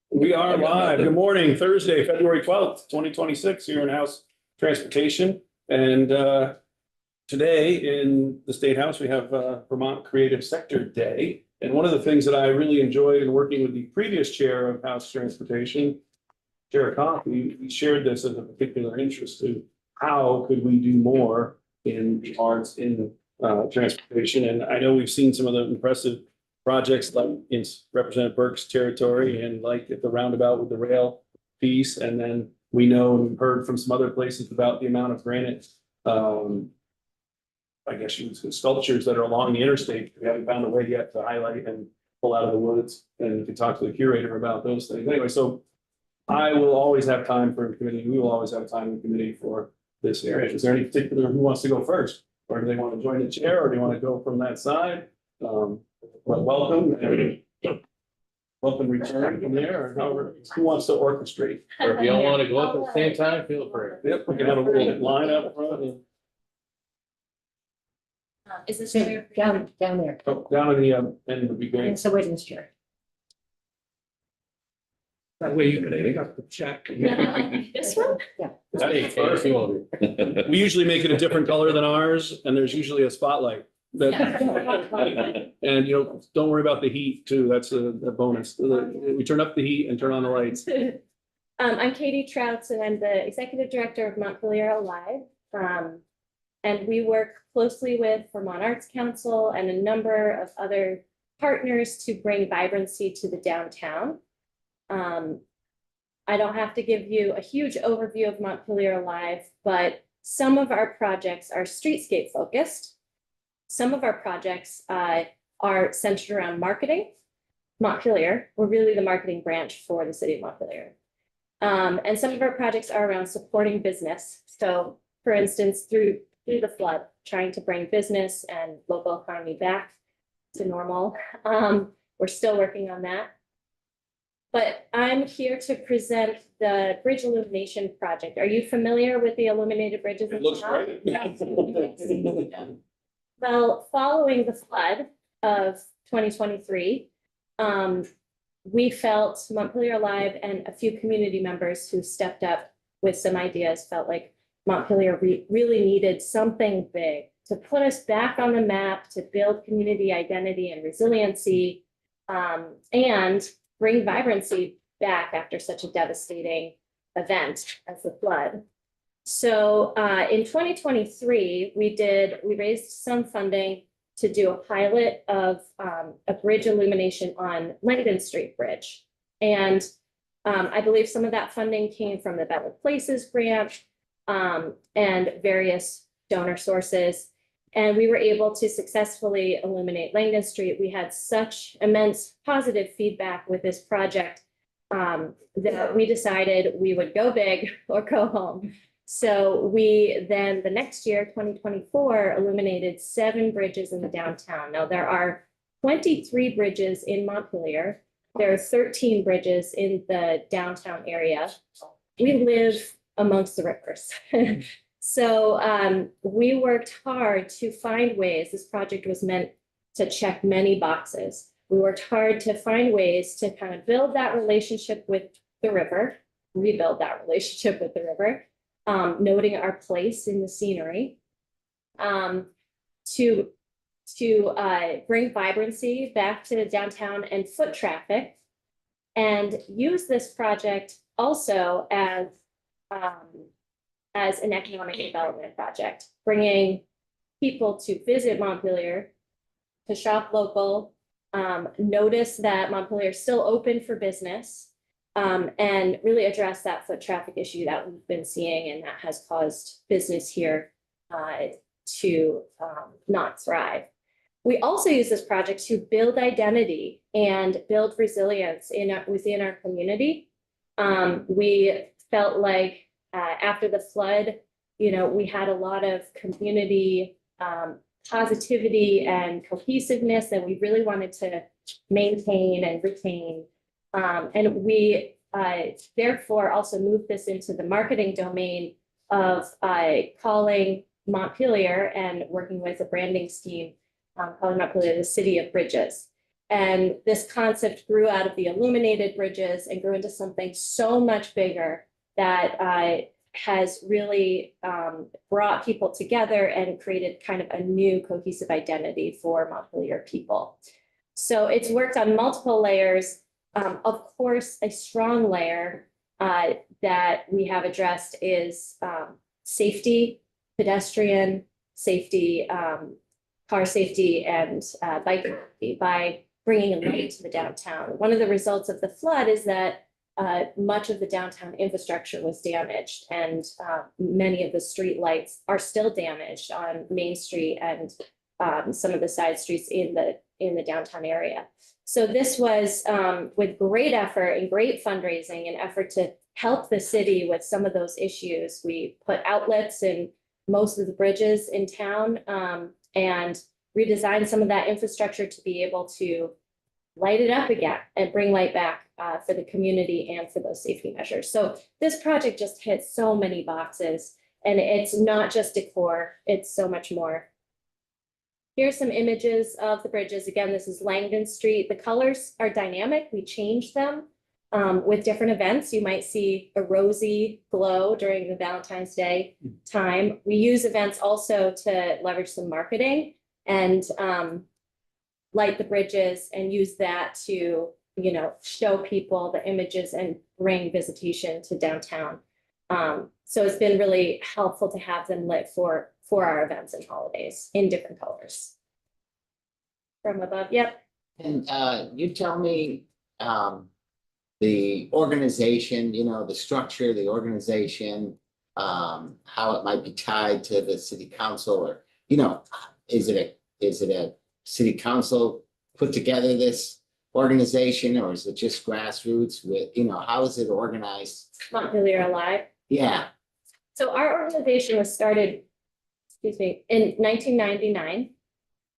We are live. Good morning, Thursday, February 12th, 2026, here in House Transportation. And today in the State House, we have Vermont Creative Sector Day. And one of the things that I really enjoyed in working with the previous chair of House Transportation, Chair Kopp, we shared this as a particular interest to how could we do more in the arts in transportation. And I know we've seen some of the impressive projects like in Representative Burke's territory and like at the roundabout with the rail piece. And then we know and we've heard from some other places about the amount of granite, I guess you would say sculptures that are along the interstate. We haven't found a way yet to highlight and pull out of the woods. And you can talk to the curator about those things. Anyway, so I will always have time for a committee. We will always have time in committee for this area. Is there any particular who wants to go first? Or do they want to join the chair or do you want to go from that side? Well, welcome and welcome return from there or however, who wants to orchestrate? Or if you don't want to go up at the same time, feel free. Yep, we can have a little line up front and Is this Down there, oh, down in the end would be great. it's the witness chair. That way you can pick up the check. this one? We usually make it a different color than ours and there's usually a spotlight. That, and you know, don't worry about the heat too. That's a bonus. We turn up the heat and turn on the lights. I'm Katie Trouts and I'm the Executive Director of Montpelier Alive. And we work closely with Vermont Arts Council and a number of other partners to bring vibrancy to the downtown. I don't have to give you a huge overview of Montpelier Alive, but some of our projects are streetscape focused. Some of our projects are centered around marketing. Montpelier, we're really the marketing branch for the city of Montpelier. And some of our projects are around supporting business. So for instance, through the flood, trying to bring business and local economy back to normal. We're still working on that. But I'm here to present the bridge illumination project. Are you familiar with the illuminated bridges? It looks great. Well, following the flood of 2023, we felt Montpelier Alive and a few community members who stepped up with some ideas felt like Montpelier really needed something big to put us back on the map, to build community identity and resiliency, and bring vibrancy back after such a devastating event as the flood. So in 2023, we raised some funding to do a pilot of a bridge illumination on Langdon Street Bridge. And I believe some of that funding came from the Better Places grant and various donor sources. And we were able to successfully illuminate Langdon Street. We had such immense positive feedback with this project that we decided we would go big or go home. So we then the next year, 2024, illuminated 7 bridges in the downtown. Now there are 23 bridges in Montpelier. There are 13 bridges in the downtown area. We live amongst the rivers. So we worked hard to find ways. This project was meant to check many boxes. We worked hard to find ways to kind of build that relationship with the river, rebuild that relationship with the river, noting our place in the scenery, to bring vibrancy back to downtown and foot traffic, and use this project also as an economic development project, bringing people to visit Montpelier, to shop local, notice that Montpelier is still open for business, and really address that foot traffic issue that we've been seeing and that has caused business here to not thrive. We also use this project to build identity and build resilience within our community. We felt like after the flood, you know, we had a lot of community positivity and cohesiveness that we really wanted to maintain and retain. And we therefore also moved this into the marketing domain of calling Montpelier and working with a branding scheme, calling Montpelier the City of Bridges. And this concept grew out of the illuminated bridges and grew into something so much bigger that has really brought people together and created kind of a new cohesive identity for Montpelier people. So it's worked on multiple layers. Of course, a strong layer that we have addressed is safety, pedestrian safety, car safety, and bike safety by bringing a light to the downtown. One of the results of the flood is that much of the downtown infrastructure was damaged, and many of the street lights are still damaged on Main Street and some of the side streets in the downtown area. So this was with great effort and great fundraising, an effort to help the city with some of those issues. We put outlets in most of the bridges in town and redesigned some of that infrastructure to be able to light it up again and bring light back for the community and for those safety measures. So this project just hits so many boxes, and it's not just decor, it's so much more. Here's some images of the bridges. Again, this is Langdon Street. The colors are dynamic. We change them with different events. You might see a rosy glow during the Valentine's Day time. We use events also to leverage some marketing and light the bridges and use that to, you know, show people the images and bring visitation to downtown. So it's been really helpful to have them lit for our events and holidays in different colors. From above, yep. And you tell me the organization, you know, the structure, the organization, how it might be tied to the city council, or, you know, is it a city council put together this organization, or is it just grassroots with, you know, how is it organized? Montpelier Alive. Yeah. So our organization was started, excuse me, in 1999.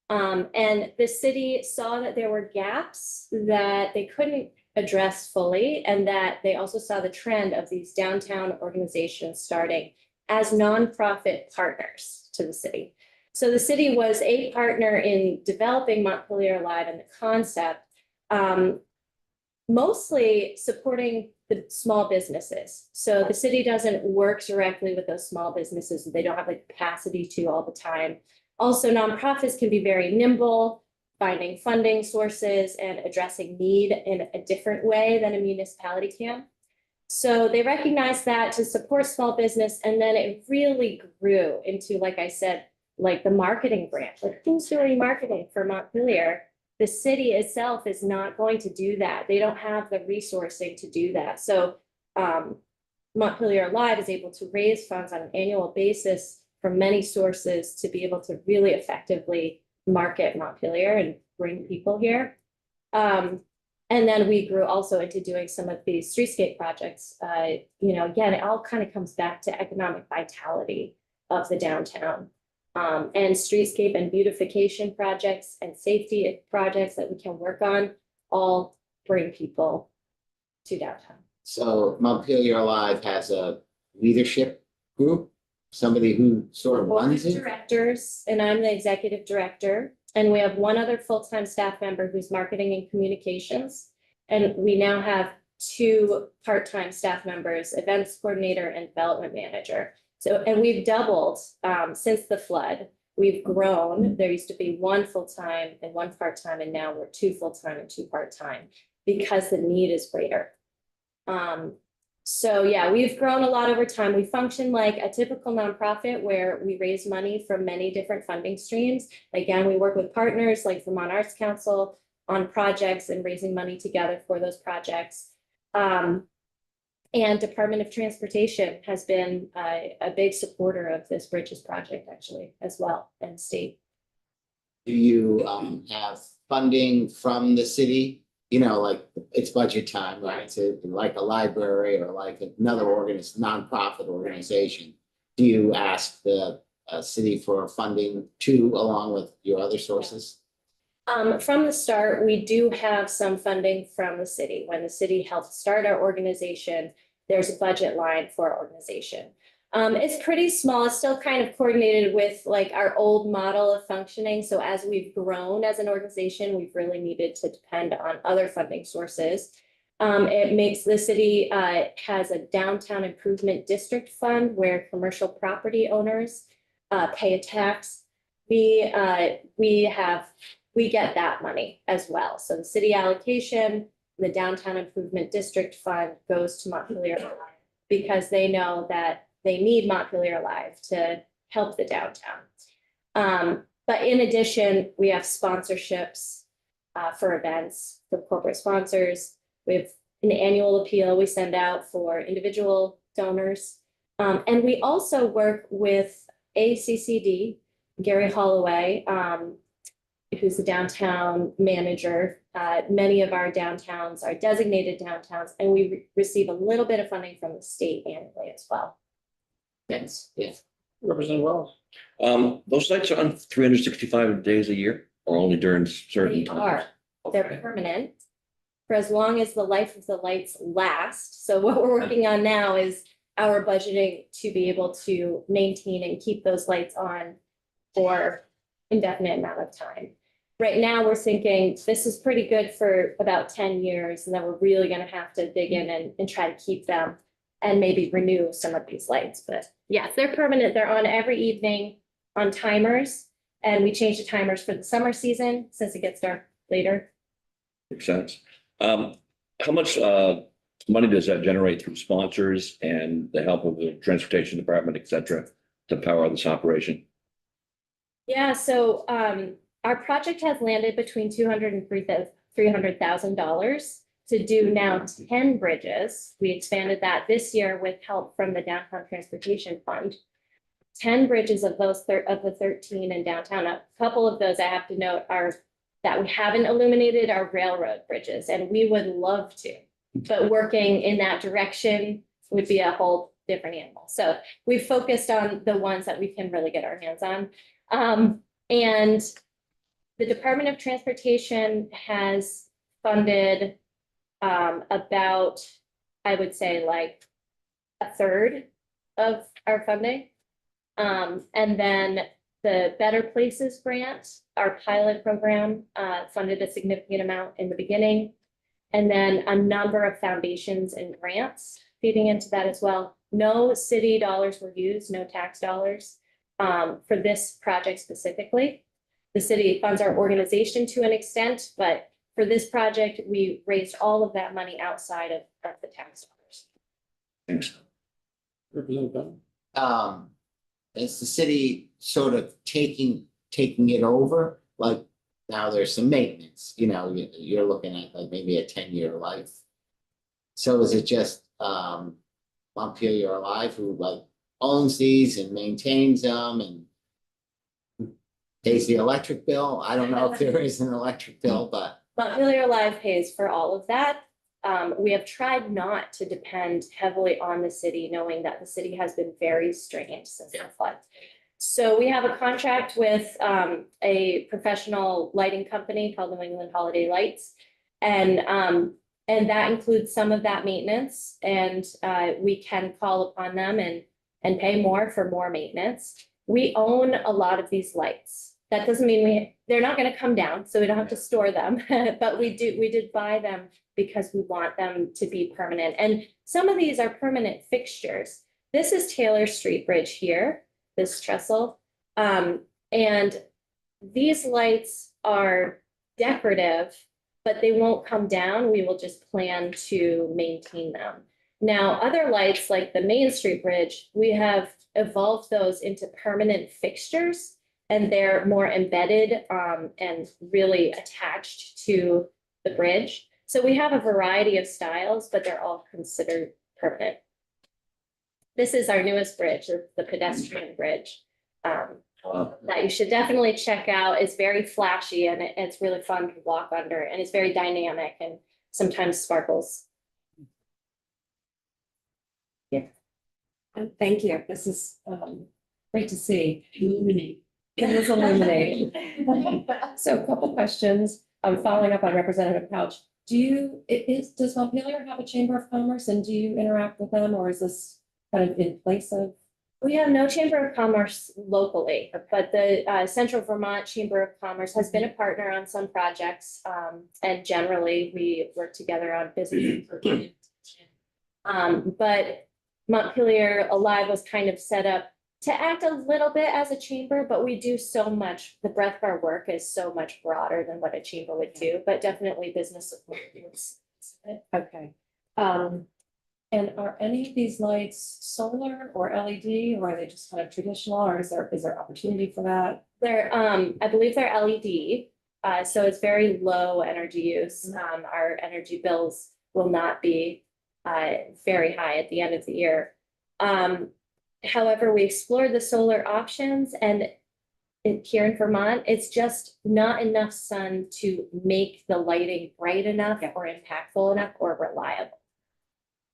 And the city saw that there were gaps that they couldn't address fully, and that they also saw the trend of these downtown organizations starting as nonprofit partners to the city. So the city was a partner in developing Montpelier Alive and the concept, mostly supporting the small businesses. So the city doesn't work directly with those small businesses. They don't have the capacity to all the time. Also, nonprofits can be very nimble, finding funding sources and addressing need in a different way than a municipality can. So they recognized that to support small business, and then it really grew into, like I said, like the marketing branch, like who's doing marketing for Montpelier? The city itself is not going to do that. They don't have the resourcing to do that. So Montpelier Alive is able to raise funds on an annual basis from many sources to be able to really effectively market Montpelier and bring people here. And then we grew also into doing some of these streetscape projects. You know, again, it all kind of comes back to economic vitality of the downtown. And streetscape and beautification projects and safety projects that we can work on all bring people to downtown. So Montpelier Alive has a leadership group, somebody who sort of runs it. Directors, and I'm the executive director. And we have one other full-time staff member who's marketing and communications. And we now have 2 part-time staff members, events coordinator and development manager. So, and we've doubled since the flood. We've grown. There used to be 1 full-time and 1 part-time, and now we're 2 full-time and 2 part-time because the need is greater. So yeah, we've grown a lot over time. We function like a typical nonprofit where we raise money from many different funding streams. Again, we work with partners like Vermont Arts Council on projects and raising money together for those projects. And Department of Transportation has been a big supporter of this bridges project actually as well, and state. Do you have funding from the city? You know, like it's budget time, right? So like a library or like another nonprofit organization. Do you ask the city for funding too, along with your other sources? From the start, we do have some funding from the city. When the city helped start our organization, there's a budget line for our organization. It's pretty small. It's still kind of coordinated with like our old model of functioning. So as we've grown as an organization, we've really needed to depend on other funding sources. It makes the city has a downtown improvement district fund where commercial property owners pay a tax. We get that money as well. So the city allocation, the downtown improvement district fund goes to Montpelier Live because they know that they need Montpelier Live to help the downtown. But in addition, we have sponsorships for events for corporate sponsors. We have an annual appeal we send out for individual donors. And we also work with ACCD, Gary Holloway, who's the downtown manager. Many of our downtowns are designated downtowns, and we receive a little bit of funding from the state annually as well. Thanks, yeah. Representative Wells. Those lights are on 365 days a year or only during certain They times? are. They're permanent for as long as the life of the lights last. So what we're working on now is our budgeting to be able to maintain and keep those lights on for indefinite amount of time. Right now, we're thinking this is pretty good for about 10 years, and then we're really gonna have to dig in and try to keep them and maybe renew some of these lights. But yes, they're permanent. They're on every evening on timers. And we change the timers for the summer season since it gets dark later. Makes sense. How much money does that generate through sponsors and the help of the transportation department, et cetera, to power this operation? Yeah, so our project has landed between $200,000 and $300,000 to do now 10 bridges. We expanded that this year with help from the Downtown Transportation Fund. 10 bridges of those of the 13 in downtown. A couple of those I have to note are that we haven't illuminated are railroad bridges, and we would love to, but working in that direction would be a whole different animal. So we focused on the ones that we can really get our hands on. And the Department of Transportation has funded about, I would say, like a third of our funding. And then the Better Places grant, our pilot program, funded a significant amount in the beginning. And then a number of foundations and grants feeding into that as well. No city dollars were used, no tax dollars for this project specifically. The city funds our organization to an extent, but for this project, we raised all of that money outside of the tax dollars. Thanks. Representative Dunn. Is the city sort of taking it over? Like now there's some maintenance, you know, you're looking at like maybe a 10-year life. So is it just Montpelier Live who like owns these and maintains them and pays the electric bill? I don't know if there is an electric bill, but Montpelier Live pays for all of that. We have tried not to depend heavily on the city, knowing that the city has been very strained since the flood. So we have a contract with a professional lighting company called New England Holiday Lights. And that includes some of that maintenance, and we can call upon them and pay more for more maintenance. We own a lot of these lights. That doesn't mean they're not going to come down, so we don't have to store them, but we did buy them because we want them to be permanent. And some of these are permanent fixtures. This is Taylor Street Bridge here, this trestle. And these lights are decorative, but they won't come down. We will just plan to maintain them. Now, other lights like the Main Street Bridge, we have evolved those into permanent fixtures, and they're more embedded and really attached to the bridge. So we have a variety of styles, but they're all considered permanent. This is our newest bridge, the pedestrian bridge, that you should definitely check out. It's very flashy and it's really fun to walk under, and it's very dynamic and sometimes sparkles. Yeah. And thank you. This is great to see. Illuminate. It is illuminating. So a couple questions. Following up on Representative Couch. Does Montpelier have a Chamber of Commerce, and do you interact with them, or is this kind of in place of We have no Chamber of Commerce locally, but the Central Vermont Chamber of Commerce has been a partner on some projects. And generally, we work together on business improvement. But Montpelier Alive was kind of set up to act a little bit as a chamber, but we do so much, the breadth of our work is so much broader than what a chamber would do, but definitely business support. Okay. And are any of these lights solar or LED, or are they just kind of traditional, or is there opportunity for that? They're, I believe they're LED, so it's very low energy use. Our energy bills will not be very high at the end of the year. However, we explored the solar options, and here in Vermont, it's just not enough sun to make the lighting bright enough or impactful enough or reliable.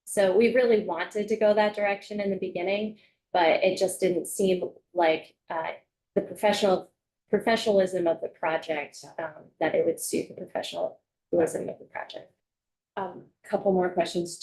So we really wanted to go that direction in the beginning, but it just didn't seem like the professionalism of the project, that it would suit the professionalism of the project. Couple more questions.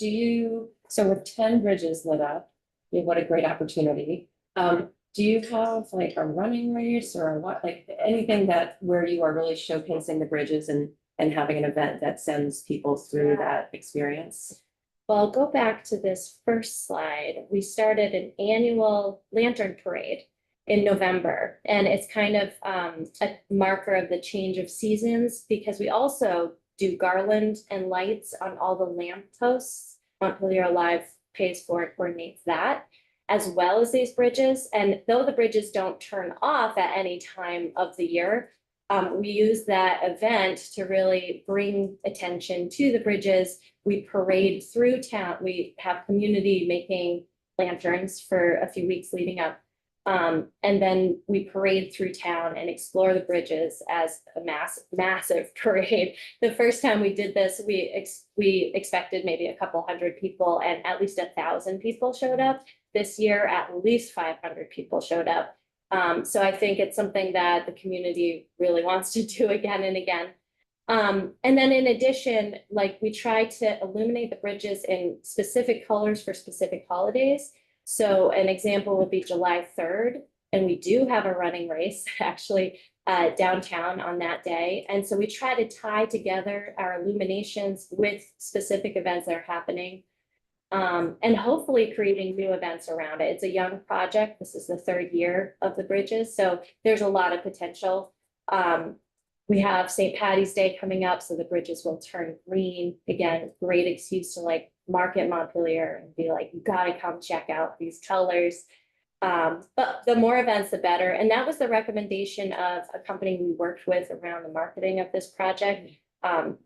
So with 10 bridges lit up, what a great opportunity. Do you have like a running race or what, like anything where you are really showcasing the bridges and having an event that sends people through that experience? Well, I'll go back to this first slide. We started an annual lantern parade in November, and it's kind of a marker of the change of seasons because we also do garland and lights on all the lamp posts. Montpelier Alive pays for and coordinates that, as well as these bridges. And though the bridges don't turn off at any time of the year, we use that event to really bring attention to the bridges. We parade through town. We have community making lanterns for a few weeks leading up. And then we parade through town and explore the bridges as a massive parade. The first time we did this, we expected maybe a couple hundred people, and at least 1,000 people showed up. This year, at least 500 people showed up. So I think it's something that the community really wants to do again and again. And then in addition, like we try to illuminate the bridges in specific colors for specific holidays. So an example would be July 3rd, and we do have a running race actually downtown on that day. And so we try to tie together our illuminations with specific events that are happening. And hopefully creating new events around it. It's a young project. This is the 3rd year of the bridges, so there's a lot of potential. We have St. Patty's Day coming up, so the bridges will turn green. Again, great excuse to like market Montpelier and be like, you gotta come check out these colors. But the more events, the better. And that was the recommendation of a company we worked with around the marketing of this project.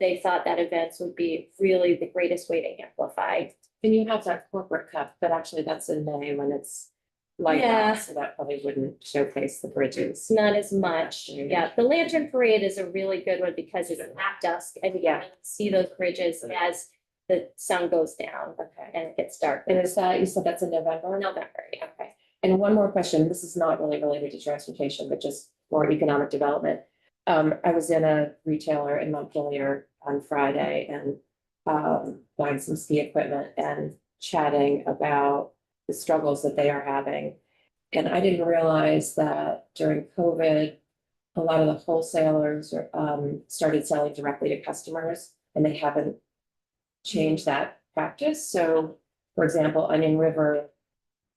They thought that events would be really the greatest way to amplify. And you have that corporate cup, but actually that's in May when it's light Yeah. out, so that probably wouldn't showcase the bridges. Not as much. Yeah, the lantern parade is a really good one because it's at dusk and you can see those bridges as the sun goes down and it gets dark. And is that, you said that's in November? November, yeah. Okay. And one more question, this is not really related to transportation, but just more economic development. I was in a retailer in Montpelier on Friday and buying some ski equipment and chatting about the struggles that they are having. And I didn't realize that during COVID, a lot of the wholesalers started selling directly to customers, and they haven't changed that practice. So, for example, Onion River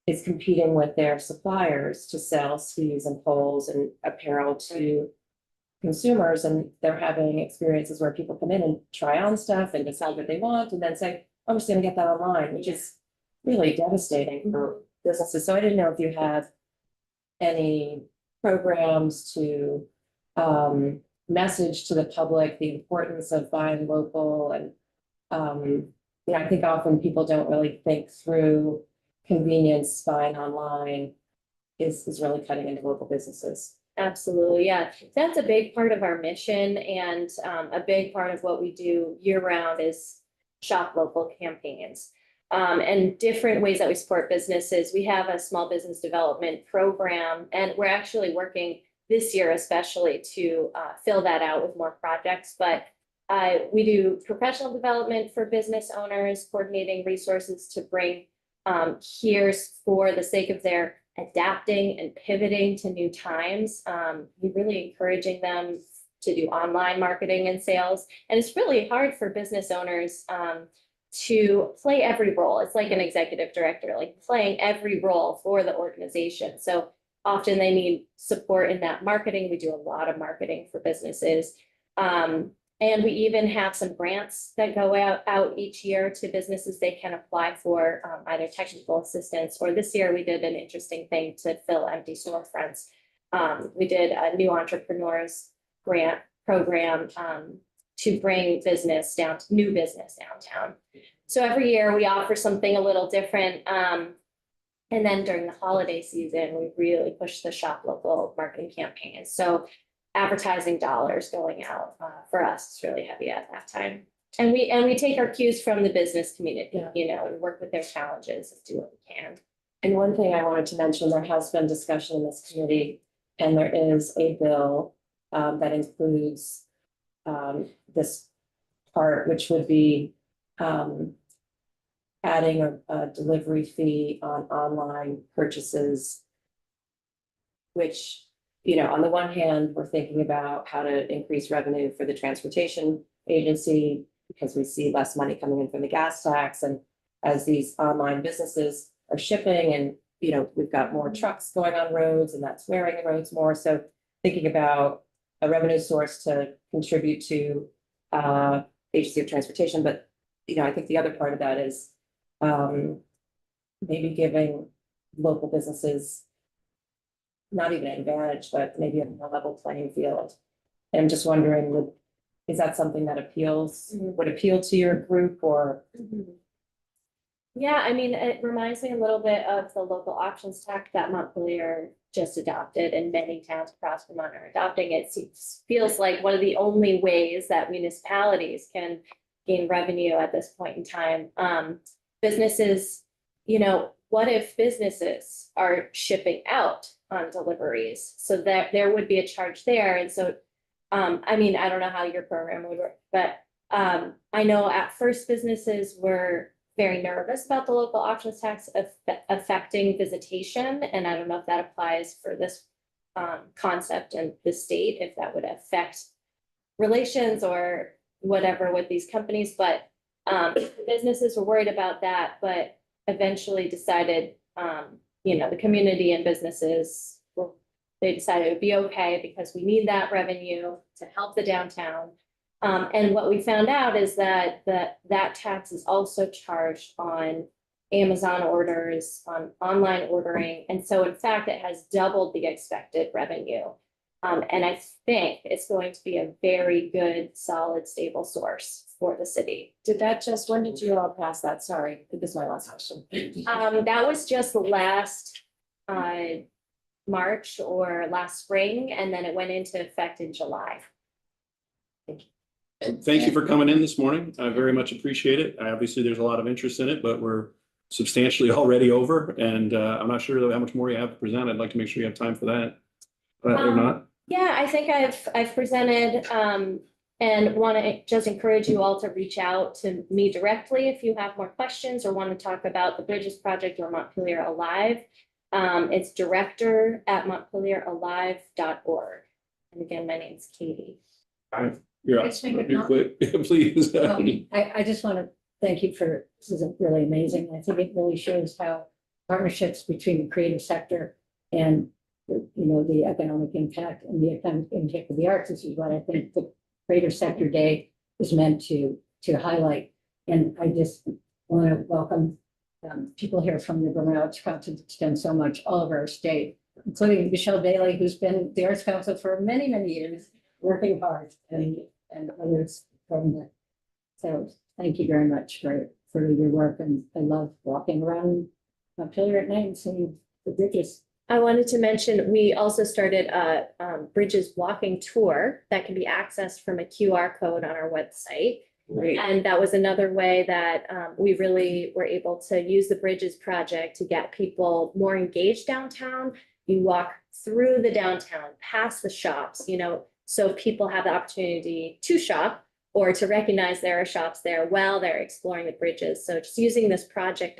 is competing with their suppliers to sell skis and poles and apparel to consumers, and they're having experiences where people come in and try on stuff and decide what they want and then say, I'm just gonna get that online, which is really devastating for businesses. So I didn't know if you have any programs to message to the public the importance of buying local. And I think often people don't really think through convenience. Buying online is really cutting into local businesses. Absolutely, yeah. That's a big part of our mission, and a big part of what we do year round is shop local campaigns. And different ways that we support businesses. We have a small business development program, and we're actually working this year especially to fill that out with more projects. But we do professional development for business owners, coordinating resources to bring here for the sake of their adapting and pivoting to new times. We're really encouraging them to do online marketing and sales. And it's really hard for business owners to play every role. It's like an executive director, like playing every role for the organization. So often they need support in that marketing. We do a lot of marketing for businesses. And we even have some grants that go out each year to businesses they can apply for either technical assistance, or this year we did an interesting thing to fill empty storefronts. We did a new entrepreneurs grant program to bring new business downtown. So every year we offer something a little different. And then during the holiday season, we really push the Shop Local marketing campaign. So advertising dollars going out for us is really heavy at that time. And we take our cues from the business community, we work with their challenges and do what we can. And one thing I wanted to mention, there has been discussion in this committee, and there is a bill that includes this part, which would be adding a delivery fee on online purchases, which, on the one hand, we're thinking about how to increase revenue for the transportation agency because we see less money coming in from the gas tax. And as these online businesses are shipping and, we've got more trucks going on roads and that's wearing the roads more. So thinking about a revenue source to contribute to agency of transportation. But, I think the other part of that is maybe giving local businesses not even an advantage, but maybe a more level playing field. And I'm just wondering, is that something that would appeal to your group or? Yeah, it reminds me a little bit of the local options tax that Montpelier just adopted, and many towns across Vermont are adopting it. So it feels like one of the only ways that municipalities can gain revenue at this point in time. Businesses, what if businesses are shipping out on deliveries? So that there would be a charge there. And so, I don't know how your program would work, but I know at first businesses were very nervous about the local options tax affecting visitation. And I don't know if that applies for this concept in the state, if that would affect relations or whatever with these companies, but businesses were worried about that, but eventually decided, the community and businesses, they decided it would be okay because we need that revenue to help the downtown. And what we found out is that that tax is also charged on Amazon orders, on online ordering. And so in fact, it has doubled the expected revenue. And I think it's going to be a very good, solid, stable source for the city. When did you all pass that? Sorry, this is my last question. That was just last March or last spring, and then it went into effect in July. Thank you for coming in this morning. I very much appreciate it. Obviously, there's a lot of interest in it, but we're substantially already over, and I'm not sure how much more you have to present. I'd like to make sure you have time for that. Or not. Yeah, I think I've presented and want to just encourage you all to reach out to me directly if you have more questions or want to talk about the Bridges Project or Montpelier Alive. It's director@montpelieralive.org. And again, my name's Katie. You're Let's make it you're quick, please. I just want to thank you for, this is really amazing. I think it really shows how partnerships between the creative sector and the economic impact and the economic impact of the arts. This is what I think the Creative Sector Day is meant to highlight. And I just want to welcome people here from the Vermont Arts Council that's done so much all over our state, including Michelle Bailey, who's been the Arts Council for many, many years, working hard, and others from the. So thank you very much for your work. And I love walking around Montpelier at night and seeing the bridges. I wanted to mention, we also started a Bridges walking tour that can be accessed from a QR code on our website. Great. And that was another way that we really were able to use the Bridges Project to get people more engaged downtown. You walk through the downtown, past the shops, so people have the opportunity to shop or to recognize there are shops there while they're exploring the bridges. So just using this project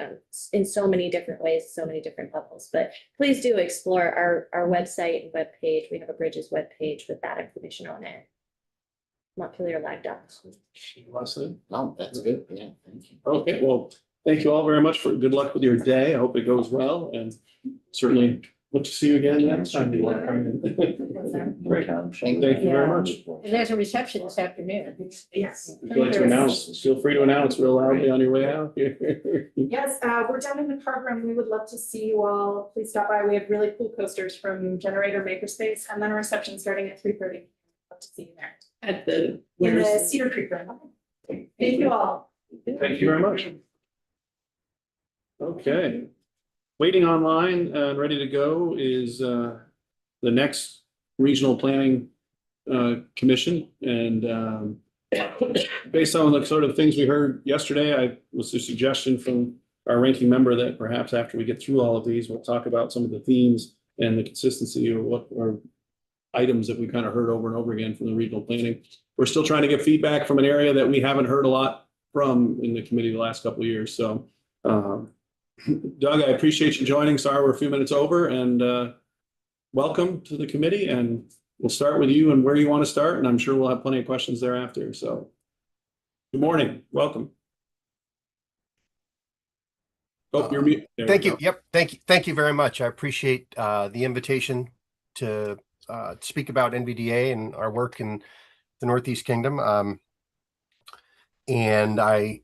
in so many different ways, so many different levels. But please do explore our website and webpage. We have a bridges webpage with that information on it. MontpelierLive.com. Leslie? Oh, that's good. Yeah, thank you. Okay, well, thank you all very much for good luck with your day. I hope it goes well and certainly look to see you again next time you want to come in. Great. Thank you very much. And there's a reception this afternoon. Yes. Would you like to announce, feel free to announce real loudly on your way out. Yes, we're down in the card room. We would love to see you all. Please stop by. We have really cool coasters from Generator Makerspace and then a reception starting at 3:30. Love to see you there. At the. In the Cedar Creek room. Thank you all. Thank you very much. Okay. Waiting online and ready to go is the next regional planning commission. And based on the sort of things we heard yesterday, I was a suggestion from our ranking member that perhaps after we get through all of these, we'll talk about some of the themes and the consistency of what are items that we kind of heard over and over again from the regional planning. We're still trying to get feedback from an area that we haven't heard a lot from in the committee the last couple of years. So Doug, I appreciate you joining. Sorry, we're a few minutes over, and welcome to the committee. And we'll start with you and where you want to start. And I'm sure we'll have plenty of questions thereafter. So good morning. Welcome. Oh, you're mute. There Thank we you. go. Yep. Thank you. Thank you very much. I appreciate the invitation to speak about NVDA and our work in the Northeast Kingdom. And I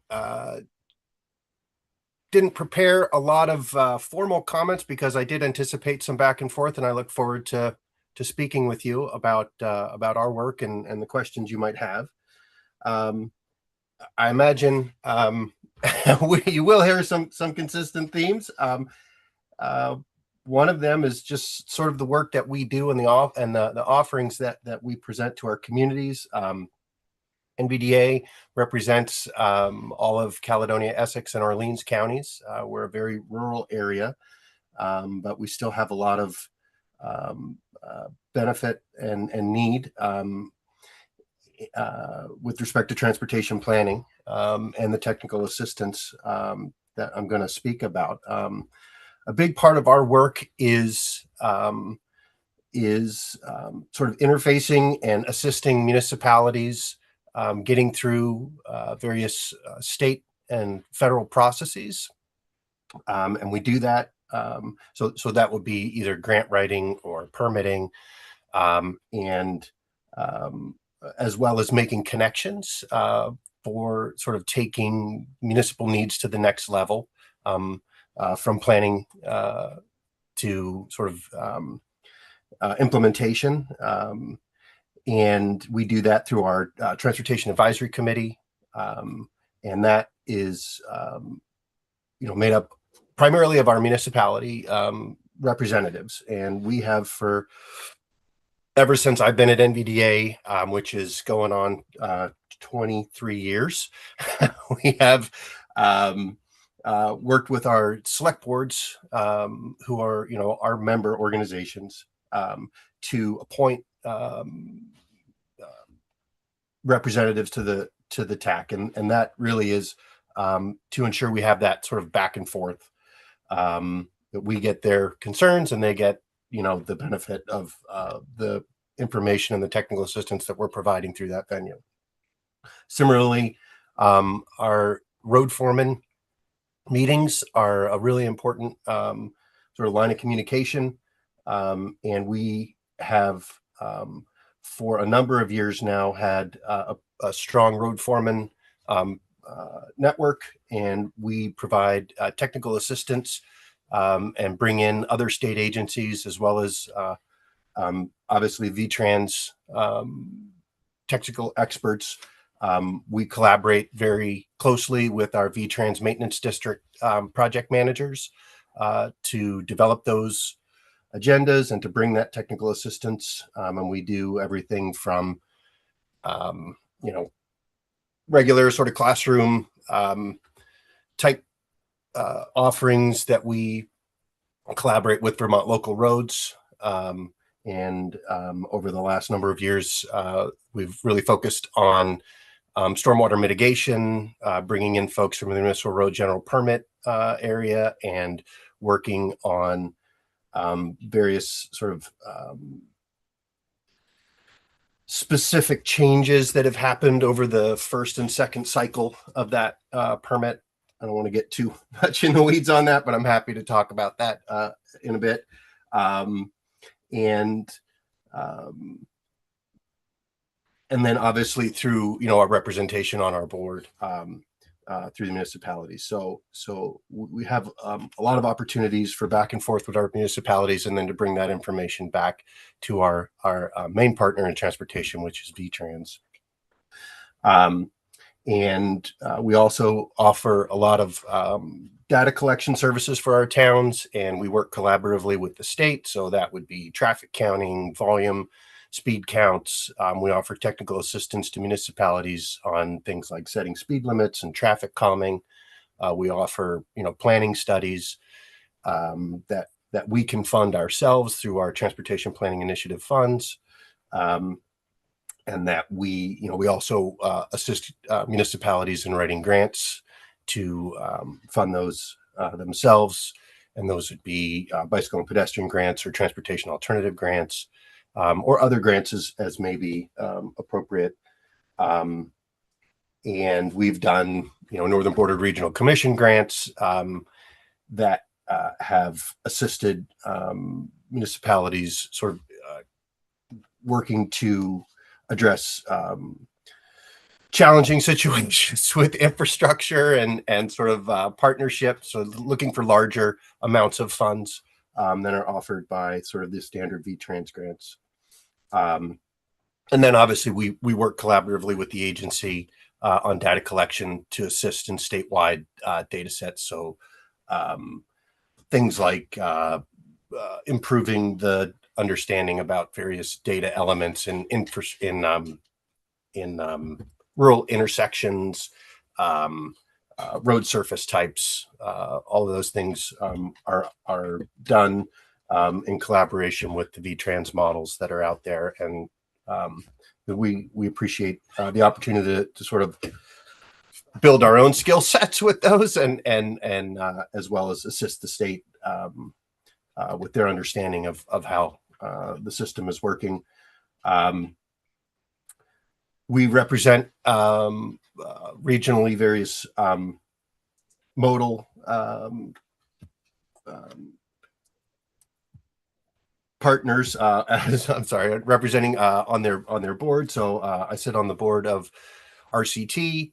didn't prepare a lot of formal comments because I did anticipate some back and forth, and I look forward to speaking with you about our work and the questions you might have. I imagine you will hear some consistent themes. One of them is just sort of the work that we do and the offerings that we present to our communities. NVDA represents all of Caledonia, Essex, and Orleans counties. We're a very rural area, but we still have a lot of benefit and need with respect to transportation planning and the technical assistance that I'm going to speak about. A big part of our work is sort of interfacing and assisting municipalities getting through various state and federal processes. And we do that. So that would be either grant writing or permitting, and as well as making connections for sort of taking municipal needs to the next level, from planning to sort of implementation. And we do that through our Transportation Advisory Committee. And that is, made up primarily of our municipality representatives. And we have ever since I've been at NVDA, which is going on 23 years, we have worked with our select boards, who are, our member organizations, to appoint representatives to the TAC, and that really is to ensure we have that sort of back and forth, that we get their concerns and they get the benefit of the information and the technical assistance that we're providing through that venue. Similarly, our road foreman meetings are a really important sort of line of communication, and we have for a number of years now had a strong road foreman network, and we provide technical assistance and bring in other state agencies as well as obviously VTrans technical experts. We collaborate very closely with our VTrans maintenance district project managers to develop those agendas and to bring that technical assistance. And we do everything from, regular sort of classroom type offerings that we collaborate with Vermont Local Roads. And over the last number of years, we've really focused on stormwater mitigation, bringing in folks from the municipal road general permit area, and working on various sort of specific changes that have happened over the first and second cycle of that permit. I don't want to get too much in the weeds on that, but I'm happy to talk about that in a bit. And then obviously through, our representation on our board through the municipalities. So we have a lot of opportunities for back and forth with our municipalities, and then to bring that information back to our main partner in transportation, which is VTrans. And we also offer a lot of data collection services for our towns, and we work collaboratively with the state. So that would be traffic counting, volume, speed counts. We offer technical assistance to municipalities on things like setting speed limits and traffic calming. We offer, planning studies that we can fund ourselves through our Transportation Planning Initiative funds. And that we also assist municipalities in writing grants to fund those themselves. And those would be bicycle and pedestrian grants or transportation alternative grants, or other grants as may be appropriate. And we've done, Northern Border Regional Commission grants that have assisted municipalities sort of working to address challenging situations with infrastructure and sort of partnerships. So looking for larger amounts of funds that are offered by sort of the standard VTrans grants. And then obviously we work collaboratively with the agency on data collection to assist in statewide data sets. So things like improving the understanding about various data elements in rural intersections, road surface types. All of those things are done in collaboration with the VTrans models that are out there, and we appreciate the opportunity to sort of build our own skill sets with those, and as well as assist the state with their understanding of how the system is working. We represent regionally various modal partners. I'm sorry, representing on their board. So I sit on the board of RCT,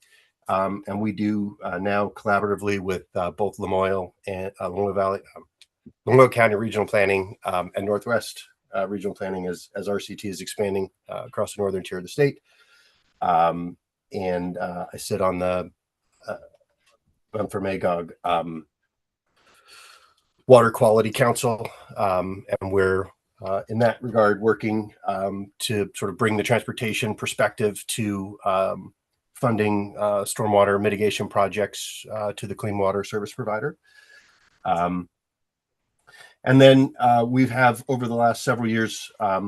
and we do now collaboratively with both Lamoille and Lamoille County Regional Planning and Northwest Regional Planning as RCT is expanding across the northern tier of the state. And I sit on the I'm for Magog Water Quality Council, and we're in that regard working to sort of bring the transportation perspective to funding stormwater mitigation projects to the clean water service provider. And then we have, over the last several years, I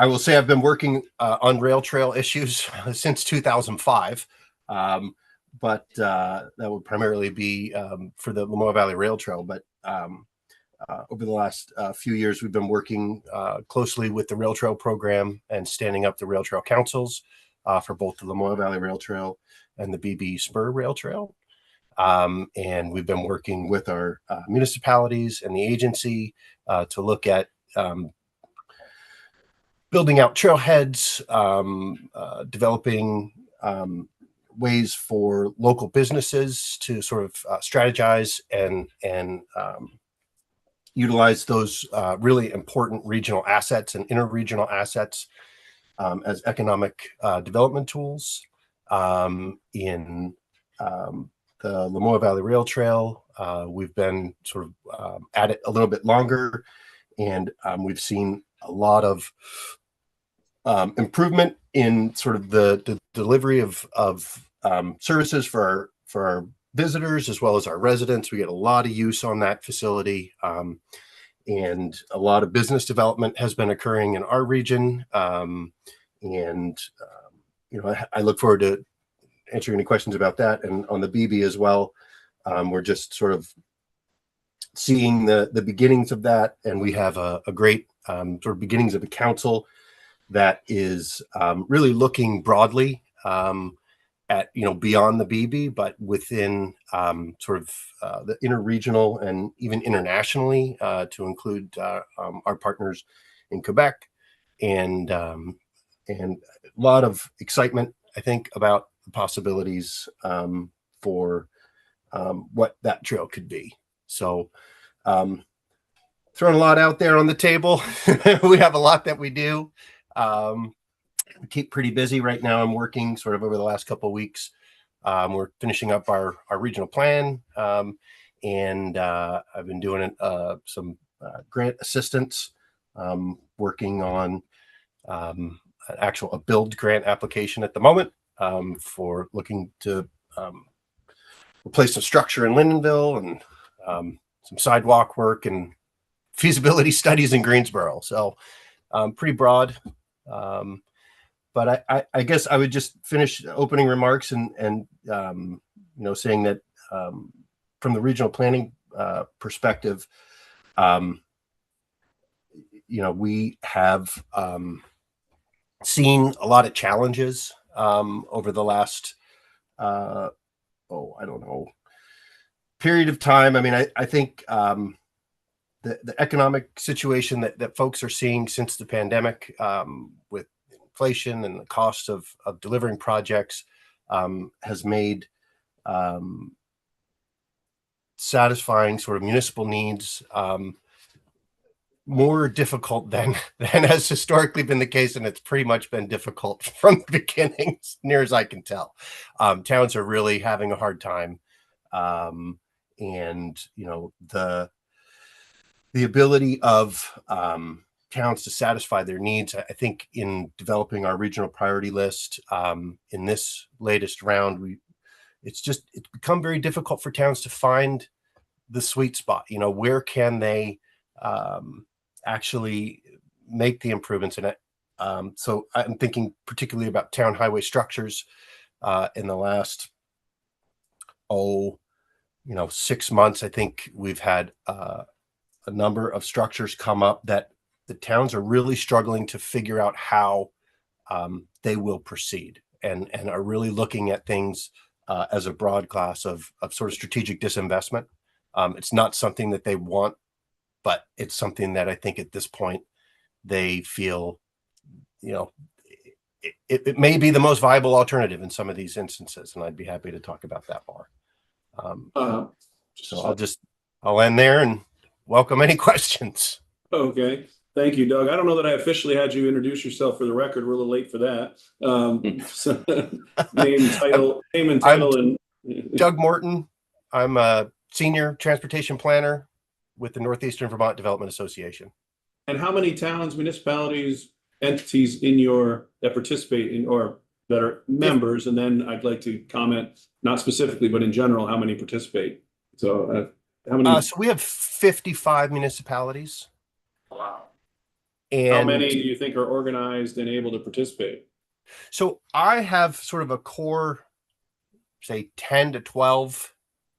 will say I've been working on rail trail issues since 2005, but that would primarily be for the Lamoille Valley Rail Trail. But over the last few years, we've been working closely with the Rail Trail program and standing up the Rail Trail councils for both the Lamoille Valley Rail Trail and the BB Spur Rail Trail. And we've been working with our municipalities and the agency to look at building out trailheads, developing ways for local businesses to sort of strategize and utilize those really important regional assets and interregional assets as economic development tools. In the Lamoille Valley Rail Trail, we've been sort of at it a little bit longer, and we've seen a lot of improvement in sort of the delivery of services for our visitors as well as our residents. We get a lot of use on that facility, and a lot of business development has been occurring in our region, and I look forward to answering any questions about that. And on the BB as well, we're just sort of seeing the beginnings of that. And we have a great sort of beginnings of a council that is really looking broadly at, beyond the BB, but within sort of the interregional and even internationally to include our partners in Quebec, and a lot of excitement, I think, about the possibilities for what that trail could be. So throwing a lot out there on the table. We have a lot that we do. We keep pretty busy right now. I'm working sort of over the last couple of weeks. We're finishing up our regional plan, and I've been doing some grant assistance, working on a build grant application at the moment for looking to replace some structure in Lindenville, and some sidewalk work and feasibility studies in Greensboro. So pretty broad. But I guess I would just finish opening remarks and saying that from the regional planning perspective, we have seen a lot of challenges over the last period of time. I mean, I think the economic situation that folks are seeing since the pandemic, with inflation and the cost of delivering projects, has made satisfying sort of municipal needs more difficult than has historically been the case, and it's pretty much been difficult from the beginning, as near as I can tell. Towns are really having a hard time, and the ability of towns to satisfy their needs. I think in developing our regional priority list in this latest round, it's become very difficult for towns to find the sweet spot. Where can they actually make the improvements in it? So I'm thinking particularly about town highway structures. In the last 6 months, I think we've had a number of structures come up that the towns are really struggling to figure out how they will proceed, and are really looking at things as a broad class of sort of strategic disinvestment. It's not something that they want, but it's something that I think at this point they feel, it may be the most viable alternative in some of these instances, and I'd be happy to talk about that more. So I'll end there and welcome any questions. Okay. Thank you, Doug. I don't know that I officially had you introduce yourself for the record. We're a little late for that. So, name and title. And Doug Morton. I'm a senior transportation planner with the Northeastern Vermont Development Association. And how many towns, municipalities, entities that participate in or that are members? And then I'd like to comment, not specifically, but in general, how many participate? So how many? So we have 55 municipalities. Wow. And how many do you think are organized and able to participate? So I have sort of a core, say 10 to 12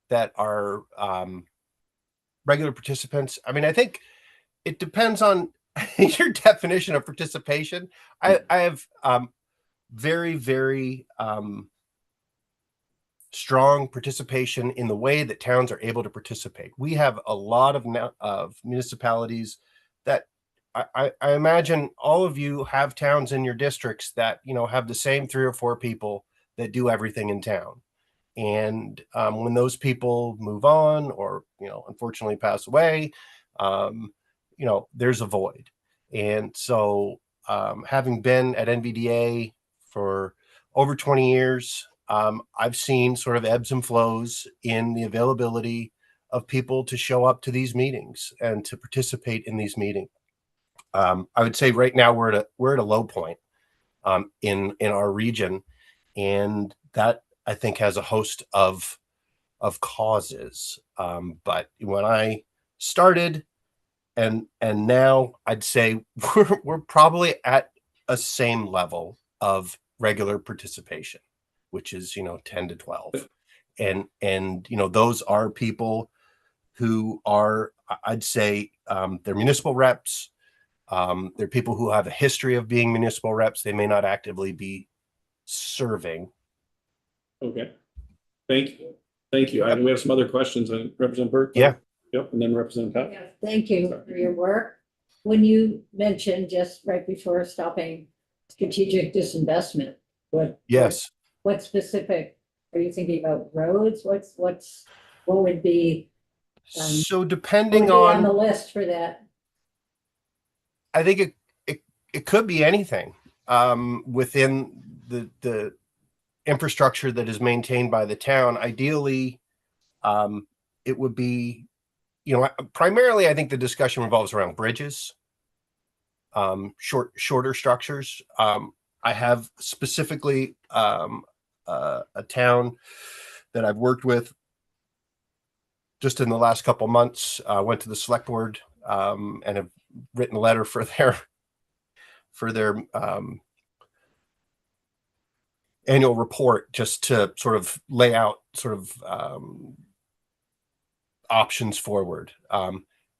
that are regular participants. I mean, I think it depends on your definition of participation. I have very, very strong participation in the way that towns are able to participate. We have a lot of municipalities that I imagine all of you have towns in your districts that, have the same 3 or 4 people that do everything in town. And when those people move on or, unfortunately pass away, there's a void. And so having been at NVDA for over 20 years, I've seen sort of ebbs and flows in the availability of people to show up to these meetings and to participate in these meetings. I would say right now we're at a low point in our region, and that I think has a host of causes. But when I started and now, I'd say we're probably at a same level of regular participation, which is, 10 to 12. And those are people who are, I'd say, they're municipal reps. They're people who have a history of being municipal reps. They may not actively be serving. Okay. Thank you. Thank you. We have some other questions. Representative Burke? Yeah. Yep, and then Representative Pat. Yeah, thank you for your work. When you mentioned just right before stopping strategic disinvestment, Yes. what specific, are you thinking about roads? What would be So what depending would be on the on, list for that? I think it could be anything within the infrastructure that is maintained by the town. Ideally, it would be, primarily, I think the discussion revolves around bridges, shorter structures. I have specifically a town that I've worked with just in the last couple months. Went to the select board and have written a letter for their annual report, just to sort of lay out options forward.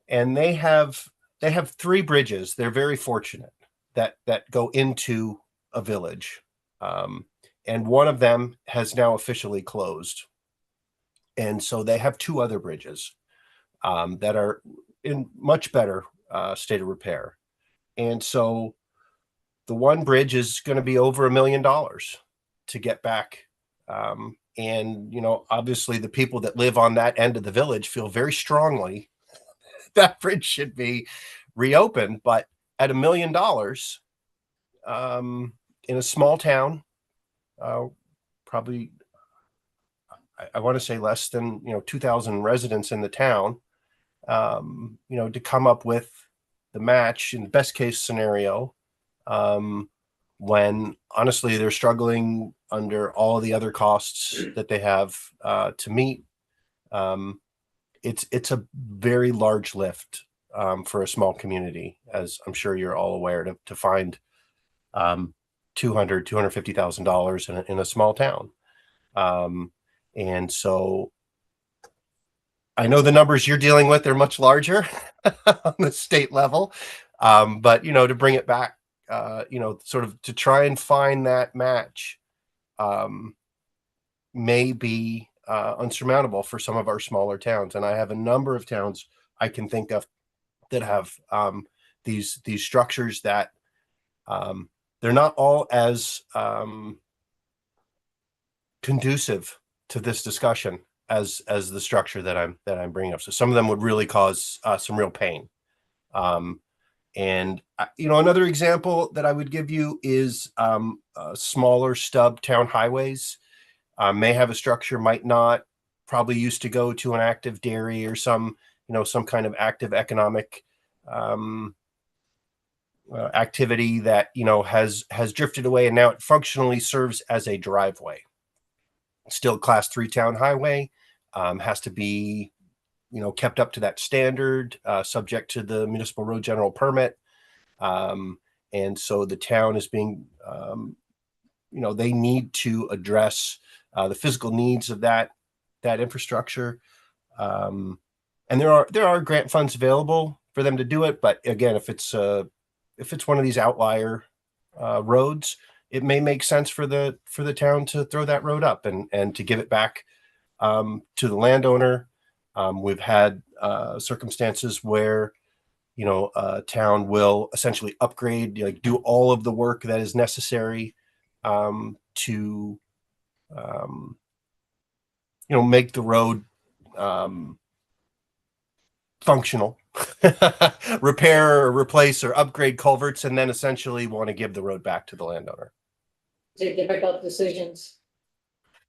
And they have 3 bridges. They're very fortunate that go into a village. And one of them has now officially closed. And so they have 2 other bridges that are in much better state of repair. And so the one bridge is going to be over $1 million to get back. And, obviously the people that live on that end of the village feel very strongly that bridge should be reopened. But at $1 million, in a small town, probably, I want to say less than, 2,000 residents in the town, to come up with the match in the best case scenario, when honestly they're struggling under all the other costs that they have to meet. It's a very large lift for a small community, as I'm sure you're all aware, to find $250,000 in a small town. And so I know the numbers you're dealing with are much larger on the state level. But, to bring it back, sort of to try and find that match may be unsurmountable for some of our smaller towns. And I have a number of towns I can think of that have these structures that they're not all as conducive to this discussion as the structure that I'm bringing up. So some of them would really cause some real pain. And another example that I would give you is smaller stub town highways may have a structure, might not. Probably used to go to an active dairy or some kind of active economic activity that has drifted away, and now it functionally serves as a driveway. Still Class 3 town highway, has to be kept up to that standard, subject to the municipal road general permit. And so the town is being, they need to address the physical needs of that infrastructure. And there are grant funds available for them to do it. But again, if it's one of these outlier roads, it may make sense for the town to throw that road up and to give it back to the landowner. We've had circumstances where a town will essentially upgrade, do all of the work that is necessary to make the road functional, repair or replace or upgrade culverts, and then essentially want to give the road back to the landowner. They're difficult decisions.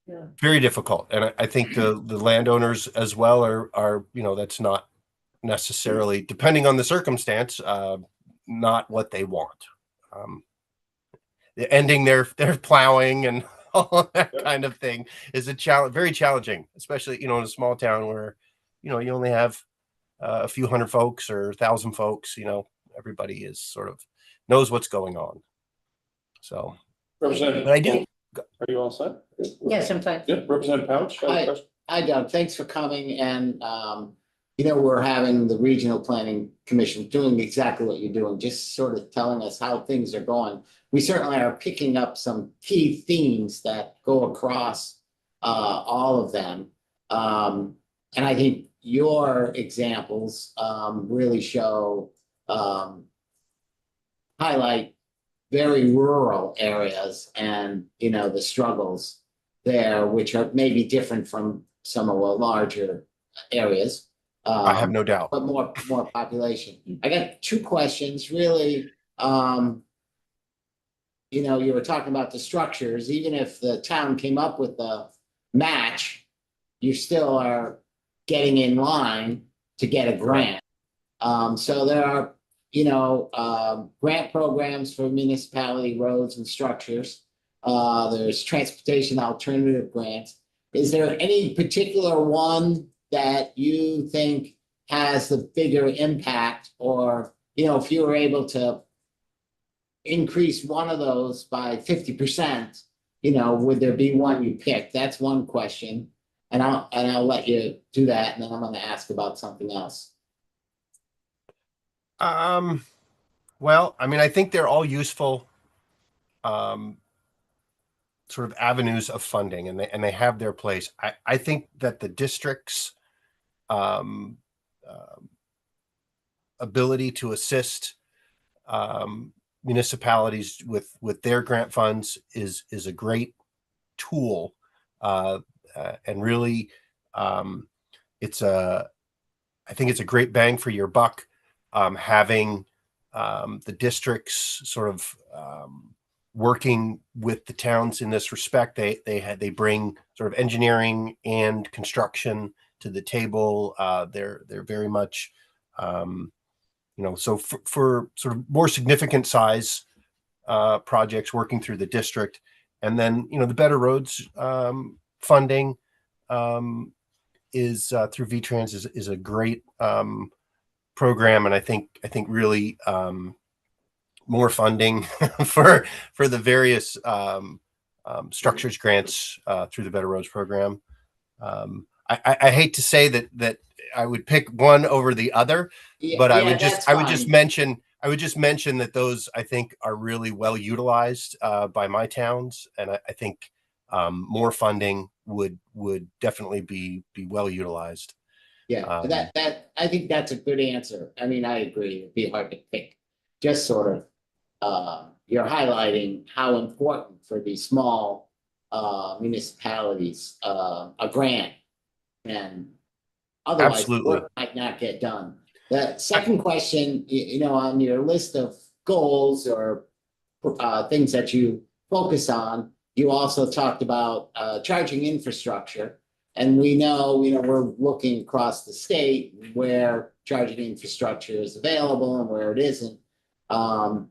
Yeah. Very difficult. And I think the landowners as well are that's not necessarily, depending on the circumstance, not what they want. Ending their plowing and all that kind of thing is a challenge, very challenging, especially, in a small town where, you only have a few hundred folks or 1,000 folks. Everybody is sort of knows what's going on. So Representative. But I do, Are you all set? Yes, I'm fine. Yep, Representative Pouch. have a Hi. question? Hi Doug, thanks for coming and, we're having the Regional Planning Commission doing exactly what you're doing, just sort of telling us how things are going. We certainly are picking up some key themes that go across all of them. And I think your examples really show highlight very rural areas and, the struggles there, which are maybe different from some of the larger areas. I have no doubt. But more population. I got two questions, really. You were talking about the structures, even if the town came up with a match, you still are getting in line to get a grant. So there are, grant programs for municipality roads and structures. There's transportation alternative grants. Is there any particular one that you think has the bigger impact? Or, if you were able to increase one of those by 50%, would there be one you pick? That's one question. And I'll let you do that, and then I'm gonna ask about something else. Well, I mean, I think they're all useful sort of avenues of funding, and they have their place. I think that the district's ability to assist municipalities with their grant funds is a great tool, and really, I think it's a great bang for your buck, having the districts sort of working with the towns in this respect. They bring sort of engineering and construction to the table. They're very much, so for sort of more significant size projects working through the district, and then the Better Roads funding is through VTrans is a great program, and I think really more funding for the various structures grants through the Better Roads program. I hate to say that I would pick one over the other, but I would just mention that those, I think, are really well utilized by my towns, and I think more funding would definitely be well utilized. Yeah, that I think that's a good answer. I mean, I agree. It'd be hard to pick. Just sort of, you're highlighting how important for these small municipalities a grant, and otherwise Absolutely. work might not get done. The second question, on your list of goals or things that you focus on, you also talked about charging infrastructure. And we know, we're looking across the state where charging infrastructure is available and where it isn't. I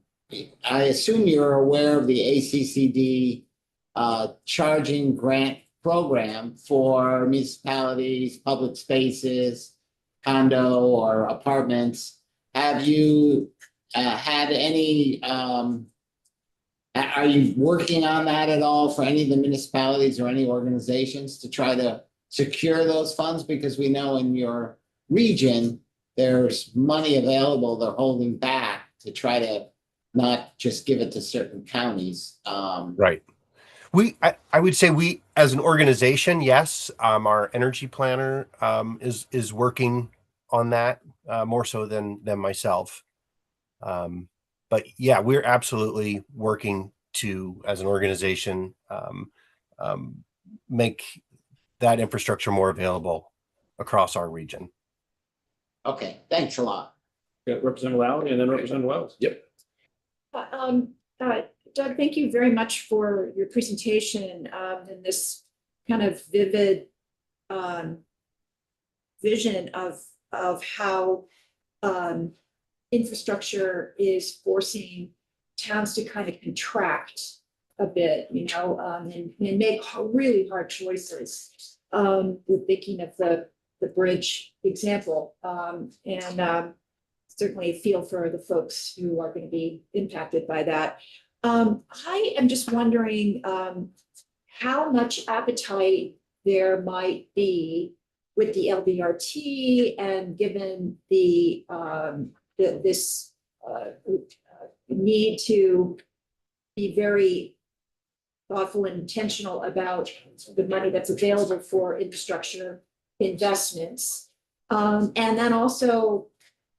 assume you're aware of the ACCD charging grant program for municipalities, public spaces, condo or apartments. Have you had any, are you working on that at all for any of the municipalities or any organizations to try to secure those funds? Because we know in your region, there's money available they're holding back to try to not just give it to certain counties. Right. I would say we, as an organization, yes, our energy planner is working on that more so than myself. But yeah, we're absolutely working to, as an organization, make that infrastructure more available across our region. Okay, thanks a lot. Got Representative Lally and then Representative Wells. Yep. Doug, thank you very much for your presentation and this kind of vivid vision of how infrastructure is forcing towns to kind of contract a bit, and make really hard choices. We're thinking of the bridge example, and certainly feel for the folks who are going to be impacted by that. I am just wondering, how much appetite there might be with the LVRT and given this need to be very thoughtful and intentional about the money that's available for infrastructure investments. And then also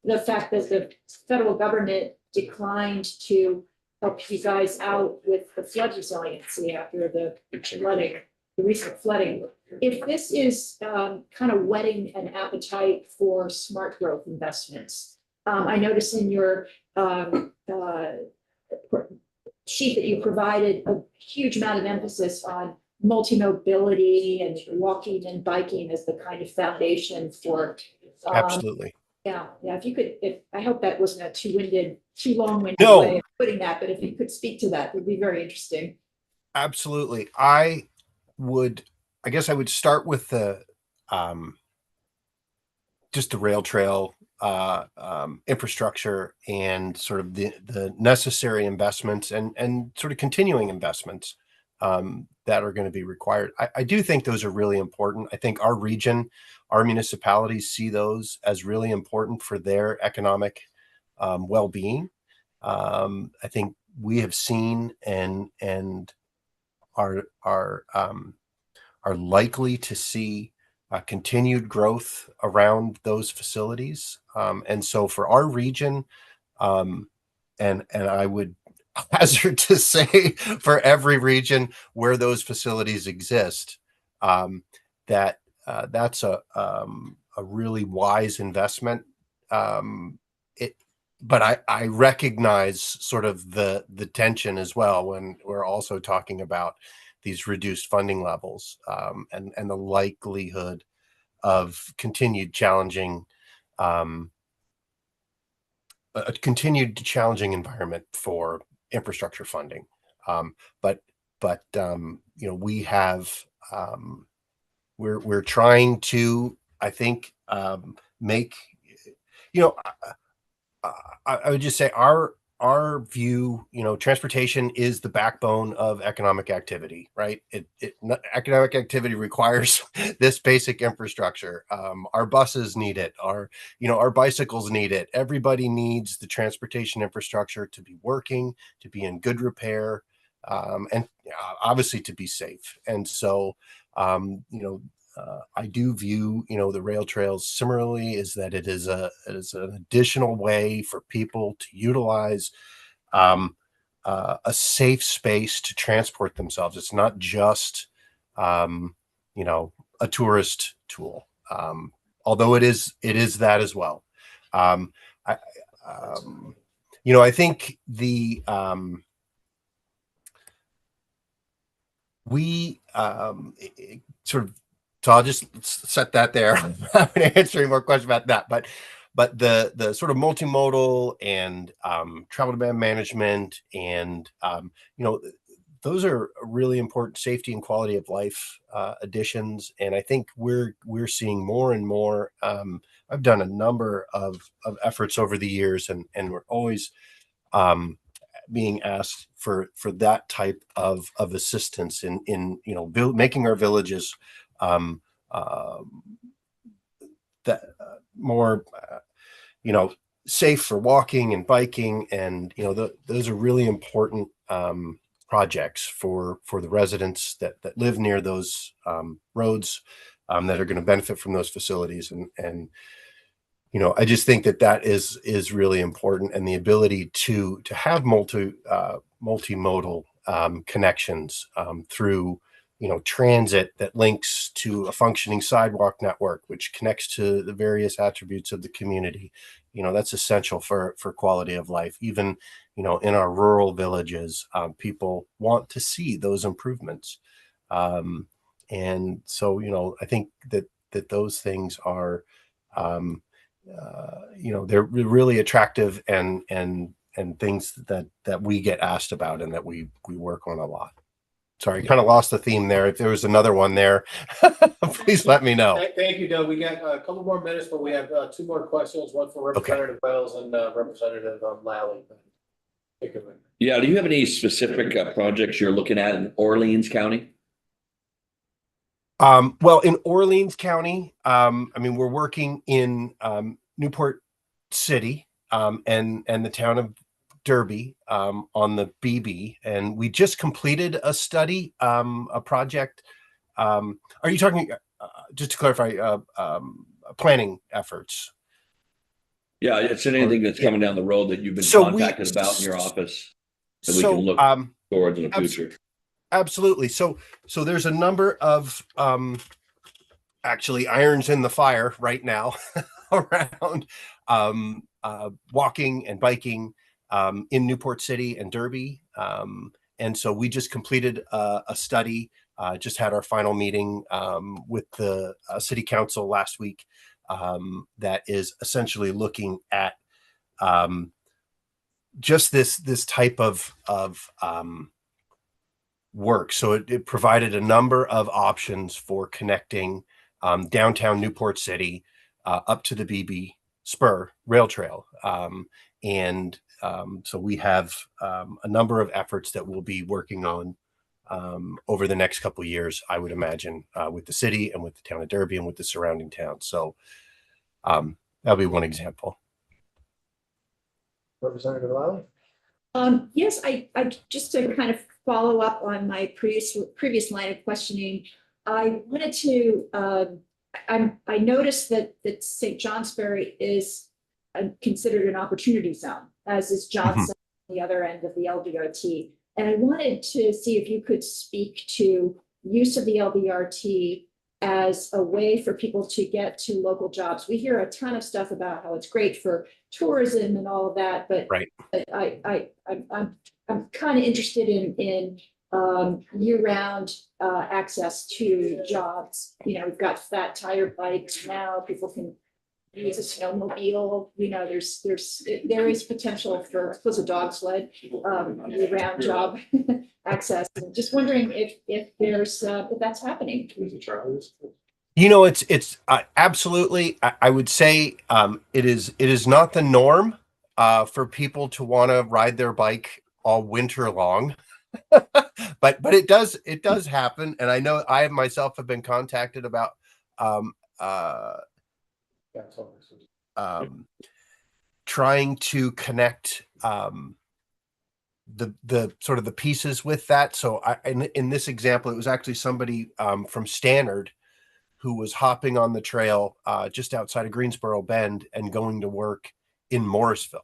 the fact that the federal government declined to help you guys out with the flood resiliency after the flooding, the recent flooding. If this is kind of whetting an appetite for smart growth investments, I noticed in your sheet that you provided a huge amount of emphasis on multi-mobility and walking and biking as the kind of foundation for. Absolutely. Yeah, if you could, I hope that wasn't a too long-winded No. way of putting that, but if you could speak to that, it would be very interesting. Absolutely. I guess I would start with the just the rail trail infrastructure and sort of the necessary investments and sort of continuing investments that are going to be required. I do think those are really important. I think our region, our municipalities see those as really important for their economic well-being. I think we have seen and are likely to see continued growth around those facilities. And so for our region, and I would hazard to say for every region where those facilities exist, that's a really wise investment. But I recognize sort of the tension as well when we're also talking about these reduced funding levels and the likelihood of continued challenging a continued challenging environment for infrastructure funding. But we have we're trying to, I think, make, I would just say our view, transportation is the backbone of economic activity, right? Economic activity requires this basic infrastructure. Our buses need it. Our bicycles need it. Everybody needs the transportation infrastructure to be working, to be in good repair, and obviously to be safe. And so, I do view, the rail trails similarly, is that it is an additional way for people to utilize a safe space to transport themselves. It's not just, a tourist tool, although it is that as well. I think we sort of. So I'll just set that there. I'm not going to answer any more questions about that, but the sort of multimodal and travel demand management and those are really important safety and quality of life additions. And I think we're seeing more and more. I've done a number of efforts over the years, and we're always being asked for that type of assistance in making our villages that more safe for walking and biking, and those are really important projects for the residents that live near those roads that are going to benefit from those facilities. And I just think that is really important, and the ability to have multimodal connections through transit that links to a functioning sidewalk network, which connects to the various attributes of the community. That's essential for quality of life. Even, in our rural villages, people want to see those improvements. And so, I think that those things are, they're really attractive and things that we get asked about and that we work on a lot. Sorry, kind of lost the theme there. If there was another one there, please let me know. Thank you, Doug. We got a couple more minutes, but we have two more questions, one for Representative Wells and Representative Lally. Yeah, do you have any specific projects you're looking at in Orleans County? Well, in Orleans County, I mean, we're working in Newport City and the town of Derby on the BB, and we just completed a study, a project. Are you talking, just to clarify, planning efforts? Yeah, it's anything that's coming down the road that you've been So contacted about in your office that we So, can look towards in the future. Absolutely. So there's a number of actually irons in the fire right now around walking and biking in Newport City and Derby. And so we just completed a study, just had our final meeting with the city council last week, that is essentially looking at just this type of work. So it provided a number of options for connecting downtown Newport City up to the BB Spur Rail Trail. So we have a number of efforts that we'll be working on over the next couple of years, I would imagine, with the city and with the town of Derby and with the surrounding towns. So that'll be one example. Representative Lally? Yes, I just to kind of follow up on my previous line of questioning, I wanted to, I noticed that St. Johnsbury is considered an opportunity zone, as is Johnson, the other end of the LVRT. And I wanted to see if you could speak to use of the LVRT as a way for people to get to local jobs. We hear a ton of stuff about how it's great for tourism and all of that, but Right. I'm kind of interested in year-round access to jobs. You know, we've got fat tire bikes now. People can use a snowmobile. You know, there is potential for, I suppose, a dog sled, year-round job access. And just wondering if that's happening. You know, it's absolutely. I would say it is not the norm for people to want to ride their bike all winter long, but it does happen, and I know I myself have been contacted about trying to connect the sort of the pieces with that. So in this example, it was actually somebody from Stannard who was hopping on the trail just outside of Greensboro Bend and going to work in Morrisville.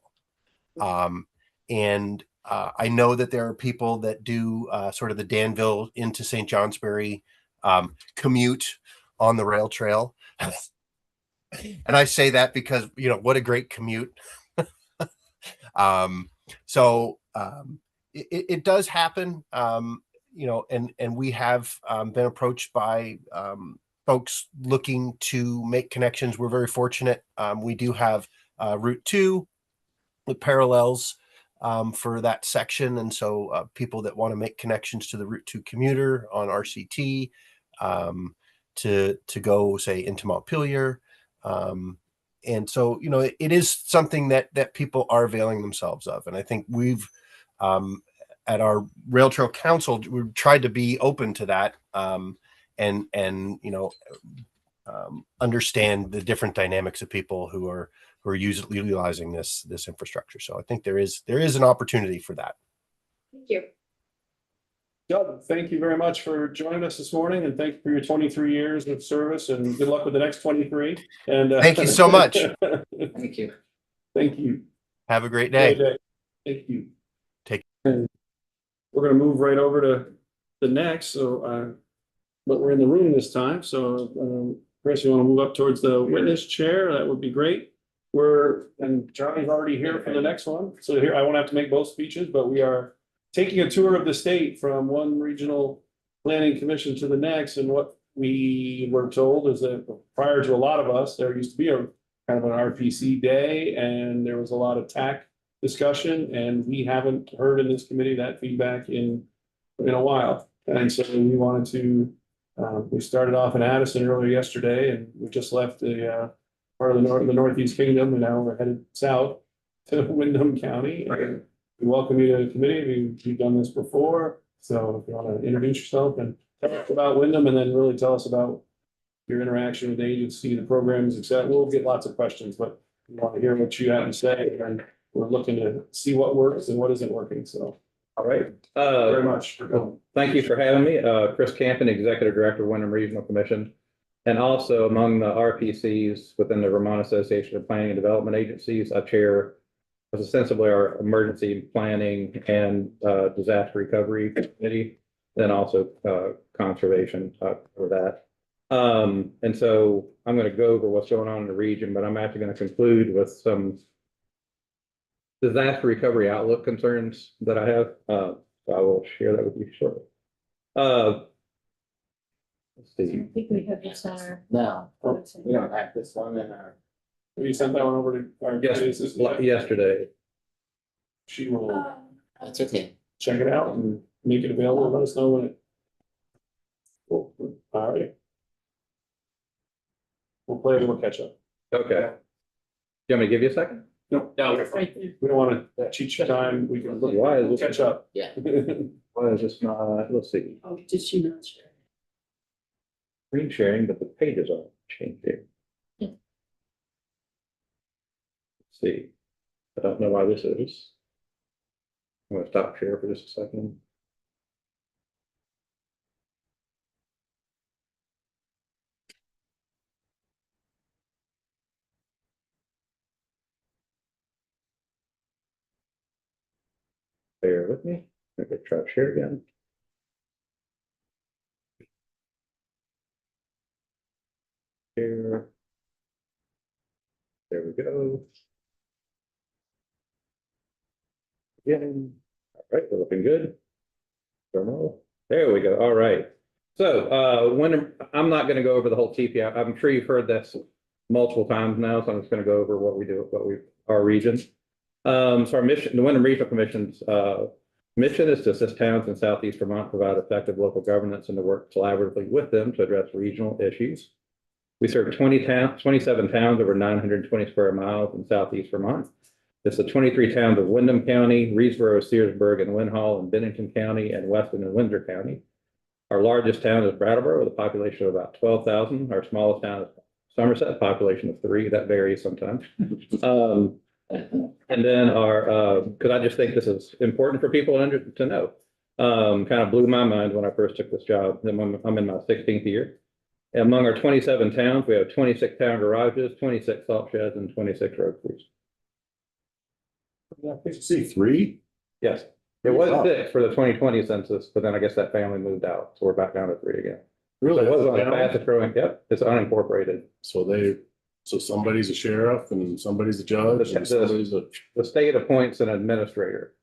I know that there are people that do sort of the Danville into St. Johnsbury commute on the rail trail. And I say that because, you know, what a great commute. It does happen, you know, and we have been approached by folks looking to make connections. We're very fortunate. We do have Route 2 with parallels for that section. And so people that want to make connections to the Route 2 commuter on RCT to go, say, into Montpelier. And so, you know, it is something that people are availing themselves of. And I think we've, at our Rail Trail Council, we've tried to be open to that and you know, understand the different dynamics of people who are utilizing this infrastructure. So I think there is an opportunity for that. Thank you. Doug, thank you very much for joining us this morning, and thank you for your 23 years of service, and good luck with the next 23. And Thank you so much. Thank you. Thank you. Have a great day. Thank you. Take. And we're going to move right over to the next. So, but we're in the room this time. So, Chris, you want to move up towards the witness chair? That would be great. And Charlie's already here for the next one. So here, I won't have to make both speeches, but we are taking a tour of the state from one regional planning commission to the next. And what we were told is that prior to a lot of us, there used to be a kind of an RPC day, and there was a lot of TAC discussion, and we haven't heard in this committee that feedback in a while. And so we wanted to, we started off in Addison earlier yesterday, and we just left the part of the Northeast Kingdom, and now we're headed south to Windham County. And We welcome you to the committee. We've done this before, so if you want to introduce yourself and tell us about Wyndham and then really tell us about your interaction with the agency, the programs, et cetera. We'll get lots of questions, but we want to hear what you have to say, and we're looking to see what works and what isn't working, so. All right. Thank you very much for coming. Thank you for having me. Chris Campen, Executive Director, Wyndham Regional Commission. And also among the RPCs within the Vermont Association of Planning and Development Agencies, I chair ostensibly our emergency planning and disaster recovery committee, then also conservation for that. And so I'm going to go over what's going on in the region, but I'm actually going to conclude with some disaster recovery outlook concerns that I have. So I will share that with you shortly. Let's I see. think we have this on our. No, we don't have this one in our. Have you sent that one over to our? Yes, yesterday. She will That's okay. check it out and make it available, let us know when it. Cool. All right. We'll play a little catch up. Okay. You want me to give you a second? No, Right there. we don't want to cheat your time. We can Why is this- catch up. Yeah. Why is this not, let's see, Oh, did she not share? screen sharing, but the pages aren't changed here. Yeah. Let's see, I don't know why this is. I'm gonna stop share for just a second. Bear with me, I'm gonna try to share again. Here. There we go. Again, all right, we're looking good. Terminal. There we go, all right. So, when, I'm not gonna go over the whole TPI, I'm sure you've heard this multiple times now, so I'm just gonna go over what we do, our region. So our mission, the Wyndham Regional Commission's, mission is to assist towns in Southeast Vermont, provide effective local governance and to work collaboratively with them to address regional issues. We serve 27 towns over 920 square miles in Southeast Vermont. It's the 23 towns of Wyndham County, Reedsboro, Searsburg, and Winhall, and Bennington County, and Weston and Windsor County. Our largest town is Brattleboro with a population of about 12,000. Our smallest town is Somerset, population of 3. That varies sometimes. And then our, because I just think this is important for people to know. Kind of blew my mind when I first took this job. I'm in my 16th year. And among our 27 towns, we have 26 town garages, 26 salt sheds, and 26 road crews. See, 3? Yes, it was 6 for the 2020 census, but then I guess that family moved out, so we're back down to 3 again. So it was on the fastest growing, yep, it's unincorporated. So somebody's a sheriff and somebody's a judge and somebody's a. The state appoints an administrator.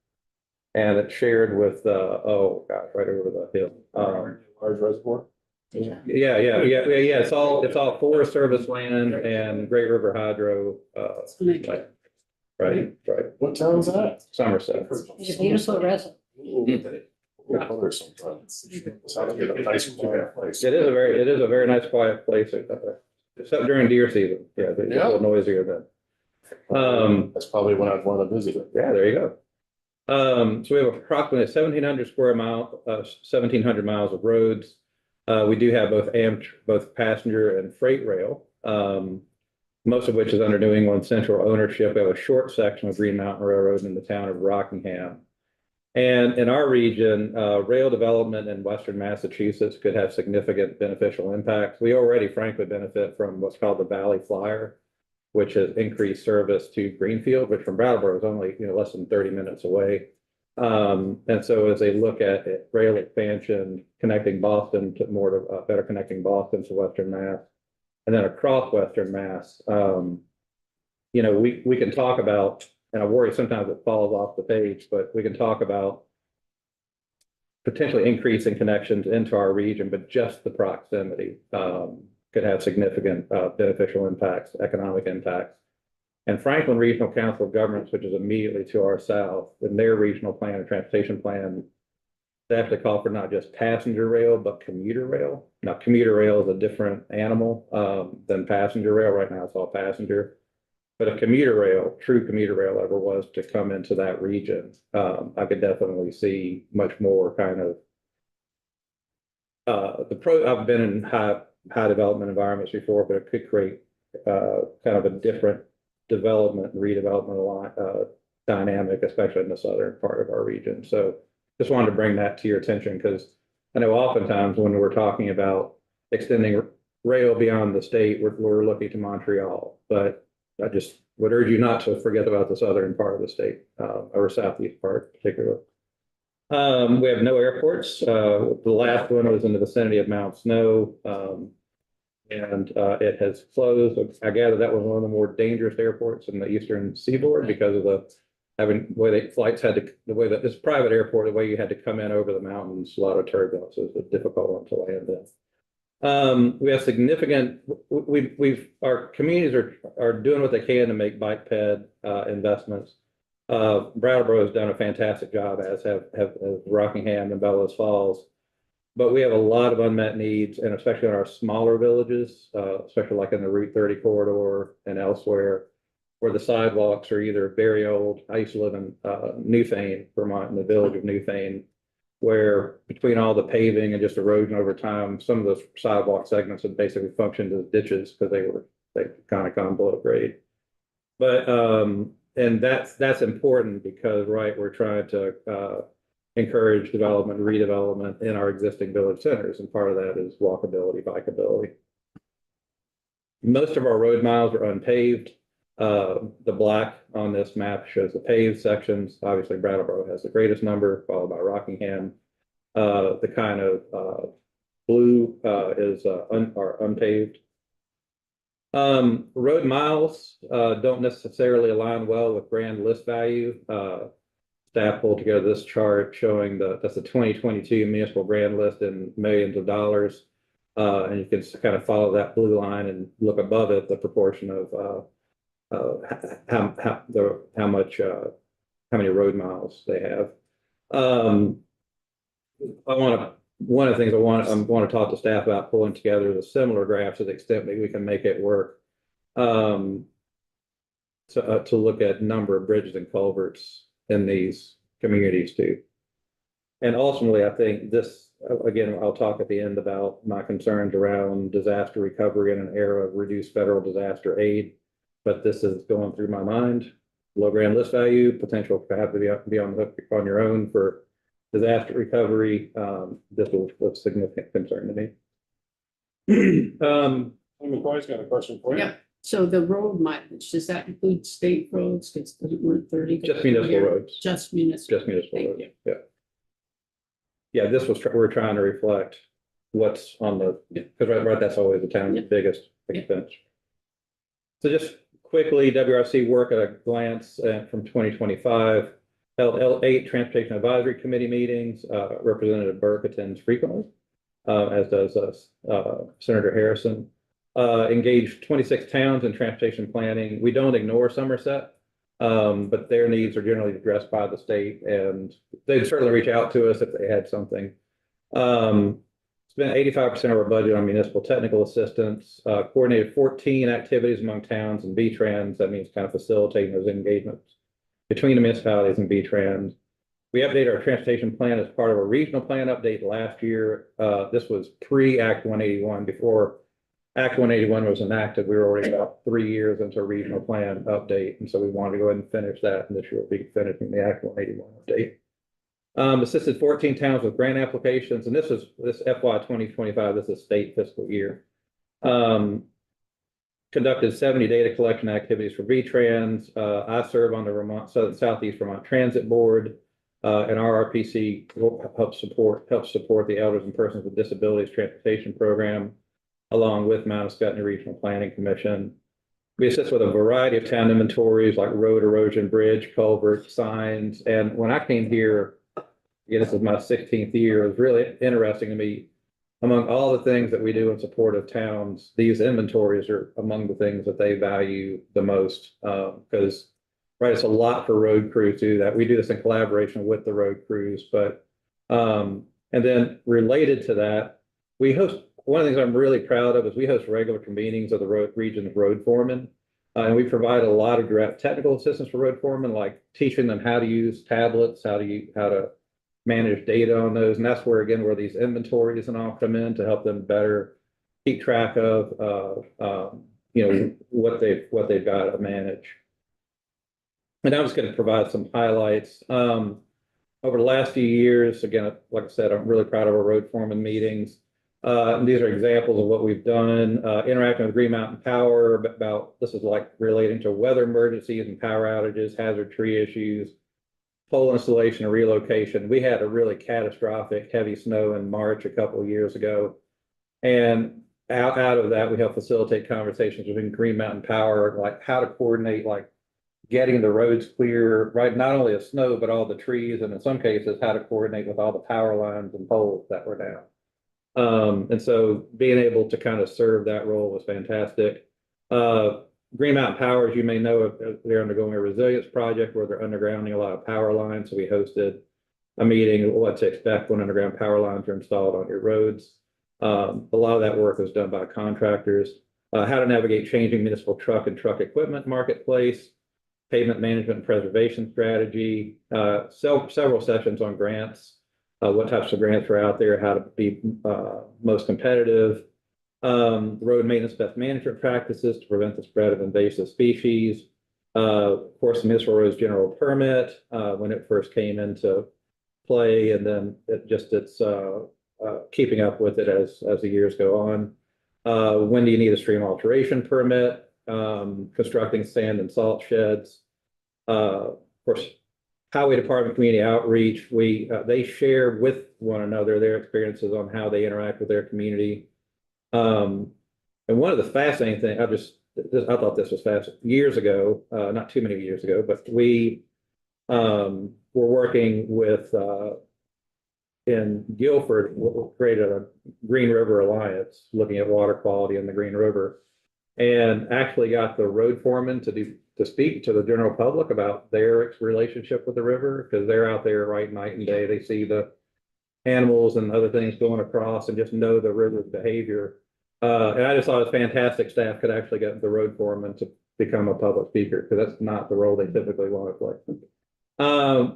And it's shared with, oh gosh, right over the hill. Large reservoir. Yeah. Yeah, it's all Forest Service land and Great River Hydro, right, What town's that? Somerset. It's a beautiful resident. Sounds like a nice quiet place. It is a very nice quiet place, except during deer season, yeah, it's a little noisier then. That's probably when I'd want to visit it. Yeah, there you go. So we have approximately 1,700 miles of roads. We do have both passenger and freight rail, most of which is under New England Central ownership. We have a short section of Green Mountain Railroad in the town of Rockingham. And in our region, rail development in Western Massachusetts could have significant beneficial impacts. We already frankly benefit from what's called the Valley Flyer, which has increased service to Greenfield, which from Brattleboro is only less than 30 minutes away. And so as they look at rail expansion, connecting Boston to better connecting Boston to Western Mass, and then across Western Mass, we can talk about, and I worry sometimes it falls off the page, but we can talk about potentially increasing connections into our region, but just the proximity could have significant beneficial impacts, economic impacts. And Franklin Regional Council of Governments, which is immediately to our south, in their regional plan and transportation plan, they actually call for not just passenger rail, but commuter rail. Now, commuter rail is a different animal than passenger rail. Right now, it's all passenger. But if commuter rail, true commuter rail ever was to come into that region, I could definitely see much more kind of I've been in high development environments before, but it could create kind of a different development and redevelopment dynamic, especially in the southern part of our region. So just wanted to bring that to your attention because I know oftentimes when we're talking about extending rail beyond the state, we're looking to Montreal, but I just would urge you not to forget about the southern part of the state, or southeast part particularly. We have no airports. The last one was in the vicinity of Mount Snow. And it has closed. I gather that was one of the more dangerous airports in the eastern seaboard because of the way flights had to, the way that it's a private airport, the way you had to come in over the mountains, a lot of turbulence. It was a difficult one to land in. We have significant, our communities are doing what they can to make bike ped investments. Brattleboro has done a fantastic job, as have Rockingham and Bellows Falls. But we have a lot of unmet needs, and especially in our smaller villages, especially like in the Route 30 corridor and elsewhere, where the sidewalks are either very old. I used to live in Newfane, Vermont, in the village of Newfane, where between all the paving and just erosion over time, some of those sidewalk segments have basically functioned as ditches because they kind of gone below grade. But and that's important because, right, we're trying to encourage development, redevelopment in our existing village centers, and part of that is walkability, bikeability. Most of our road miles are unpaved. The black on this map shows the paved sections. Obviously, Brattleboro has the greatest number, followed by Rockingham. The kind of blue is are unpaved. Road miles don't necessarily align well with grand list value. Staff pulled together this chart showing that's the 2022 municipal grand list in millions of dollars. And you can kind of follow that blue line and look above it, the proportion of how many road miles they have. One of the things I want to talk to staff about pulling together is a similar graph to the extent that we can make it work. To look at number of bridges and culverts in these communities too. And ultimately, I think this, again, I'll talk at the end about my concerns around disaster recovery in an era of reduced federal disaster aid, but this is going through my mind. Low grand list value, potential to have to be on the hook on your own for disaster recovery. This was a significant concern to me. McCoy's got a question for you. Yeah. So the road mileage, does that include state roads? Because the Route 30. Just municipal roads. Just municipal. Just municipal Thank roads. you. Yeah. Yeah, this was, we're trying to reflect what's on the, because right, that's always the town's biggest expense. So just quickly, WRC work at a glance from 2025. Held 8 Transportation Advisory Committee meetings. Representative Burke attends frequently, as does Senator Harrison. Engaged 26 towns in transportation planning. We don't ignore Somerset, but their needs are generally addressed by the state, and they'd certainly reach out to us if they had something. Spent 85% of our budget on municipal technical assistance, coordinated 14 activities among towns and V-Trans. That means kind of facilitating those engagements between the municipalities and V-Trans. We updated our transportation plan as part of a regional plan update last year. This was pre-Act 181. Before Act 181 was enacted, we were already about 3 years into a regional plan update. And so we wanted to go ahead and finish that. And this year we'll be finishing the Act 181 update. Assisted 14 towns with grant applications. And this FY 2025, this is state fiscal year. Conducted 70 data collection activities for V-Trans. I serve on the Southeast Vermont Transit Board. And our RPC helps support the Elders and Persons with Disabilities Transportation Program, along with Mount Scottney Regional Planning Commission. We assist with a variety of town inventories like road erosion, bridge, culvert, signs. And when I came here, this is my 16th year, it was really interesting to me. Among all the things that we do in support of towns, these inventories are among the things that they value the most, because right, it's a lot for road crews to do that. We do this in collaboration with the road crews, but and then related to that, we host, one of the things I'm really proud of is we host regular convenings of the region's road foremen. And we provide a lot of direct technical assistance for road foremen, like teaching them how to use tablets, how to manage data on those. And that's where these inventories and all come in to help them better keep track of, what they've got to manage. And I was going to provide some highlights. Over the last few years, again, like I said, I'm really proud of our road foreman meetings. And these are examples of what we've done, interacting with Green Mountain Power about, this is like relating to weather emergencies and power outages, hazard tree issues, pole installation and relocation. We had a really catastrophic heavy snow in March a couple of years ago. And out of that, we help facilitate conversations between Green Mountain Power, like how to coordinate, like getting the roads clear, right? Not only of snow, but all the trees, and in some cases, how to coordinate with all the power lines and poles that were down. And so being able to kind of serve that role was fantastic. Green Mountain Power, as you may know, they're undergoing a resilience project where they're undergrounding a lot of power lines. So we hosted a meeting of what to expect when underground power lines are installed on your roads. A lot of that work was done by contractors. How to navigate changing municipal truck and truck equipment marketplace, pavement management and preservation strategy, several sessions on grants, what types of grants are out there, how to be most competitive, road maintenance best management practices to prevent the spread of invasive species. Of course, the municipal roads general permit when it first came into play, and then it's keeping up with it as the years go on. When do you need a stream alteration permit? Constructing sand and salt sheds. Of course, Highway Department community outreach. They share with one another their experiences on how they interact with their community. And one of the fascinating things, I thought this was fascinating. Years ago, not too many years ago, but we were working with in Guilford, created a Green River Alliance looking at water quality in the Green River, and actually got the road foreman to speak to the general public about their relationship with the river, because they're out there right night and day. They see the animals and other things going across and just know the river's behavior. And I just thought it was fantastic staff could actually get the road foreman to become a public speaker, because that's not the role they typically want to play.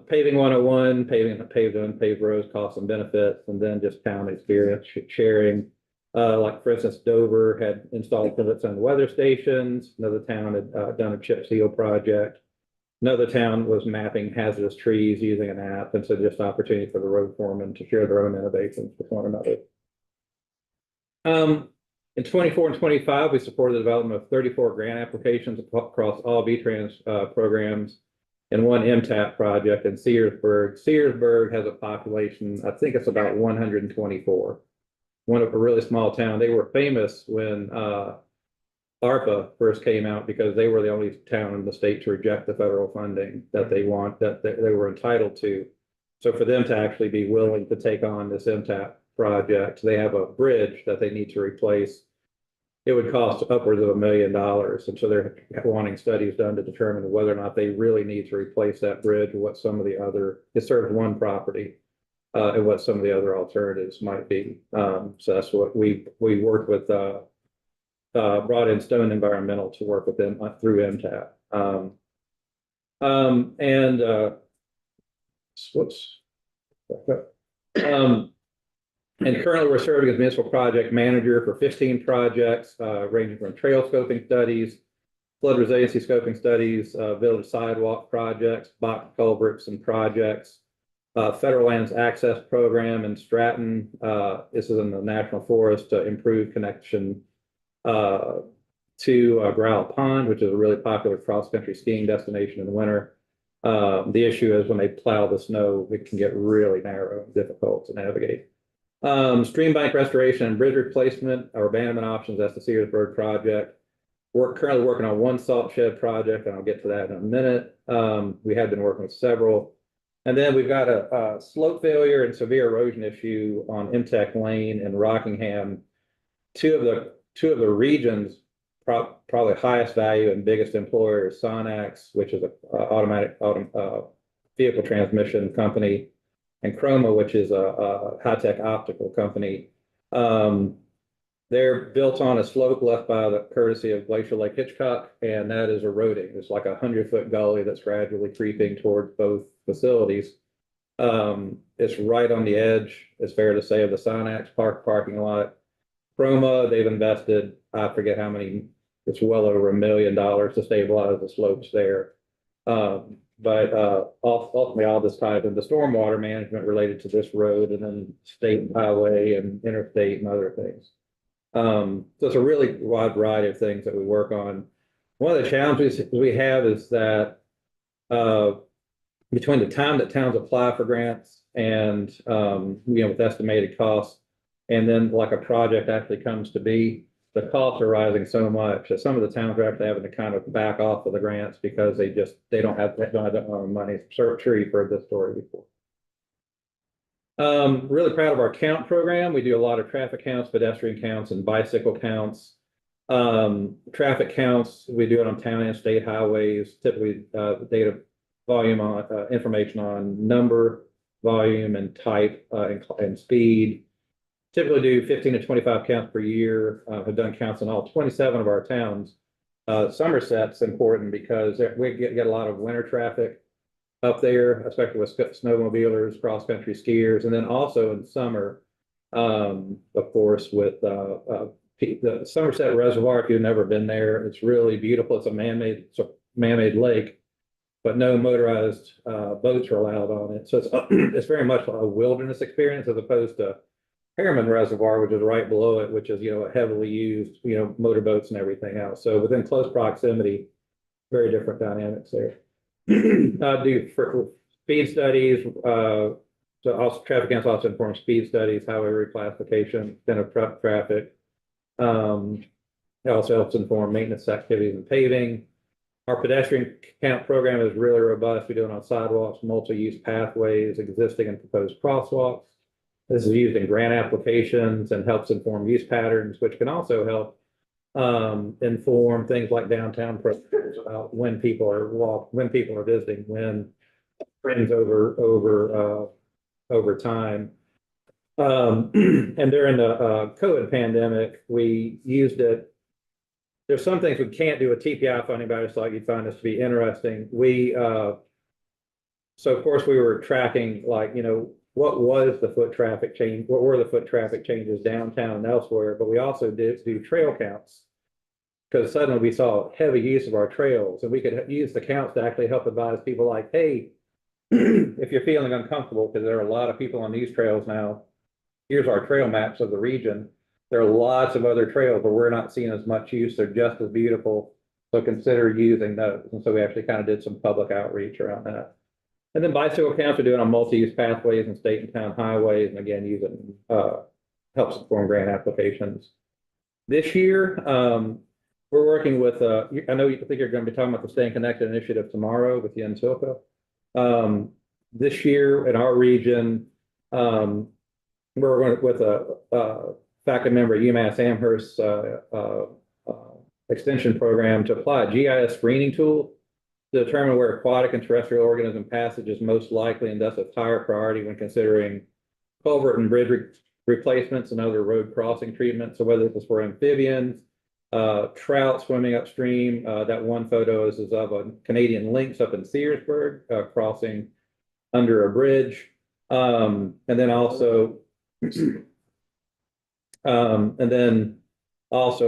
Paving 101, paved and unpaved roads, costs and benefits, and then just town experience sharing. Like for instance, Dover had installed pivots on weather stations. Another town had done a chip seal project. Another town was mapping hazardous trees using an app. And so just opportunity for the road foreman to share their own innovations with one another. In 24 and 25, we supported the development of 34 grant applications across all V-Trans programs and one MTAP project in Searsburg. Searsburg has a population, I think it's about 124. One of a really small town. They were famous when ARPA first came out, because they were the only town in the state to reject the federal funding that they were entitled to. So for them to actually be willing to take on this MTAP project, they have a bridge that they need to replace. It would cost upwards of $1 million. And so they're wanting studies done to determine whether or not they really need to replace that bridge, or what some of the other, it serves one property, and what some of the other alternatives might be. So that's what we worked with, brought in Stone Environmental to work with them through MTAP. And currently we're serving as municipal project manager for 15 projects, ranging from trail scoping studies, flood resiliency scoping studies, village sidewalk projects, box culverts and projects, federal lands access program in Stratton. This is in the National Forest to improve connection to Growl Pond, which is a really popular cross-country skiing destination in the winter. The issue is when they plow the snow, it can get really narrow and difficult to navigate. Stream bank restoration and bridge replacement or abandonment options. That's the Searsburg project. We're currently working on one salt shed project, and I'll get to that in a minute. We have been working with several. And then we've got a slope failure and severe erosion issue on MTech Lane in Rockingham. Two of the region's probably highest value and biggest employer is Sonax, which is a automatic vehicle transmission company, and Chroma, which is a high-tech optical company. They're built on a slope left by the courtesy of Glacier Lake Hitchcock, and that is eroding. It's like 100-foot gully that's gradually creeping towards both facilities. It's right on the edge, it's fair to say, of the Sinax Park parking lot. Chroma, they've invested, I forget how many, it's well over $1 million to stabilize the slopes there. But ultimately, all this ties into stormwater management related to this road and then state highway and interstate and other things. So it's a really wide variety of things that we work on. One of the challenges we have is that between the time that towns apply for grants and with estimated costs, and then like a project actually comes to be, the costs are rising so much that some of the towns are actually having to kind of back off of the grants because they don't have that amount of money. I'm sure you've heard this story before. Really proud of our count program. We do a lot of traffic counts, pedestrian counts, and bicycle counts. Traffic counts, we do it on town and state highways, typically data volume on information on number, volume, and type, and speed. Typically do 15 to 25 counts per year. Have done counts in all 27 of our towns. Somerset's important because we get a lot of winter traffic up there, especially with snowmobilers, cross-country skiers, and then also in summer, of course, with the Somerset Reservoir. If you've never been there, it's really beautiful. It's a man-made lake, but no motorized boats are allowed on it. So it's very much a wilderness experience as opposed to Harriman Reservoir, which is right below it, which is a heavily used motorboats and everything else. So within close proximity, very different dynamics there. Do for speed studies, so also traffic counts also inform speed studies, highway reclassification, then of truck traffic. It also helps inform maintenance activities and paving. Our pedestrian count program is really robust. We do it on sidewalks, multi-use pathways, existing and proposed crosswalks. This is used in grant applications and helps inform use patterns, which can also help inform things like downtown programs about when people are visiting, when trends over time. And during the COVID pandemic, we used it. There's some things we can't do with TPI funding, but I just thought you'd find this to be interesting. So of course we were tracking what was the foot traffic change, what were the foot traffic changes downtown and elsewhere, but we also did do trail counts because suddenly we saw heavy use of our trails, and we could use the counts to actually help advise people like, hey, if you're feeling uncomfortable, because there are a lot of people on these trails now, here's our trail maps of the region. There are lots of other trails, but we're not seeing as much use. They're just as beautiful. So consider using those. And so we actually kind of did some public outreach around that. And then bicycle counts are doing on multi-use pathways and state and town highways. And again, using helps inform grant applications. This year, we're working with, I know you think you're going to be talking about the Staying Connected initiative tomorrow with Jens Hilke. This year in our region, we're going with a faculty member at UMass Amherst extension program to apply a GIS screening tool to determine where aquatic and terrestrial organism passage is most likely and thus of higher priority when considering culvert and bridge replacements and other road crossing treatments. So whether this is for amphibians, trout swimming upstream, that one photo is of a Canadian lynx up in Searsburg crossing under a bridge. And then also,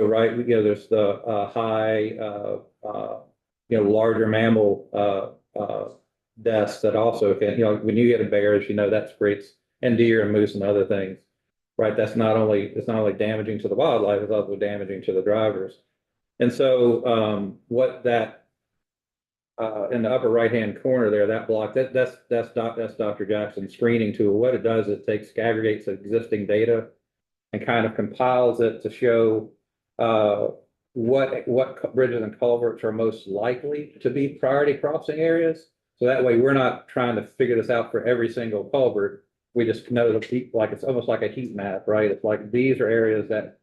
right, there's the high, larger mammal deaths that also can, when you get a bear, as you know, that creates, and deer and moose and other things, right? It's not only damaging to the wildlife, it's also damaging to the drivers. And so what that in the upper right-hand corner there, that block, that's Dr. Jackson's screening tool. What it does is it aggregates existing data and kind of compiles it to show what bridges and culverts are most likely to be priority crossing areas. So that way we're not trying to figure this out for every single culvert. We just know like it's almost like a heat map, right? It's like these are areas that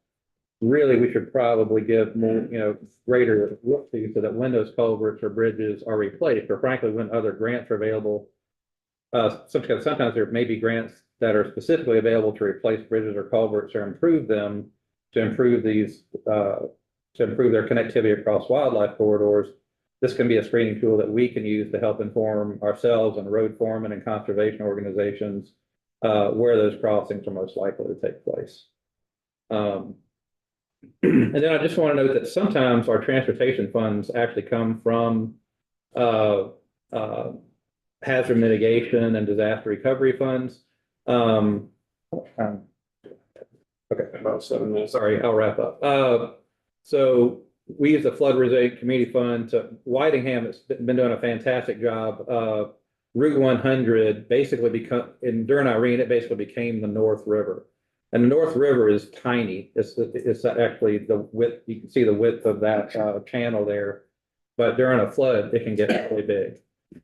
really we should probably give more, greater look to so that when those culverts or bridges are replaced, or frankly, when other grants are available, sometimes there may be grants that are specifically available to replace bridges or culverts or improve them to improve these, to improve their connectivity across wildlife corridors. This can be a screening tool that we can use to help inform ourselves and road foremen and conservation organizations where those crossings are most likely to take place. And then I just want to note that sometimes our transportation funds actually come from hazard mitigation and disaster recovery funds. Okay, About 7 minutes. sorry, I'll wrap up. So we use the Flood Resilient Community Fund to, Whitingham has been doing a fantastic job. Route 100 basically during Irene, it basically became the North River. And the North River is tiny. It's actually the width, you can see the width of that channel there. But during a flood, it can get really big.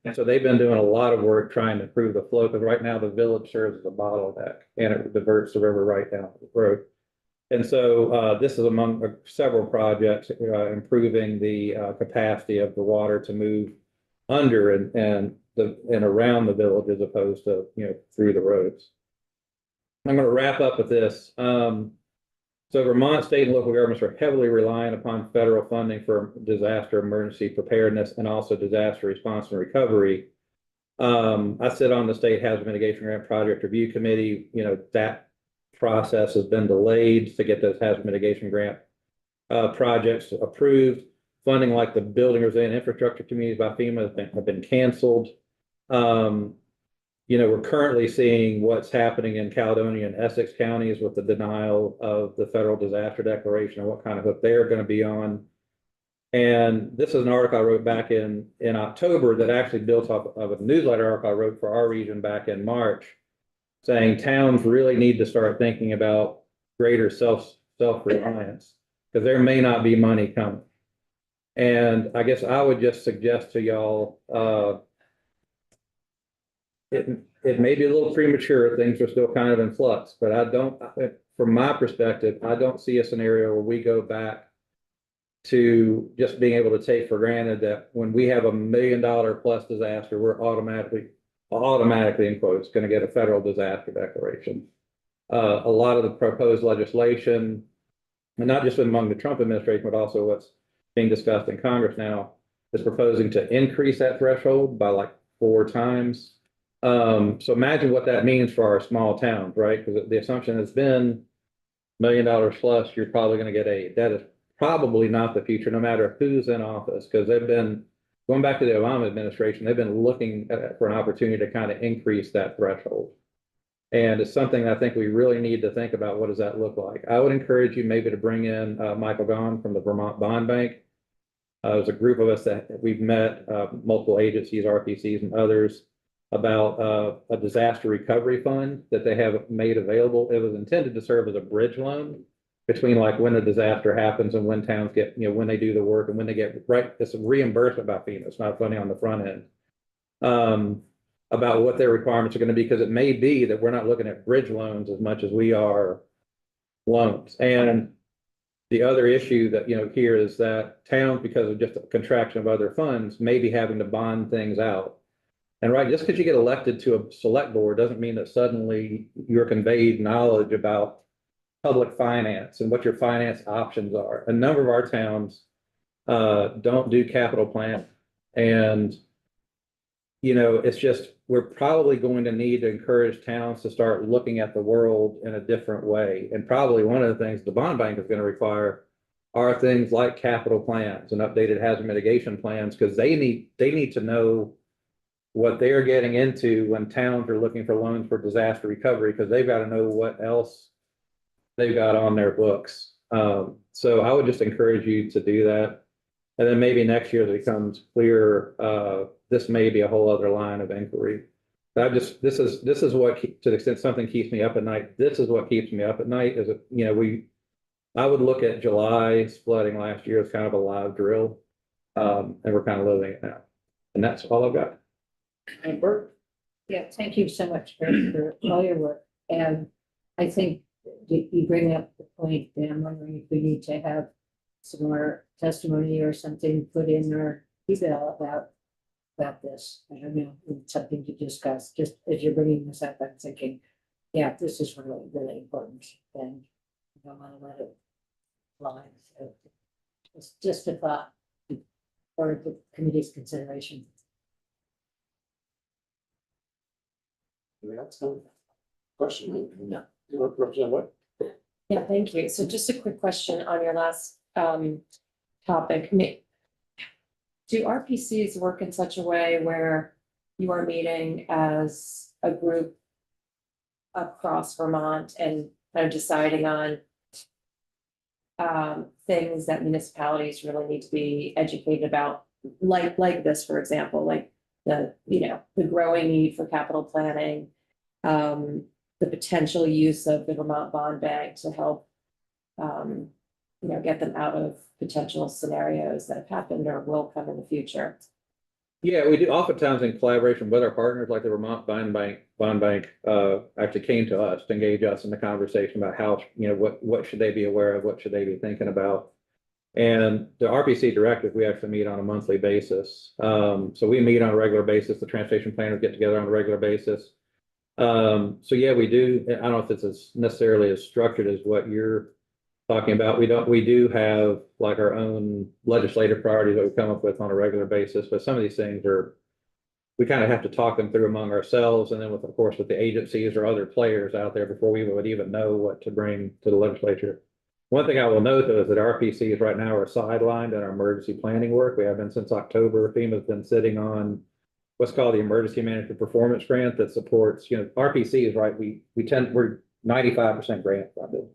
And so they've been doing a lot of work trying to improve the flow, because right now the village serves as a bottleneck and it diverts the river right down the road. And so this is among several projects improving the capacity of the water to move under and around the village as opposed to, through the roads. I'm going to wrap up with this. So Vermont state and local governments are heavily reliant upon federal funding for disaster emergency preparedness and also disaster response and recovery. I sit on the state hazard mitigation grant project review committee. That process has been delayed to get those hazard mitigation grant projects approved. Funding like the building resilient infrastructure communities by FEMA have been canceled. We're currently seeing what's happening in Caledonia and Essex counties with the denial of the federal disaster declaration and what kind of hook they're going to be on. And this is an article I wrote back in October that actually built off of a newsletter article I wrote for our region back in March, saying towns really need to start thinking about greater self-reliance, because there may not be money coming. And I guess I would just suggest to y'all, it may be a little premature. Things are still kind of in flux, but from my perspective, I don't see a scenario where we go back to just being able to take for granted that when we have $1 million plus disaster, we're automatically in quotes going to get a federal disaster declaration. A lot of the proposed legislation, and not just among the Trump administration, but also what's being discussed in Congress now, is proposing to increase that threshold by like 4 times. So imagine what that means for our small towns, right? Because the assumption has been $1 million plus, you're probably going to get aid. That is probably not the future, no matter who's in office, because they've been going back to the Obama administration. They've been looking for an opportunity to kind of increase that threshold. And it's something I think we really need to think about. What does that look like? I would encourage you maybe to bring in Michael Gahn from the Vermont Bond Bank. There's a group of us that we've met, multiple agencies, RPCs and others, about a disaster recovery fund that they have made available. It was intended to serve as a bridge loan between like when a disaster happens and when towns get, when they do the work and when they get right. It's a reimbursement by FEMA. It's not funding on the front end. About what their requirements are going to be, because it may be that we're not looking at bridge loans as much as we are loans. And the other issue that, here is that towns, because of just a contraction of other funds, may be having to bond things out. And right, just because you get elected to a select board doesn't mean that suddenly you're conveyed knowledge about public finance and what your finance options are. A number of our towns don't do capital planning. And it's just, we're probably going to need to encourage towns to start looking at the world in a different way. And probably one of the things the bond bank is going to require are things like capital plans and updated hazard mitigation plans, because they need to know what they're getting into when towns are looking for loans for disaster recovery, because they've got to know what else they've got on their books. So I would just encourage you to do that. And then maybe next year it becomes clear, this may be a whole other line of inquiry. But this is what, to the extent something keeps me up at night, this is what keeps me up at night, is I would look at July's flooding last year as kind of a live drill. And we're kind of living it now. And that's all I've got. And Bert? Yeah, thank you so much for all your work. And I think you bring up the point that I'm wondering if we need to have some more testimony or something put in our email about this. I don't know, something to discuss. Just as you're bringing this up, I'm thinking, yeah, this is really, really important, and I don't want to let it line. So it's just a thought for the committee's consideration. That's no question. No. Represent what? Yeah, thank you. So just a quick question on your last topic. Do RPCs work in such a way where you are meeting as a group across Vermont and kind of deciding on things that municipalities really need to be educated about, like this, for example, like the growing need for capital planning, the potential use of the Vermont Bond Bank to help get them out of potential scenarios that have happened or will come in the future. Yeah, we do oftentimes in collaboration with our partners, like the Vermont Bond Bank, actually came to us to engage us in the conversation about how, what should they be aware of, what should they be thinking about. And the RPC directive, we actually meet on a monthly basis. So we meet on a regular basis. The transportation planners get together on a regular basis. So yeah, we do. I don't know if it's as necessarily as structured as what you're talking about. We do have like our own legislative priorities that we come up with on a regular basis, but some of these things we kind of have to talk them through among ourselves and then with, of course, with the agencies or other players out there before we would even know what to bring to the legislature. One thing I will note though is that RPCs right now are sidelined in our emergency planning work. We have been since October. FEMA's been sitting on what's called the Emergency Management Performance Grant that supports, RPCs, right? We're 95% grant funded.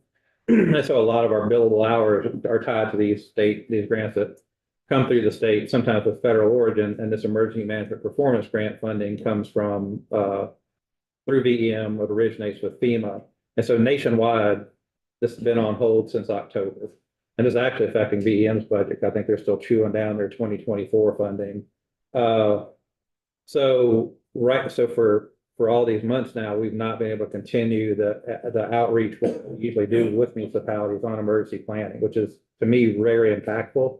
And so a lot of our billable hours are tied to these grants that come through the state, sometimes with federal origin, and this emergency management performance grant funding comes from through VEM, what originates with FEMA. And so nationwide, this has been on hold since October. And it's actually affecting VEM's budget. I think they're still chewing down their 2024 funding. So for all these months now, we've not been able to continue the outreach what we usually do with municipalities on emergency planning, which is to me very impactful.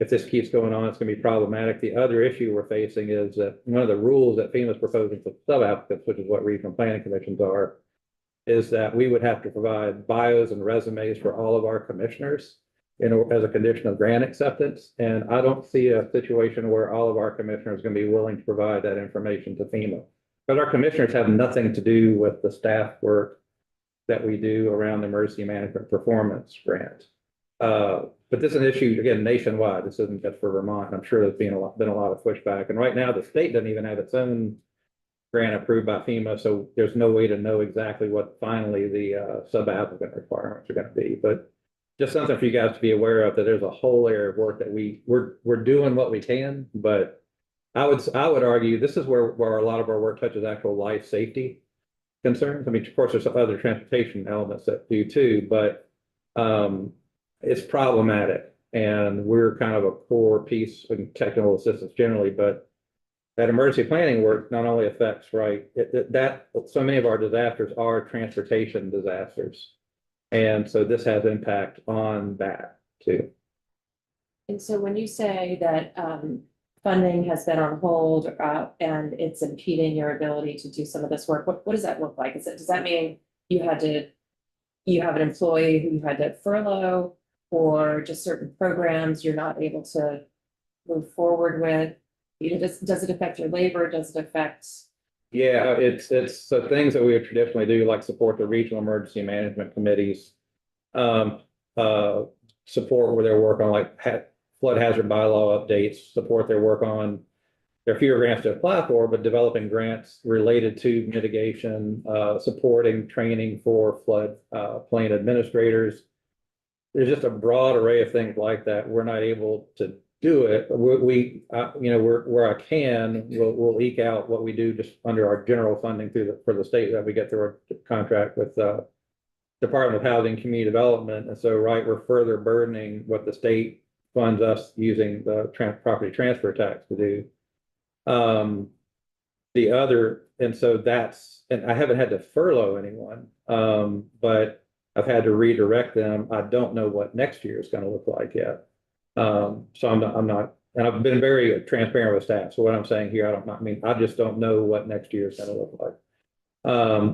If this keeps going on, it's going to be problematic. The other issue we're facing is that one of the rules that FEMA is proposing for sub-applicants, which is what regional planning commissions are, is that we would have to provide bios and resumes for all of our commissioners as a condition of grant acceptance. And I don't see a situation where all of our commissioners are going to be willing to provide that information to FEMA. But our commissioners have nothing to do with the staff work that we do around the emergency management performance grant. But this is an issue, again, nationwide. This isn't just for Vermont. I'm sure there's been a lot of pushback. And right now, the state doesn't even have its own grant approved by FEMA, so there's no way to know exactly what finally the sub-applicant requirements are going to be. But just something for you guys to be aware of, that there's a whole area of work that we're doing what we can, but I would argue this is where a lot of our work touches actual life safety concerns. I mean, of course, there's some other transportation elements that do too, but it's problematic. And we're kind of a core piece in technical assistance generally, but that emergency planning work not only affects, so many of our disasters are transportation disasters. And so this has impact on that too. And so when you say that funding has been on hold and it's impeding your ability to do some of this work, what does that look like? Does that mean you have an employee who you had to furlough, or just certain programs you're not able to move forward with? Does it affect your labor? Does it affect? Yeah, it's so things that we would traditionally do, like support the regional emergency management committees, support where they're working on like flood hazard bylaw updates, support their work on, there are fewer grants to apply for, but developing grants related to mitigation, supporting training for flood plain administrators. There's just a broad array of things like that. We're not able to do it. Where I can, we'll eke out what we do just under our general funding for the state that we get through our contract with Department of Housing and Community Development. And so, we're further burdening what the state funds us using the property transfer tax to do. And I haven't had to furlough anyone, but I've had to redirect them. I don't know what next year is going to look like yet. So I'm not, and I've been very transparent with staff. So what I'm saying here, I just don't know what next year is going to look like.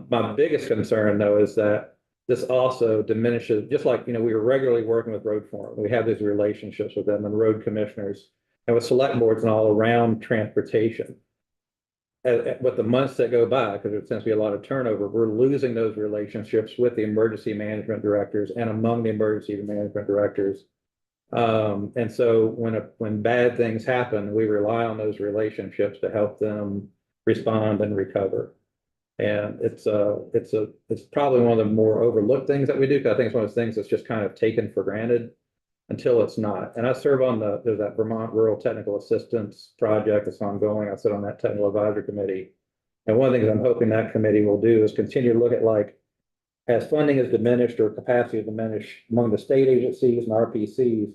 My biggest concern though is that this also diminishes, just like, we were regularly working with road forum, we have these relationships with them and road commissioners and with select boards and all around transportation. With the months that go by, because there tends to be a lot of turnover, we're losing those relationships with the emergency management directors and among the emergency management directors. And so when bad things happen, we rely on those relationships to help them respond and recover. And it's probably one of the more overlooked things that we do, because I think it's one of those things that's just kind of taken for granted until it's not. And I serve on there's that Vermont Rural Technical Assistance Project that's ongoing. I sit on that technical advisory committee. And one of the things I'm hoping that committee will do is continue to look at, like, as funding is diminished or capacity is diminished among the state agencies and RPCs,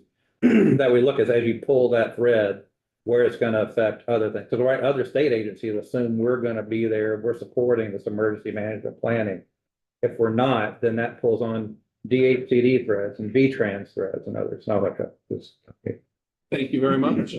that we look as you pull that thread, where it's going to affect other things. Because other state agencies assume we're going to be there, we're supporting this emergency management planning. If we're not, then that pulls on DHCD threads and VTrans threads and others. Not like that. Thank you very much.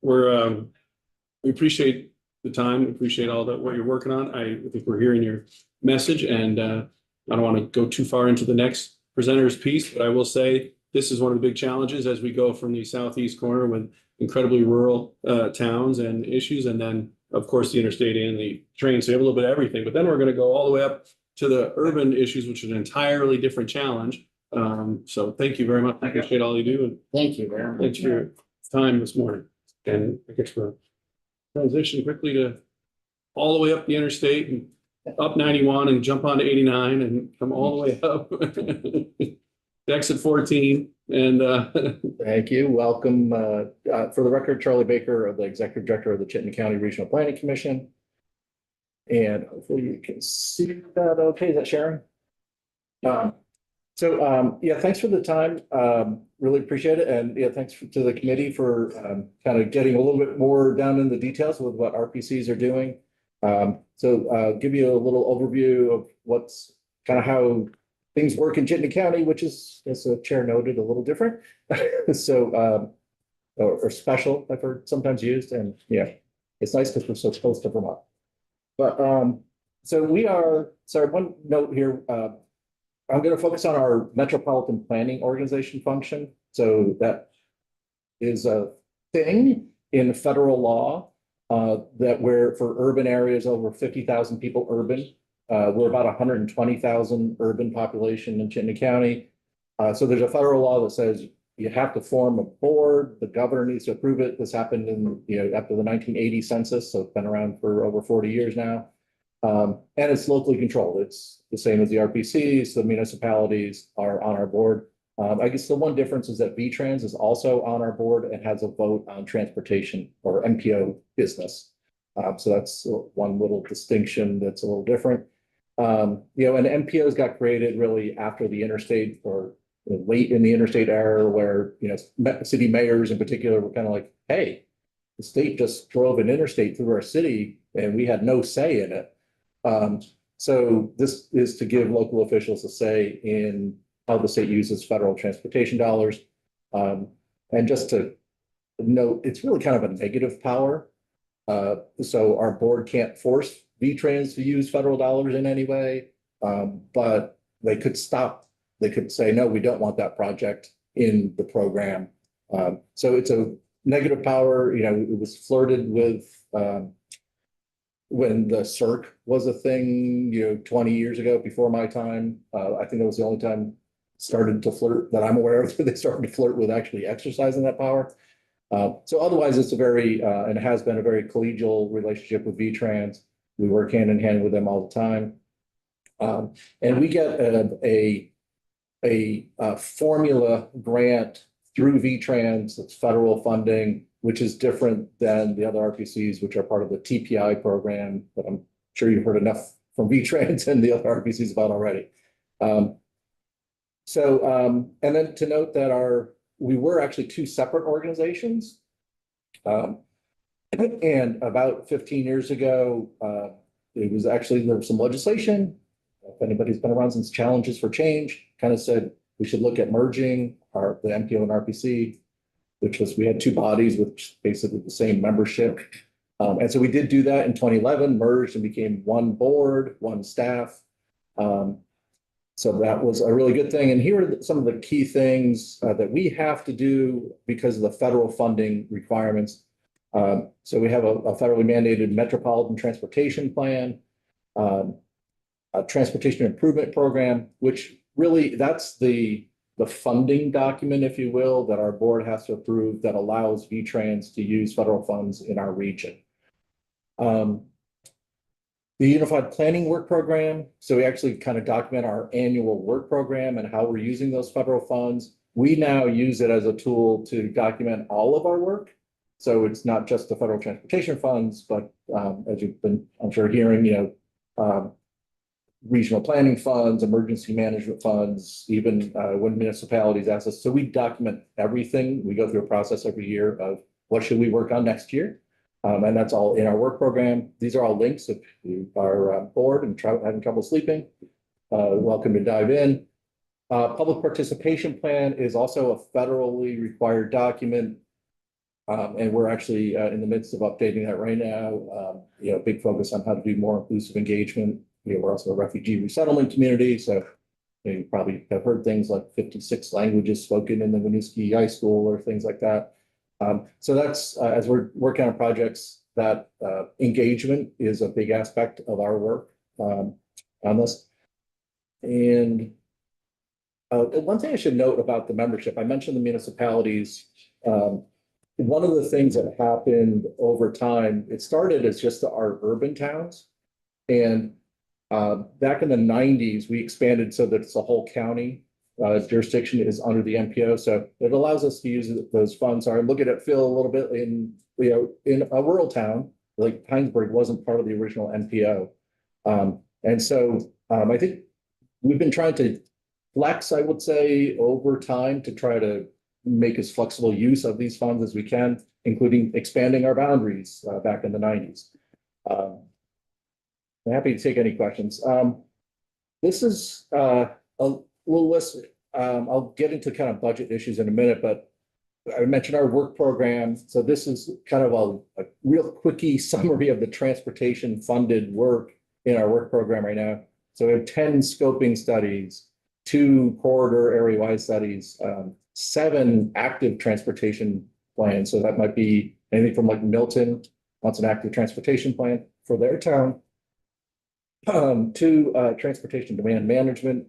We appreciate the time. We appreciate all that, what you're working on. I think we're hearing your message, and I don't want to go too far into the next presenter's piece, but I will say this is one of the big challenges as we go from the southeast corner with incredibly rural towns and issues, and then of course the interstate and the train. So you have a little bit of everything, but then we're going to go all the way up to the urban issues, which is an entirely different challenge. So thank you very much. I appreciate all you do, and Thank you very much. thanks for your time this morning. And I guess we'll transition quickly to all the way up the interstate and up 91 and jump onto 89 and come all the way up to exit 14. And Thank you. Welcome. For the record, Charlie Baker, the Executive Director of the Chittenden County Regional Planning Commission. And hopefully you can see that okay. Is that sharing? Yeah, thanks for the time. Really appreciate it. And yeah, thanks to the committee for kind of getting a little bit more down in the details with what RPCs are doing. Give you a little overview of what's kind of how things work in Chittenden County, which is, as the chair noted, a little different. Or special, I've heard sometimes used. And yeah, it's nice because we're so close to Vermont. But so we are, sorry, one note here. I'm going to focus on our metropolitan planning organization function. So that is a thing in federal law that we're for urban areas over 50,000 people urban. We're about 120,000 urban population in Chittenden County. So there's a federal law that says you have to form a board. The governor needs to approve it. This happened in, after the 1980 census. So it's been around for over 40 years now. And it's locally controlled. It's the same as the RPCs. The municipalities are on our board. I guess the one difference is that VTrans is also on our board and has a vote on transportation or MPO business. So that's one little distinction that's a little different. And MPOs got created really after the interstate or late in the interstate era, where city mayors in particular were kind of like, hey, the state just drove an interstate through our city and we had no say in it. So this is to give local officials a say in how the state uses federal transportation dollars. And just to note, it's really kind of a negative power. So our board can't force VTrans to use federal dollars in any way, but they could stop. They could say, no, we don't want that project in the program. So it's a negative power. It was flirted with when the CERC was a thing, 20 years ago, before my time. I think that was the only time started to flirt that I'm aware of. They started to flirt with actually exercising that power. So otherwise, it's a very, and it has been a very collegial relationship with VTrans. We work hand in hand with them all the time. And we get a formula grant through VTrans, that's federal funding, which is different than the other RPCs, which are part of the TPI program, but I'm sure you've heard enough from VTrans and the other RPCs about already. And then to note that we were actually two separate organizations. And about 15 years ago, there was some legislation. If anybody's been around since Challenges for Change, kind of said we should look at merging the MPO and RPC, which was, we had two bodies with basically the same membership. And so we did do that in 2011, merged and became one board, one staff. So that was a really good thing. And here are some of the key things that we have to do because of the federal funding requirements. So we have a federally mandated metropolitan transportation plan, a transportation improvement program, which really that's the funding document, if you will, that our board has to approve that allows V-Trans to use federal funds in our region. The Unified Planning Work Program. So we actually kind of document our annual work program and how we're using those federal funds. We now use it as a tool to document all of our work. So it's not just the federal transportation funds, but as you've been, I'm sure, hearing, regional planning funds, emergency management funds, even when municipalities ask us. So we document everything. We go through a process every year of what should we work on next year. And that's all in our work program. These are all links. If you are bored and having trouble sleeping, welcome to dive in. Public participation plan is also a federally required document. And we're actually in the midst of updating that right now. Big focus on how to do more inclusive engagement. We're also a refugee resettlement community. So you probably have heard things like 56 languages spoken in the Winooski High School or things like that. So that's as we're working on projects, that engagement is a big aspect of our work on this. And one thing I should note about the membership, I mentioned the municipalities. One of the things that happened over time, it started as just our urban towns. And back in the 90s, we expanded so that it's a whole county. Jurisdiction is under the MPO, so it allows us to use those funds. So I'm looking at Phil a little bit in a rural town like Heinsberg wasn't part of the original MPO, and so I think we've been trying to flex, I would say, over time to try to make as flexible use of these funds as we can, including expanding our boundaries back in the 90s. I'm happy to take any questions. This is a little list. I'll get into kind of budget issues in a minute, but I mentioned our work program. So this is kind of a real quickie summary of the transportation funded work in our work program right now. So we have 10 scoping studies, 2 corridor area-wide studies, 7 active transportation plans. So that might be anything from like Milton wants an active transportation plan for their town, to transportation demand management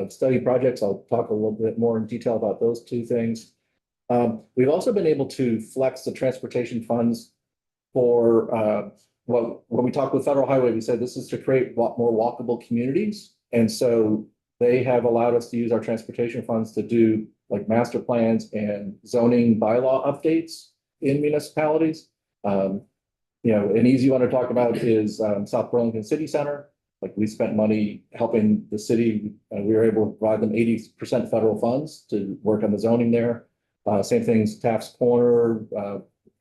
study projects. I'll talk a little bit more in detail about those 2 things. We've also been able to flex the transportation funds for when we talked with Federal Highway, we said this is to create more walkable communities. And so they have allowed us to use our transportation funds to do like master plans and zoning bylaw updates in municipalities. An easy one to talk about is South Burlington City Center. Like we spent money helping the city, we were able to provide them 80% federal funds to work on the zoning there. Same things, Taft's Corner,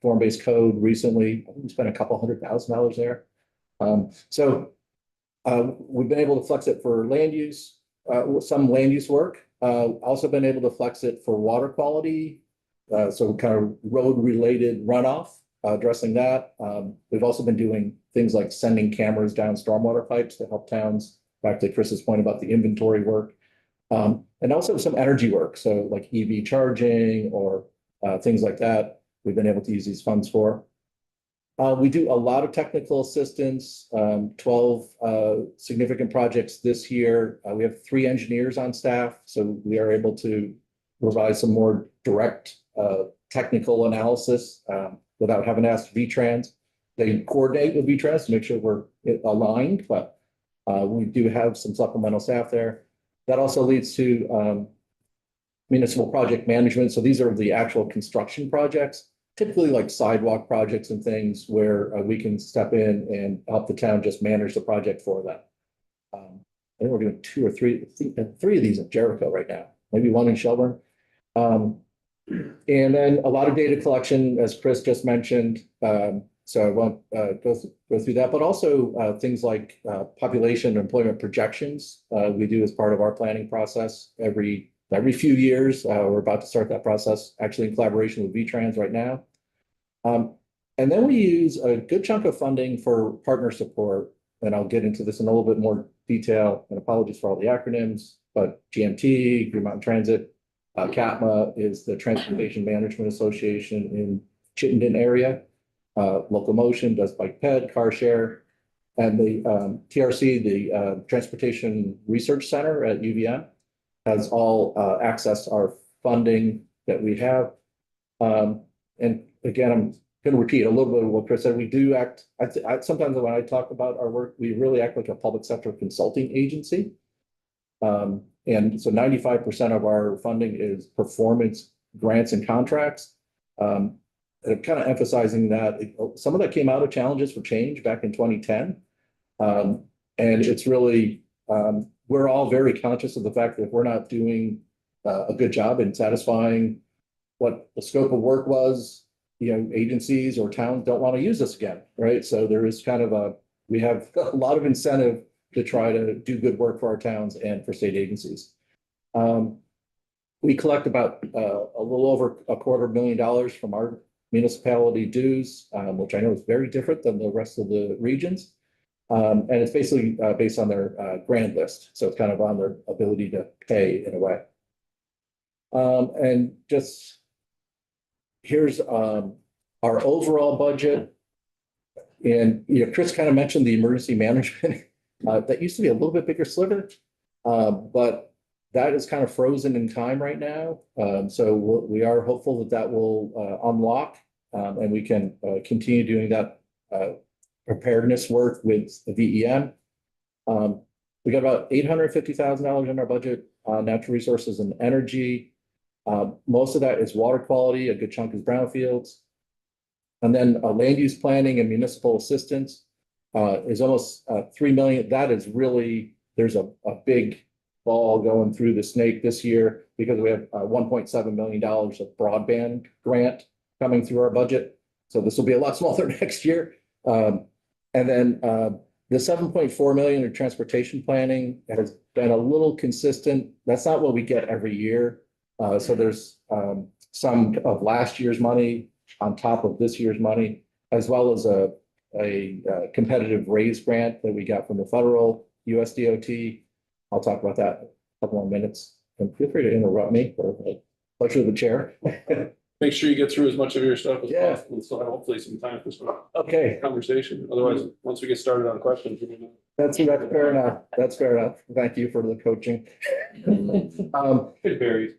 form-based code recently. I think we spent a couple $100,000 there. So we've been able to flex it for land use, some land use work. Also been able to flex it for water quality, so kind of road-related runoff. Addressing that. We've also been doing things like sending cameras down stormwater pipes to help towns, back to Chris's point about the inventory work, and also some energy work. So like EV charging or things like that, we've been able to use these funds for. We do a lot of technical assistance, 12 significant projects this year. We have 3 engineers on staff, so we are able to provide some more direct technical analysis without having to ask V-Trans. They coordinate with V-Trans to make sure we're aligned, but we do have some supplemental staff there. That also leads to municipal project management. So these are the actual construction projects, typically like sidewalk projects and things where we can step in and help the town just manage the project for them. I think we're doing 2 or 3, I think 3 of these in Jericho right now, maybe 1 in Shelburne. And then a lot of data collection, as Chris just mentioned. So I won't go through that, but also things like population and employment projections we do as part of our planning process every few years. We're about to start that process actually in collaboration with V-Trans right now. And then we use a good chunk of funding for partner support, and I'll get into this in a little bit more detail, and apologies for all the acronyms, but GMT, Green Mountain Transit, CATMA is the Transportation Management Association in Chittenden area. Locomotion does bike ped, car share. And the TRC, the Transportation Research Center at UVM, has all accessed our funding that we have. And again, I'm going to repeat a little bit of what Chris said. We do act, sometimes when I talk about our work, we really act like a public sector consulting agency. And so 95% of our funding is performance grants and contracts. And kind of emphasizing that some of that came out of Challenges for Change back in 2010. And it's really, we're all very conscious of the fact that if we're not doing a good job in satisfying what the scope of work was, agencies or towns don't want to use us again, right? So there is kind of we have a lot of incentive to try to do good work for our towns and for state agencies. We collect about a little over $250,000 from our municipality dues, which I know is very different than the rest of the regions. And it's basically based on their grand list. So it's kind of on their ability to pay in a way. And just here's our overall budget. And Chris kind of mentioned the emergency management. That used to be a little bit bigger sliver, but that is kind of frozen in time right now. So we are hopeful that that will unlock and we can continue doing that preparedness work with the VEM. We got about $850,000 in our budget on natural resources and energy. Most of that is water quality, a good chunk is brownfields. And then land use planning and municipal assistance is almost 3 million. That is really, there's a big ball going through the snake this year because we have $1.7 million of broadband grant coming through our budget. So this will be a lot smaller next year. And then the 7.4 million in transportation planning has been a little consistent. That's not what we get every year. So there's some of last year's money on top of this year's money, as well as a competitive raise grant that we got from the federal USDOT. I'll talk about that in a couple more minutes. And feel free to interrupt me or lecture the chair. Make sure you get through as much of your stuff as Yeah. possible. So hopefully some time for some Okay, conversation. Otherwise, once we get started on questions, we're gonna. that's fair enough. That's fair enough. Thank you for the coaching. It varies.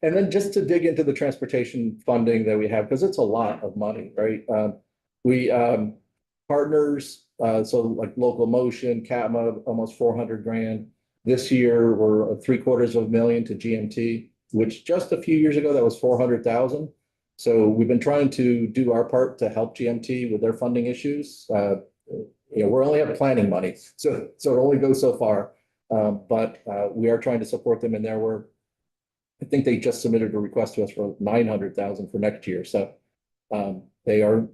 And then just to dig into the transportation funding that we have, because it's a lot of money, right? We partners, so like Local Motion, CATMA, almost 400 grand. This year, we're $750,000 to GMT, which just a few years ago, that was 400,000. So we've been trying to do our part to help GMT with their funding issues. We only have planning money, so it only goes so far. But we are trying to support them in their work. I think they just submitted a request to us for 900,000 for next year. So they are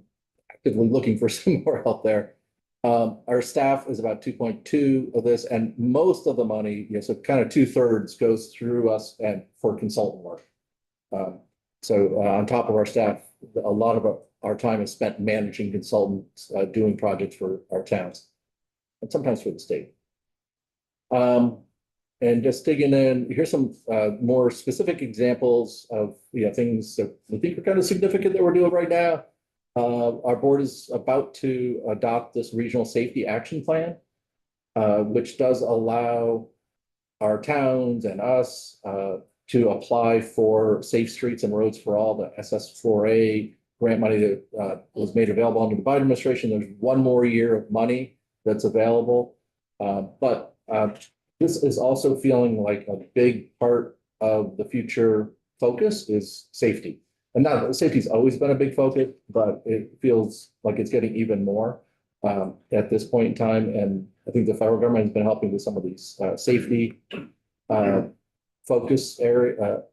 actively looking for some more help there. Our staff is about 2.2 of this, and most of the money, so kind of 2/3 goes through us and for consultant work. So on top of our staff, a lot of our time is spent managing consultants, doing projects for our towns, and sometimes for the state. And just digging in, here's some more specific examples of things that we think are kind of significant that we're doing right now. Our board is about to adopt this regional safety action plan, which does allow our towns and us to apply for Safe Streets and Roads for All, the SS4A grant money that was made available under the Biden administration. There's one more year of money that's available. But this is also feeling like a big part of the future focus is safety. And not safety's always been a big focus, but it feels like it's getting even more at this point in time. And I think the federal government has been helping with some of these safety focus area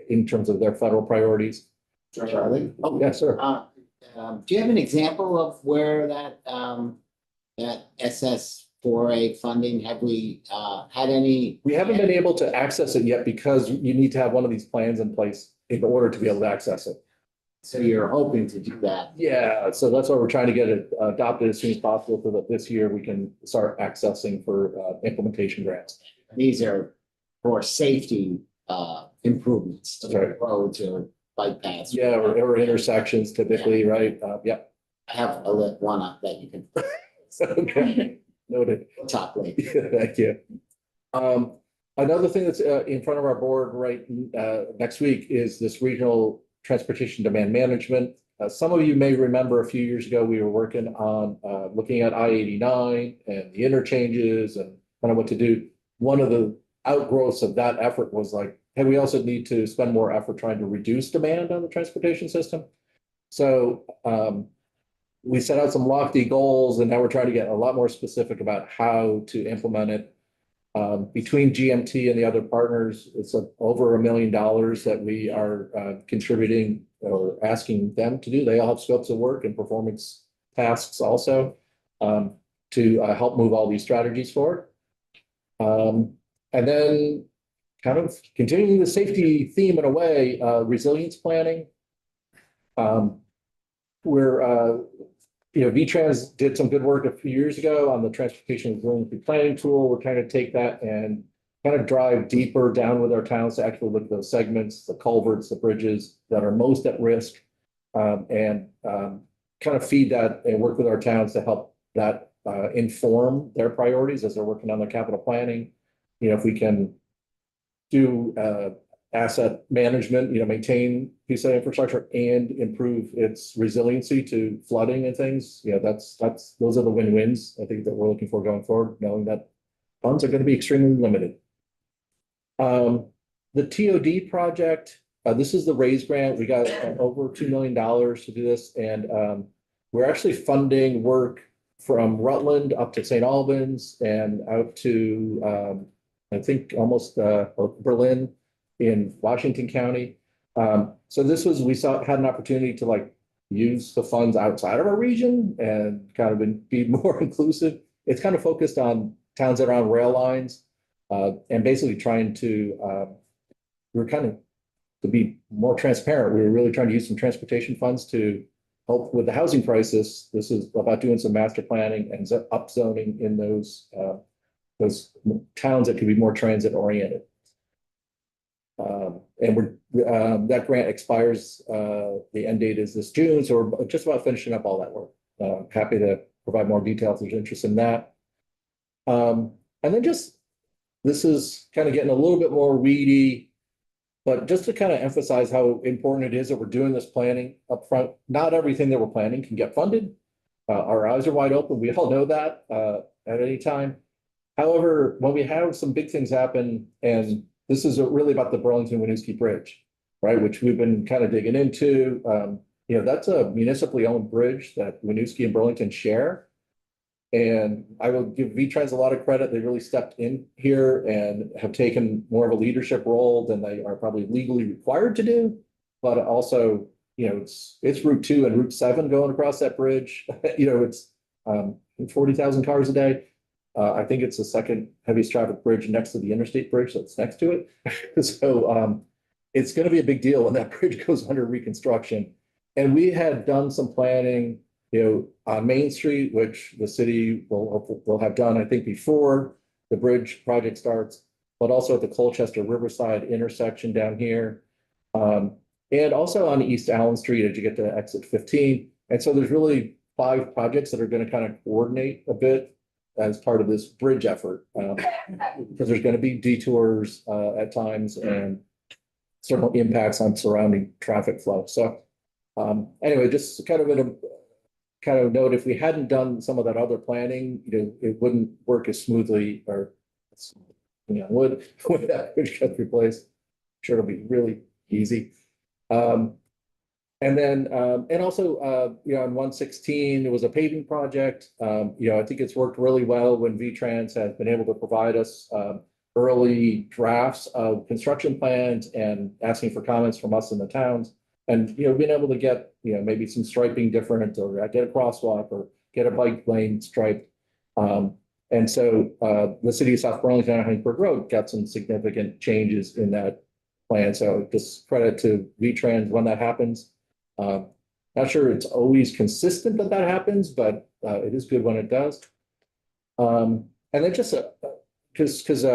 in terms of their federal priorities. Charlie? Oh, yes, sir. Do you have an example of where that SS4A funding, have we had any? We haven't been able to access it yet because you need to have one of these plans in place in order to be able to access it. So you're hoping to do that? Yeah, so that's why we're trying to get it adopted as soon as possible so that this year we can start accessing for implementation grants. These are for safety, improvements to Right. roads or bike paths. Yeah, or intersections typically, right? Yeah. I have a one up that you can Okay, noted. talk later. Thank you. Another thing that's in front of our board right next week is this regional transportation demand management. Some of you may remember a few years ago, we were working on looking at I-89 and the interchanges and kind of what to do. One of the outgrowths of that effort was like, hey, we also need to spend more effort trying to reduce demand on the transportation system. So we set out some lofty goals, and now we're trying to get a lot more specific about how to implement it. Between GMT and the other partners, it's over $1 million that we are contributing or asking them to do. They all have scopes of work and performance tasks also to help move all these strategies forward. And then kind of continuing the safety theme in a way, resilience planning. VTrans did some good work a few years ago on the transportation resiliency planning tool. We're trying to take that and kind of drive deeper down with our towns to actually look at those segments, the culverts, the bridges that are most at risk, and kind of feed that and work with our towns to help that inform their priorities as they're working on their capital planning. If we can do asset management, maintain piece of infrastructure and improve its resiliency to flooding and things. Those are the win-wins I think that we're looking for going forward, knowing that funds are going to be extremely limited. The TOD project, this is the RAISE grant. We got over $2 million to do this, and we're actually funding work from Rutland up to St. Albans and out to I think almost Berlin in Washington County. So this was, had an opportunity to use the funds outside of our region and kind of be more inclusive. It's kind of focused on towns that are on rail lines and basically trying to, to be more transparent. We were really trying to use some transportation funds to help with the housing crisis. This is about doing some master planning and upzoning in those towns that could be more transit oriented. And that grant expires, the end date is this June, so we're just about finishing up all that work. Happy to provide more details if there's interest in that. And then this is kind of getting a little bit more weedy, but just to kind of emphasize how important it is that we're doing this planning up front. Not everything that we're planning can get funded. Our eyes are wide open. We all know that at any time. However, when we have some big things happen, and this is really about the Burlington-Winooski Bridge, right, which we've been kind of digging into. That's a municipally owned bridge that Winooski and Burlington share. And I will give VTrans a lot of credit. They really stepped in here and have taken more of a leadership role than they are probably legally required to do. But also, it's Route 2 and Route 7 going across that bridge. It's 40,000 cars a day. I think it's the second heaviest traffic bridge next to the interstate bridge that's next to it. So it's going to be a big deal when that bridge goes under reconstruction. And we had done some planning, on Main Street, which the city will have done, I think, before the bridge project starts, but also at the Colchester Riverside intersection down here. And also on East Allen Street as you get to exit 15. And so there's really 5 projects that are going to kind of coordinate a bit as part of this bridge effort, because there's going to be detours at times and certain impacts on surrounding traffic flow. So anyway, just kind of note, if we hadn't done some of that other planning, it wouldn't work as smoothly or would when that bridge gets replaced. I'm sure it'll be really easy. And then, and also, on 116, it was a paving project. I think it's worked really well when VTrans has been able to provide us early drafts of construction plans and asking for comments from us in the towns. And, being able to get, maybe some striping different, or get a crosswalk or get a bike lane striped. And so the city of South Burlington on Huntingburg Road got some significant changes in that plan. So just credit to VTrans when that happens. Not sure it's always consistent that happens, but it is good when it does. And then just because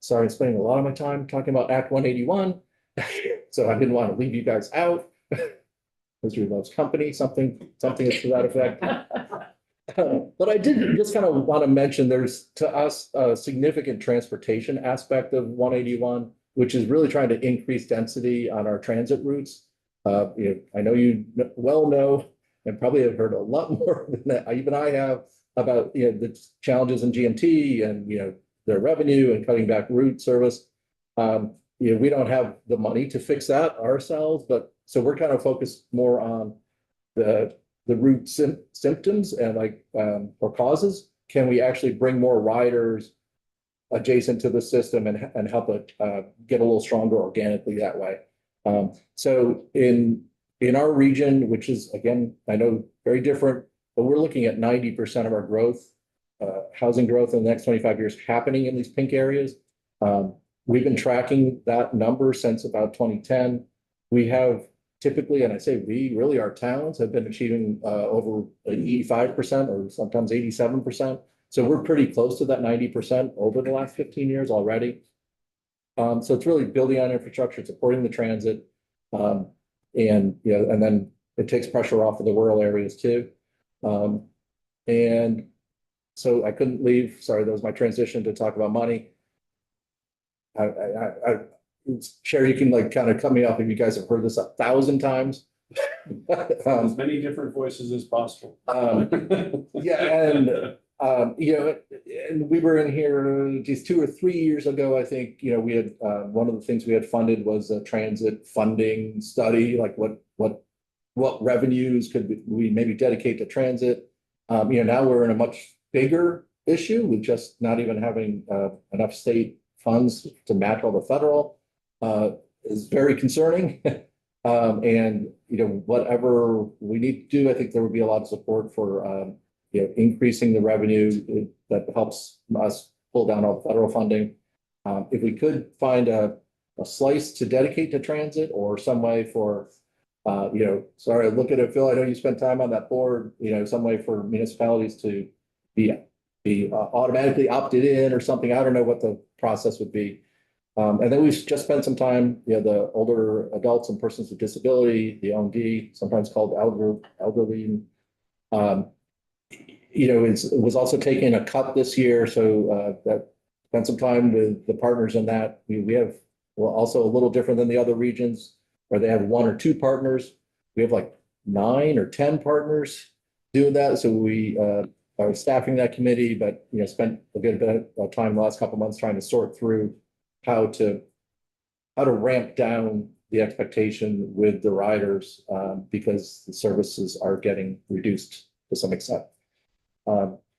sorry, I'm spending a lot of my time talking about Act 181. So I didn't want to leave you guys out. History loves company, something to that effect. But I did just kind of want to mention, there's to us a significant transportation aspect of 181, which is really trying to increase density on our transit routes. I know you well know, and probably have heard a lot more than that, even I have, about the challenges in GMT and their revenue and cutting back route service. We don't have the money to fix that ourselves, but so we're kind of focused more on the root symptoms and or causes. Can we actually bring more riders adjacent to the system and help it get a little stronger organically that way? So in our region, which is, again, I know very different, but we're looking at 90% of our growth, housing growth in the next 25 years happening in these pink areas. We've been tracking that number since about 2010. We have typically, and I say we, really our towns have been achieving over 85% or sometimes 87%. So we're pretty close to that 90% over the last 15 years already. So it's really building on infrastructure, supporting the transit, and then it takes pressure off of the rural areas too. And so I couldn't leave. Sorry, that was my transition to talk about money. Sherry, you can kind of cut me off if you guys have heard this 1,000 times. As many different voices as possible. Yeah, and and we were in here just 2 or 3 years ago, I think. We had one of the things we had funded was a transit funding study, like what revenues could we maybe dedicate to transit. Now we're in a much bigger issue with just not even having enough state funds to match all the federal. Is very concerning. And whatever we need to do, I think there would be a lot of support for increasing the revenue that helps us pull down all the federal funding. If we could find a slice to dedicate to transit, or some way for sorry, look at it, Phil, I know you spent time on that board, some way for municipalities to be automatically opted in or something. I don't know what the process would be. And then we've just spent some time, the older adults and persons with disability, the OMD, sometimes called elderly. It was also taking a cut this year, so that spent some time with the partners in that. We have, also a little different than the other regions where they have 1 or 2 partners. We have like 9 or 10 partners doing that. So we are staffing that committee, but spent a good bit of time the last couple of months trying to sort through how to ramp down the expectation with the riders, because the services are getting reduced to some extent.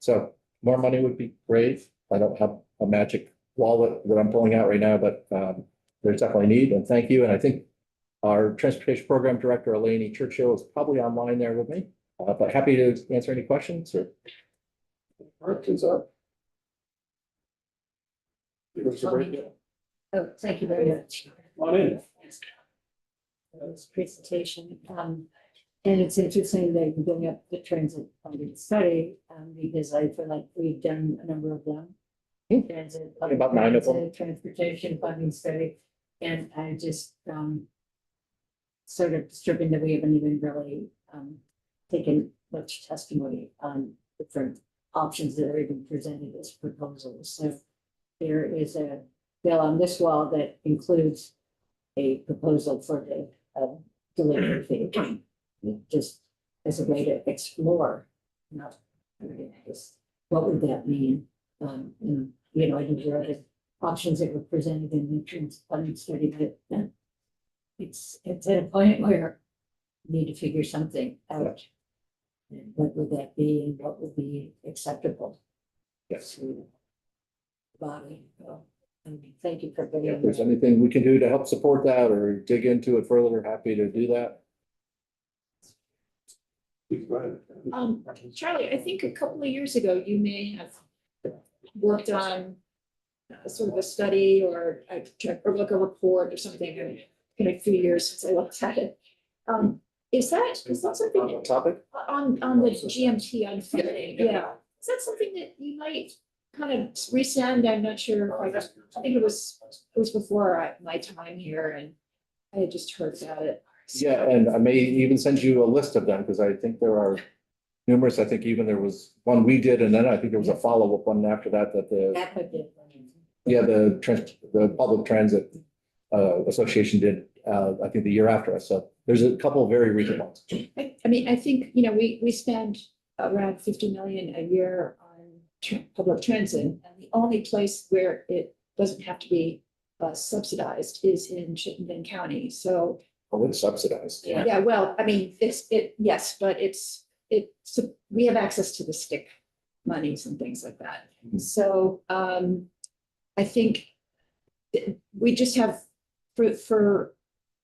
So more money would be great. I don't have a magic wallet that I'm pulling out right now, but there's definitely need, and thank you. And I think our transportation program director, Eleni Churchill, is probably online there with me, but happy to answer any questions or questions up. Oh, thank you very much. Come on in. For this presentation. And it's interesting that you're doing up the transit funding study, because I feel like we've done a number of them. Transit, About 9 of them. Transportation funding study, and I just sort of disturbing that we haven't even really taken much testimony on different options that are even presented as proposals. So there is a bill on this wall that includes a proposal for the delivery fee, just as a way to explore, just what would that mean? And I think there are the options that were presented in the transit funding study, but it's at a point where we need to figure something out. And what would that be, and what would be acceptable? Yes. To the body. Thank you for bringing. If there's anything we can do to help support that or dig into it further, happy to do that. Charlie, I think a couple of years ago, you may have worked on sort of a study or like a report or something. It's been a few years since I looked at it. Is that something Topic? on the GMT on funding? Yeah. Is that something that you might kind of resend, I'm not sure, I think it was before my time here and I had just heard about it. Yeah, and I may even send you a list of them, because I think there are numerous. I think even there was one we did, and then I think there was a follow-up one after that, that the, That would be. yeah, the Public Transit Association did, I think the year after us. So there's a couple of very recent ones. I mean, I think, you know, we spend around 50 million a year on public transit. And the only place where it doesn't have to be subsidized is in Chittenden County. So, Oh, it's subsidized. yeah, well, I mean, yes, but we have access to the stick monies and things like that. So, I think we just have,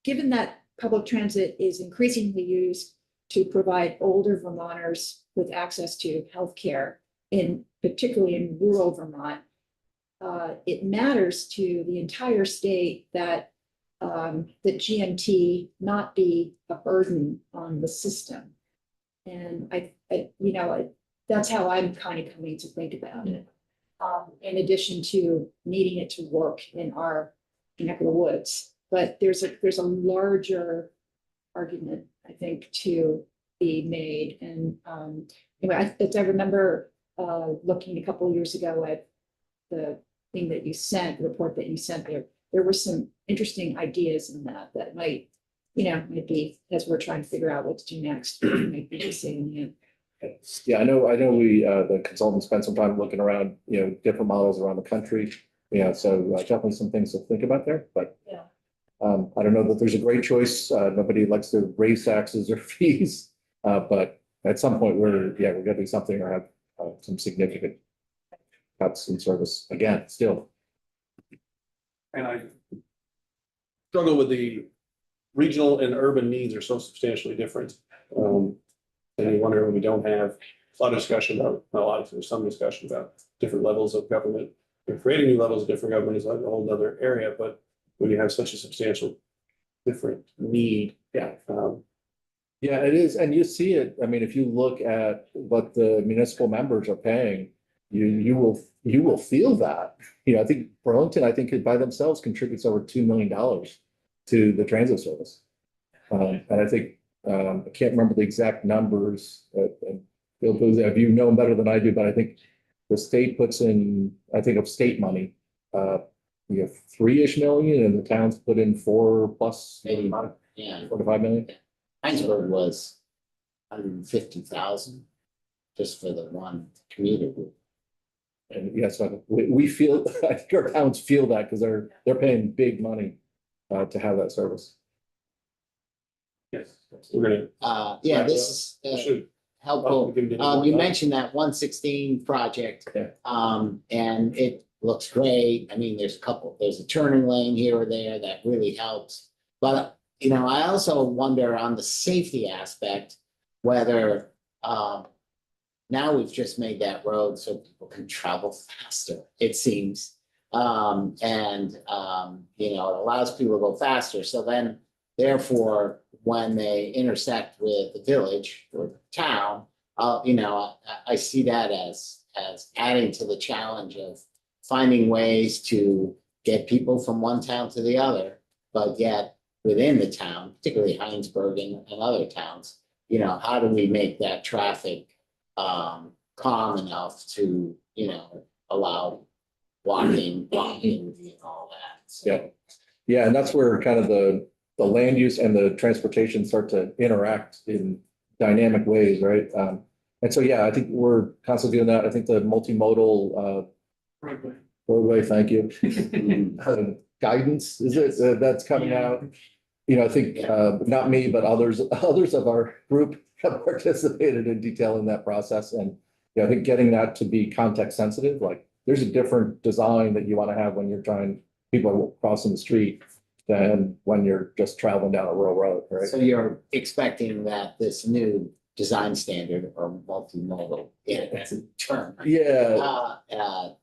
given that public transit is increasingly used to provide older Vermonters with access to healthcare, particularly in rural Vermont, it matters to the entire state that the GMT not be a burden on the system. And that's how I'm kind of coming to think about it. In addition to needing it to work in our neck of the woods. But there's a larger argument, I think, to be made. And anyway, I remember looking a couple of years ago at the thing that you sent, the report that you sent there. There were some interesting ideas in that might be, as we're trying to figure out what to do next, might be the same. Yeah, I know we, the consultant spent some time looking around, different models around the country. Yeah, so definitely some things to think about there, but Yeah. I don't know that there's a great choice. Nobody likes to raise taxes or fees. But at some point we're gonna do something or have some significant cuts in service again, still. And I struggle with the regional and urban needs are so substantially different. And you wonder when we don't have a lot of discussion about, there's some discussion about different levels of government. Creating new levels of different government is a whole other area, but when you have such a substantial different need. Yeah, it is. And you see it. I mean, if you look at what the municipal members are paying, you will feel that. I think Burlington, by themselves contributes over $2 million to the transit service. And I think, I can't remember the exact numbers, and Bill Booth, if you know better than I do, but I think the state puts in, of state money, we have 3-ish million and the towns put in 4+, Maybe, 4 yeah. to 5 million. Heinsberg was 150,000 just for the one commuter group. And yes, we feel, I think our towns feel that because they're paying big money to have that service. Yes, we're gonna. This is Should. helpful. You mentioned that 116 project. Yeah. And it looks great. I mean, there's a turning lane here or there that really helps. But, I also wonder on the safety aspect, whether, now we've just made that road so people can travel faster, it seems. It allows people to go faster. So then, therefore, when they intersect with the village or the town, I see that as adding to the challenge of finding ways to get people from one town to the other, but yet within the town, particularly Heinsberg and other towns, how do we make that traffic calm enough to, allow walking and all that. So, Yeah, and that's where kind of the land use and the transportation start to interact in dynamic ways, right? And so, I think we're constantly doing that. I think the multimodal roadway, thank you. Guidance, is it, that's coming out? I think not me, but others of our group have participated in detailing that process. And I think getting that to be context sensitive, like there's a different design that you want to have when you're people are crossing the street than when you're just traveling down a rural road, right? So you're expecting that this new design standard or multimodal, that's a term. Yeah.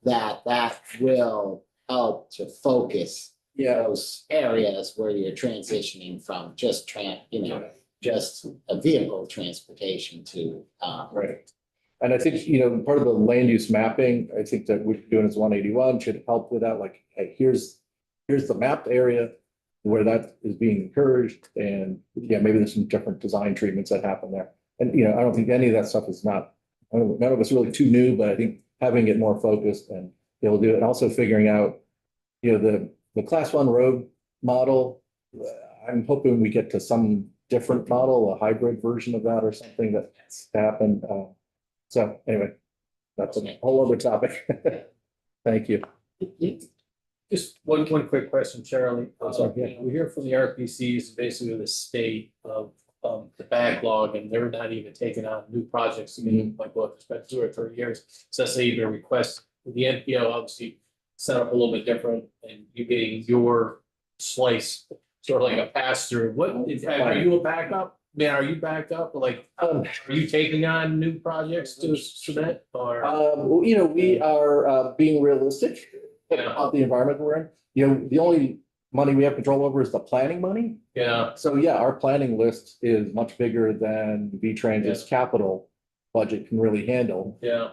That will help to focus those areas where you're transitioning from just just a vehicle transportation to Right. And I think, part of the land use mapping, I think that we're doing is 181 should help with that, like, hey, here's the mapped area where that is being encouraged, and yeah, maybe there's some different design treatments that happen there. And, I don't think any of that stuff is not, none of it's really too new, but I think having it more focused and be able to do it, and also figuring out, the class 1 road model. I'm hoping we get to some different model, a hybrid version of that or something that's happened. So anyway, that's a whole other topic. Thank you. Just one quick question, Charlie. sorry, yeah. We hear from the RPCs, basically the state of the backlog, and they're not even taking on new projects, like what, it's been 2 or 3 years. So that's even a request. The NPO obviously set up a little bit different, and you getting your slice, sort of like a pass through. What is, are you a backup? Man, are you backed up? Like, are you taking on new projects to that, or? Well, we are being realistic about the environment we're in. The only money we have control over is the planning money. Yeah, So yeah, our planning list is much bigger than V-Trans's capital budget can really handle. yeah,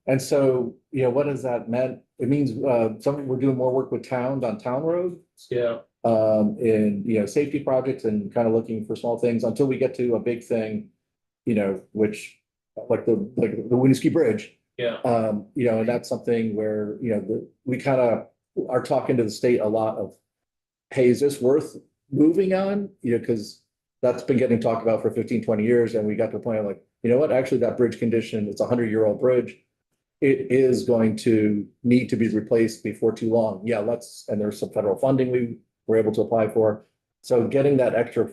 And so, what does that mean? It means we're doing more work with towns on town roads, yeah, in, safety projects and kind of looking for small things until we get to a big thing, which like the Winooski Bridge. yeah, And that's something where, we kind of are talking to the state a lot of, hey, is this worth moving on? Because that's been getting talked about for 15, 20 years. And we got to the point of like, you know what, actually that bridge condition, it's a 100-year-old bridge. It is going to need to be replaced before too long. Yeah, and there's some federal funding we were able to apply for. So getting that extra,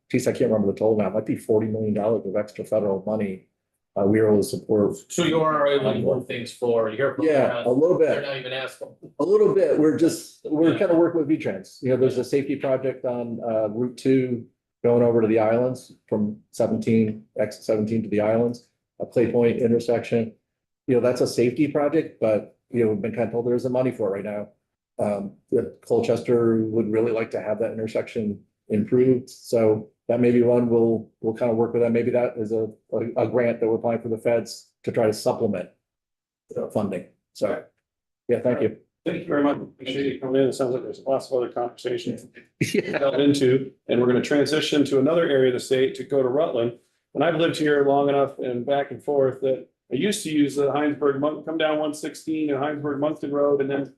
geez, I can't remember the total now, it might be $40 million of extra federal money. We were able to support. so you are able to move things forward, you're. Yeah, a little They're bit. not even asking. A little bit. We're kind of working with V-Trans. There's a safety project on Route 2 going over to the islands from exit 17 to the islands, a Clay Point intersection. That's a safety project, but we've been kind of told there isn't money for it right now. Colchester would really like to have that intersection improved. So that may be one we'll kind of work with that. Maybe that is a grant that we're applying for the feds to try to supplement funding. So, yeah, thank you. Thank you very much. Appreciate you coming in. It sounds like there's lots of other conversations to Yeah. delve into, and we're going to transition to another area of the state to go to Rutland. And I've lived here long enough and back and forth that I used to use the come down 116 and Heinsberg-Munson Road and then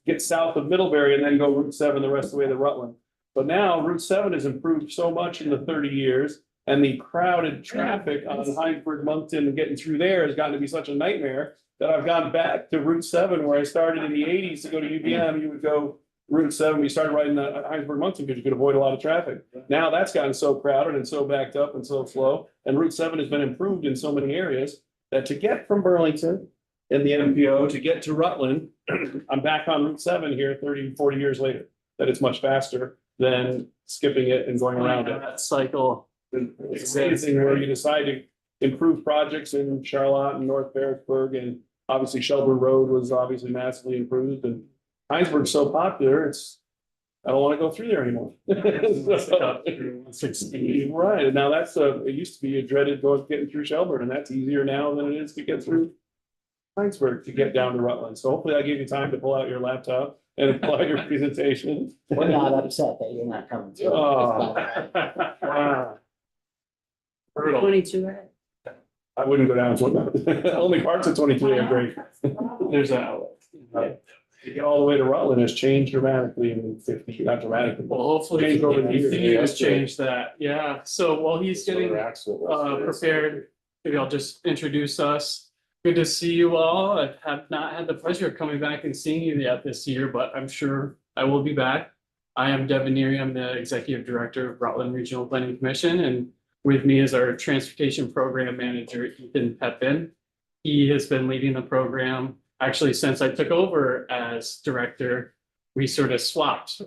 get south of Middlebury and then go Route 7 the rest of the way to Rutland. But now Route 7 has improved so much in the 30 years, and the crowded traffic on Heinsberg-Munson and getting through there has gotten to be such a nightmare that I've gone back to Route 7 where I started in the 80s to go to UVM. You would go Route 7, we started riding the Heinsberg-Munson because you could avoid a lot of traffic. Now that's gotten so crowded and so backed up and so slow, and Route 7 has been improved in so many areas that to get from Burlington in the MPO to get to Rutland, I'm back on Route 7 here 30, 40 years later, that it's much faster than skipping it and going around it. That cycle. It's amazing where you decide to improve projects in Charlotte and North Barrettsburg, and obviously Shelburne Road was obviously massively improved, and Heinsberg's so popular, I don't want to go through there anymore. Right, and now that's it used to be a dreaded getting through Shelburne, and that's easier now than it is to get through Heinsberg to get down to Rutland. So hopefully I gave you time to pull out your laptop and apply your presentation. We're not upset that you're not coming through. Oh. Wow. Brutal. 22. I wouldn't go down to only parts of 23 are great. There's a. To get all the way to Rutland has changed dramatically in 50, not dramatically. Well, hopefully Changed over the years. continue to change that. Yeah. So while he's getting prepared, maybe I'll just introduce us. Good to see you all. I have not had the pleasure of coming back and seeing you yet this year, but I'm sure I will be back. I am Devin Neary. I'm the Executive Director of Rutland Regional Planning Commission, and with me is our Transportation Program Manager, Ethan Pepin. He has been leading the program. Actually, since I took over as director, we sort of swapped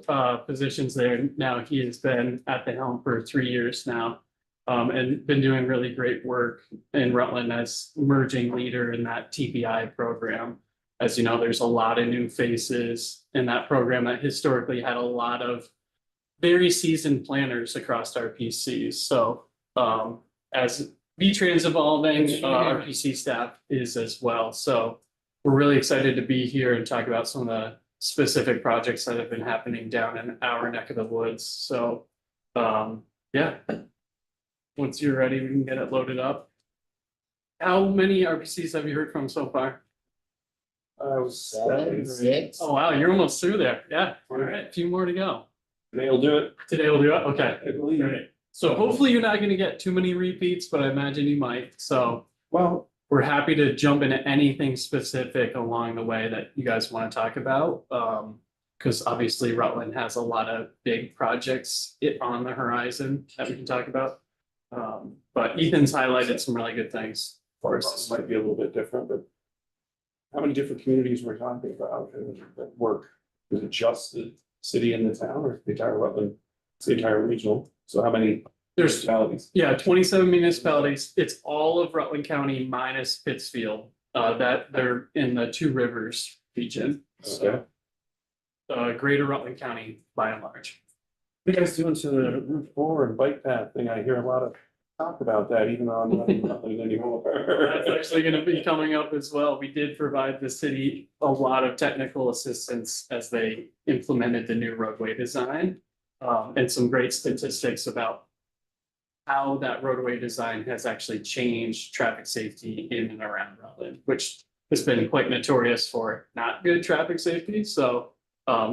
positions there. Now he has been at the helm for 3 years now, and been doing really great work in Rutland as emerging leader in that TPI program. As you know, there's a lot of new faces in that program that historically had a lot of very seasoned planners across our PCs. So as V-Trans evolving, RPC staff is as well. So we're really excited to be here and talk about some of the specific projects that have been happening down in our neck of the woods. So, yeah. Once you're ready, we can get it loaded up. How many RPCs have you heard from so far? I was 7, 6. Oh, wow, you're almost through there. Yeah, all right, a few more to go. They'll do it. Today we'll do it, okay. I believe it. Great. So hopefully you're not gonna get too many repeats, but I imagine you might, so Well, we're happy to jump into anything specific along the way that you guys want to talk about. Because obviously Rutland has a lot of big projects on the horizon that we can talk about. But Ethan's highlighted some really good things for this us. might be a little bit different, but how many different communities we're talking about that work? Is it just the city and the town, or the entire Rutland? It's the entire regional. So how many There's, municipalities? yeah, 27 municipalities. It's all of Rutland County minus Pittsfield, that they're in the Two Rivers region. So, greater Rutland County by and large. You guys doing to the Route 4 and bike path thing? I hear a lot of talk about that, even though I'm not in Rutland anymore. That's actually gonna be coming up as well. We did provide the city a lot of technical assistance as they implemented the new roadway design. And some great statistics about how that roadway design has actually changed traffic safety in and around Rutland, which has been quite notorious for not good traffic safety. So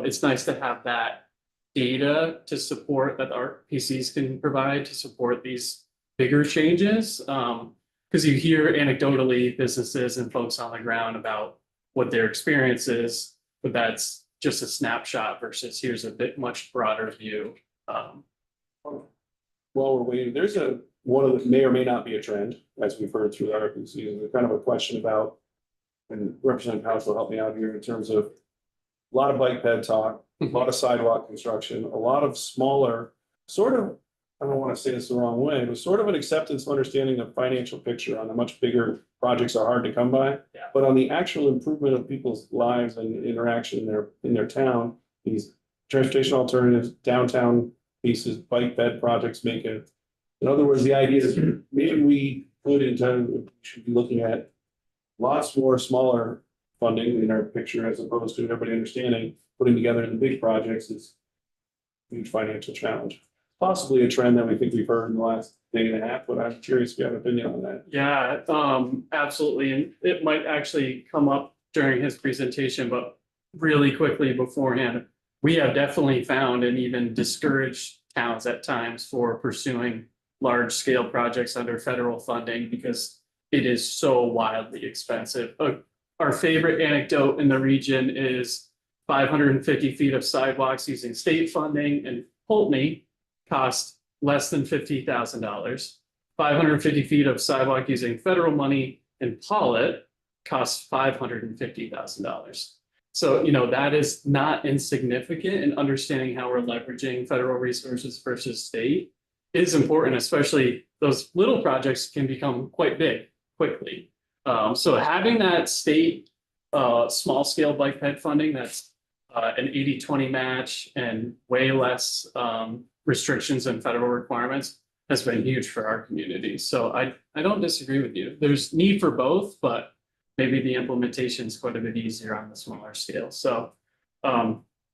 it's nice to have that data to support that our PCs can provide to support these bigger changes. Because you hear anecdotally businesses and folks on the ground about what their experience is, but that's just a snapshot versus here's a bit much broader view. While we're waiting, there's one of the may or may not be a trend, as we've heard through the RPC, there's kind of a question about, and Representative House will help me out here in terms of a lot of bike ped talk, a lot of sidewalk construction, a lot of smaller, sort of, I don't want to say this the wrong way, but sort of an acceptance, understanding of financial picture on the much bigger projects are hard to come by. Yeah. But on the actual improvement of people's lives and interaction in their town, these transportation alternatives, downtown pieces, bike bed projects make it. In other words, the idea is maybe we should be looking at lots more smaller funding in our picture as opposed to everybody understanding putting together the big projects is a huge financial challenge. Possibly a trend that we think we've heard in the last day and a half, but I'm curious if you have an opinion on that. Yeah, absolutely. And it might actually come up during his presentation, but really quickly beforehand, we have definitely found and even discouraged towns at times for pursuing large scale projects under federal funding because it is so wildly expensive. Our favorite anecdote in the region is 550 feet of sidewalks using state funding, and Pulteney cost less than $50,000. 550 feet of sidewalk using federal money in Pollitt costs $550,000. So, that is not insignificant, and understanding how we're leveraging federal resources versus state is important, especially those little projects can become quite big quickly. So having that state small scale bike ped funding that's an 80-20 match and way less restrictions and federal requirements has been huge for our community. So I don't disagree with you. There's need for both, but maybe the implementation is quite a bit easier on the smaller scale. So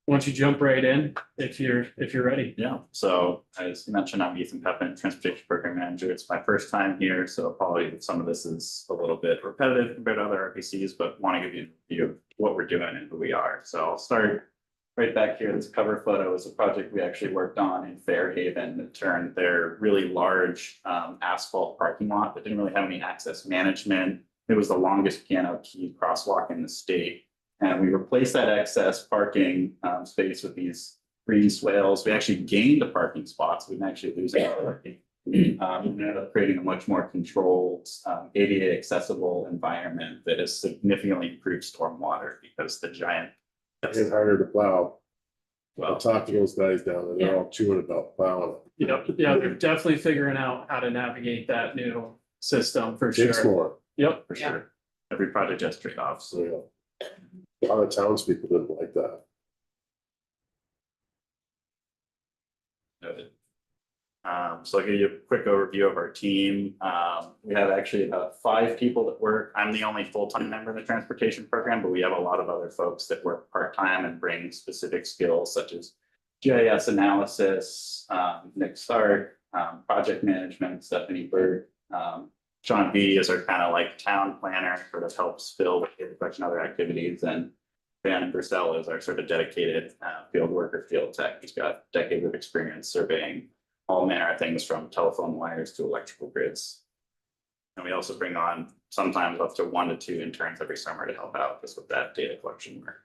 why don't you jump right in if you're ready? Yeah, so as you mentioned, I'm Ethan Peppin, Transportation Program Manager. It's my first time here, so probably some of this is a little bit repetitive compared to other RPCs, but want to give you an view of what we're doing and who we are. So I'll start right back here. This cover photo is a project we actually worked on in Fairhaven that turned their really large asphalt parking lot that didn't really have any access management. It was the longest piano key crosswalk in the state. And we replaced that excess parking space with these green swales. We actually gained a parking spot, so we didn't actually lose any parking. We ended up creating a much more controlled, ADA accessible environment that has significantly improved stormwater because the giant. It's harder to plow. Well, I talked to those guys down there, they're all chewing about plowing. Yeah, they're definitely figuring out how to navigate that new system for sure. Takes more. Yep, For sure. Every project has trade-offs. So, yeah. A lot of townspeople didn't like that. Noted. So I'll give you a quick overview of our team. We have actually about 5 people that work. I'm the only full-time member in the transportation program, but we have a lot of other folks that work part-time and bring specific skills such as GIS analysis, Nick Stark, project management, Stephanie Bird. Sean B is our kind of like town planner, sort of helps fill with data collection, other activities, and Van Purcell is our sort of dedicated field worker, field tech. He's got decades of experience surveying all manner of things from telephone wires to electrical grids. And we also bring on sometimes up to 1 to 2 interns every summer to help out just with that data collection work.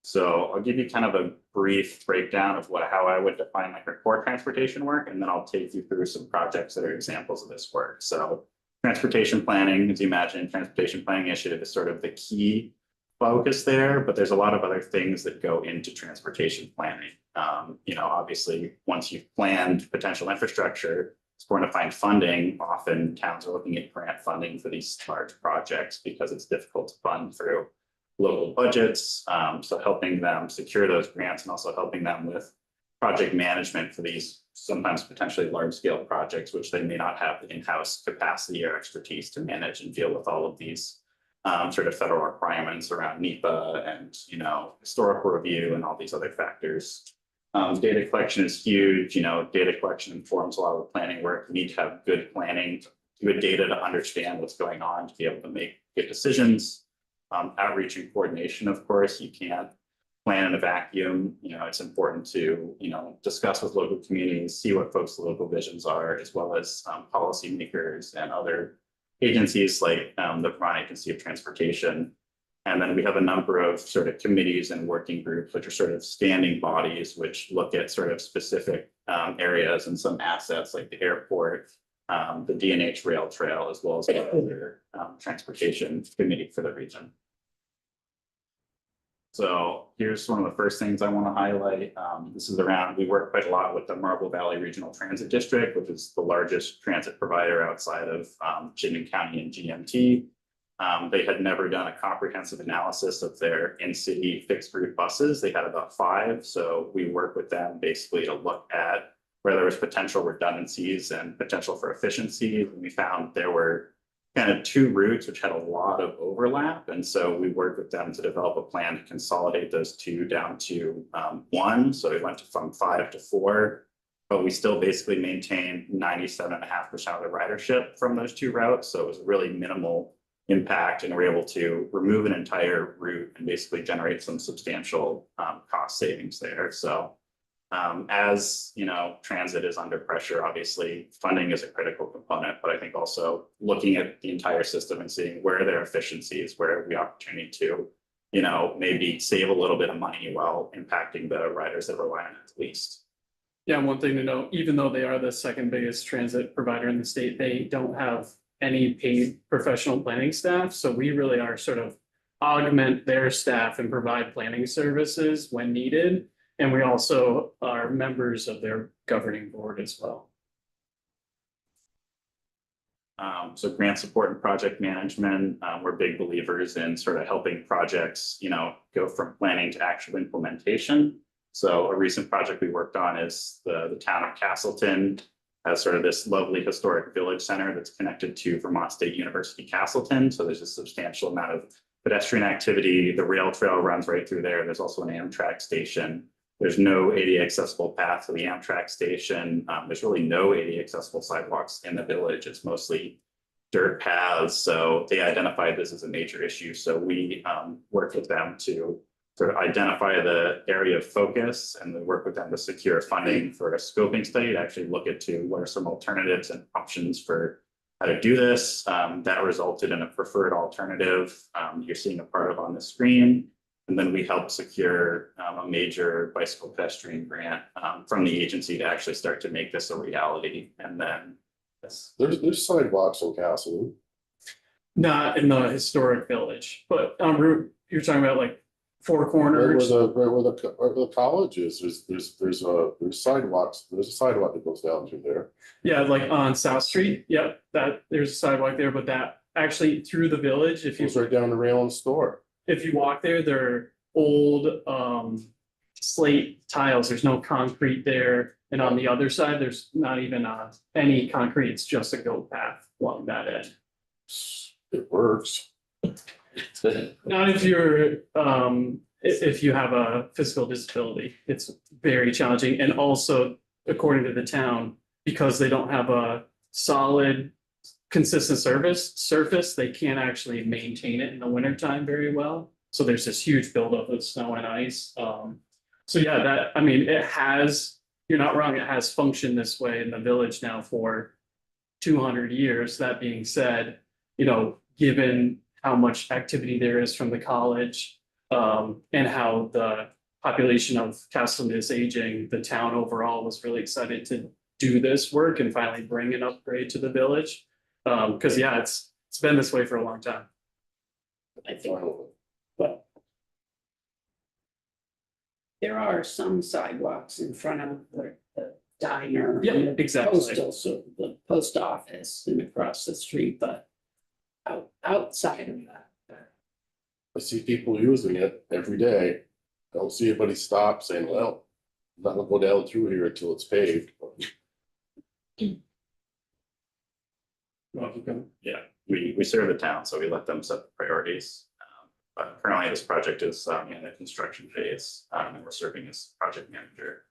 So I'll give you kind of a brief breakdown of how I would define like our core transportation work, and then I'll take you through some projects that are examples of this work. So transportation planning, as you imagine, transportation planning initiative is sort of the key focus there, but there's a lot of other things that go into transportation planning. Obviously, once you've planned potential infrastructure, it's important to find funding. Often towns are looking at grant funding for these large projects because it's difficult to fund through local budgets. So helping them secure those grants and also helping them with project management for these sometimes potentially large scale projects, which they may not have the in-house capacity or expertise to manage and deal with all of these sort of federal requirements around NEPA and, historical review and all these other factors. Data collection is huge. Data collection informs a lot of the planning work. You need to have good planning, good data to understand what's going on, to be able to make good decisions. Outreach and coordination, of course, you can't plan in a vacuum. It's important to, discuss with local communities, see what folks' local visions are, as well as policymakers and other agencies like the Vermont Agency of Transportation. And then we have a number of sort of committees and working groups, which are sort of standing bodies, which look at sort of specific areas and some assets like the airport, the D&H rail trail, as well as the other transportation committee for the region. So here's one of the first things I want to highlight. This is we work quite a lot with the Marble Valley Regional Transit District, which is the largest transit provider outside of Chittenden County and GMT. They had never done a comprehensive analysis of their in-city fixed route buses. They had about 5. So we work with them basically to look at where there was potential redundancies and potential for efficiency. And we found there were kind of 2 routes which had a lot of overlap. And so we worked with them to develop a plan to consolidate those 2 down to 1. So we went from 5 to 4, but we still basically maintained 97.5% of the ridership from those 2 routes. So it was really minimal impact, and we're able to remove an entire route and basically generate some substantial cost savings there. So as transit is under pressure, obviously funding is a critical component, but I think also looking at the entire system and seeing where there are efficiencies, where we opportunity to, maybe save a little bit of money while impacting the riders that rely on it the least. Yeah, one thing to note, even though they are the second biggest transit provider in the state, they don't have any paid professional planning staff. So we really are sort of augment their staff and provide planning services when needed. And we also are members of their governing board as well. So grant support and project management, we're big believers in sort of helping projects, go from planning to actual implementation. So a recent project we worked on is the town of Castleton has sort of this lovely historic village center that's connected to Vermont State University Castleton. So there's a substantial amount of pedestrian activity. The rail trail runs right through there. There's also an Amtrak station. There's no ADA accessible path to the Amtrak station. There's really no ADA accessible sidewalks in the village. It's mostly dirt paths. So they identified this as a major issue. So we worked with them to sort of identify the area of focus, and we work with them to secure funding for a scoping study to actually look into what are some alternatives and options for how to do this. That resulted in a preferred alternative you're seeing a part of on the screen. And then we helped secure a major bicycle pedestrian grant from the agency to actually start to make this a reality. And then there's sidewalks in Castleton. Not in the historic village, but on route, you're talking about like Four Corners. Right where the college is, there's sidewalks, there's a sidewalk that goes down through there. Yeah, like on South Street. Yep, there's a sidewalk there, but that actually through the village, if you Goes right down the rail and store. if you walk there, they're old slate tiles. There's no concrete there. And on the other side, there's not even any concrete, it's just a goat path along that end. It works. Not if you're, if you have a physical disability, it's very challenging. And also, according to the town, because they don't have a solid, consistent surface, they can't actually maintain it in the wintertime very well. So there's this huge buildup of snow and ice. So yeah, that, I mean, it has, you're not wrong, it has functioned this way in the village now for 200 years. That being said, you know, given how much activity there is from the college, and how the population of Castleton is aging, the town overall was really excited to do this work and finally bring an upgrade to the village. Because yeah, it's been this way for a long time. I think, but there are some sidewalks in front of the diner. Yeah, and the exactly. Postal, so the post office and across the street, but outside of that. I see people using it every day. Don't see anybody stop saying, well, I'm not gonna go down through here until it's paved. Yeah, we serve the town, so we let them set the priorities. But currently this project is in the construction phase, and we're serving as project manager.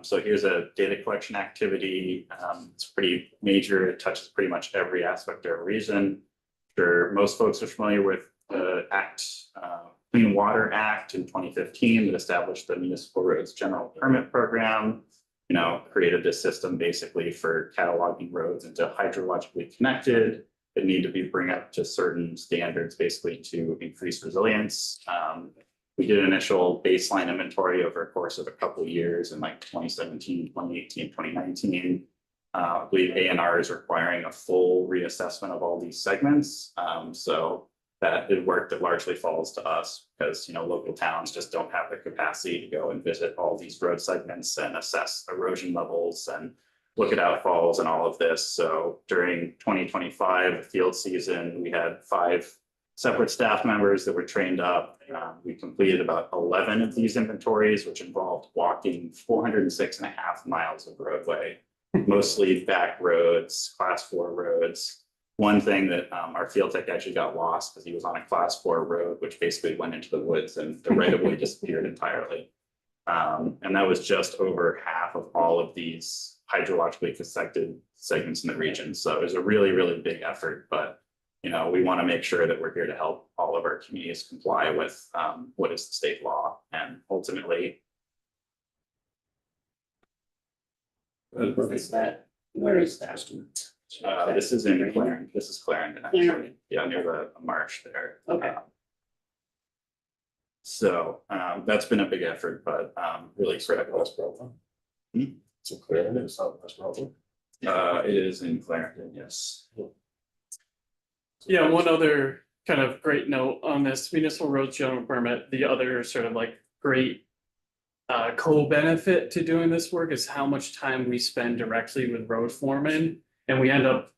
So here's a data collection activity. It's pretty major. It touches pretty much every aspect of our region. Sure, most folks are familiar with the Clean Water Act in 2015 that established the Municipal Roads General Permit Program. You know, created this system basically for cataloging roads into hydrologically connected. They need to be bring up to certain standards basically to increase resilience. We did an initial baseline inventory over a course of a couple of years in like 2017, 2018, 2019. I believe ANR is requiring a full reassessment of all these segments. So that is work that largely falls to us because, you know, local towns just don't have the capacity to go and visit all these road segments and assess erosion levels and look at outfalls and all of this. So during 2025 field season, we had 5 separate staff members that were trained up. We completed about 11 of these inventories, which involved walking 406.5 miles of roadway, mostly back roads, class 4 roads. One thing that our field tech actually got lost because he was on a class 4 road, which basically went into the woods and the right of way disappeared entirely. And that was just over half of all of these hydrologically affected segments in the region. So it was a really, really big effort, but you know, we want to make sure that we're here to help all of our communities comply with what is the state law and ultimately. Where is that? This is in Clarendon. This is Clarendon, actually. Yeah, near the marsh there. Okay. So that's been a big effort, but really critical. So Clarendon is not that's problem. It is in Clarendon, yes. Yeah, one other kind of great note on this municipal roads general permit, the other sort of like great co-benefit to doing this work is how much time we spend directly with road foremen. And we end up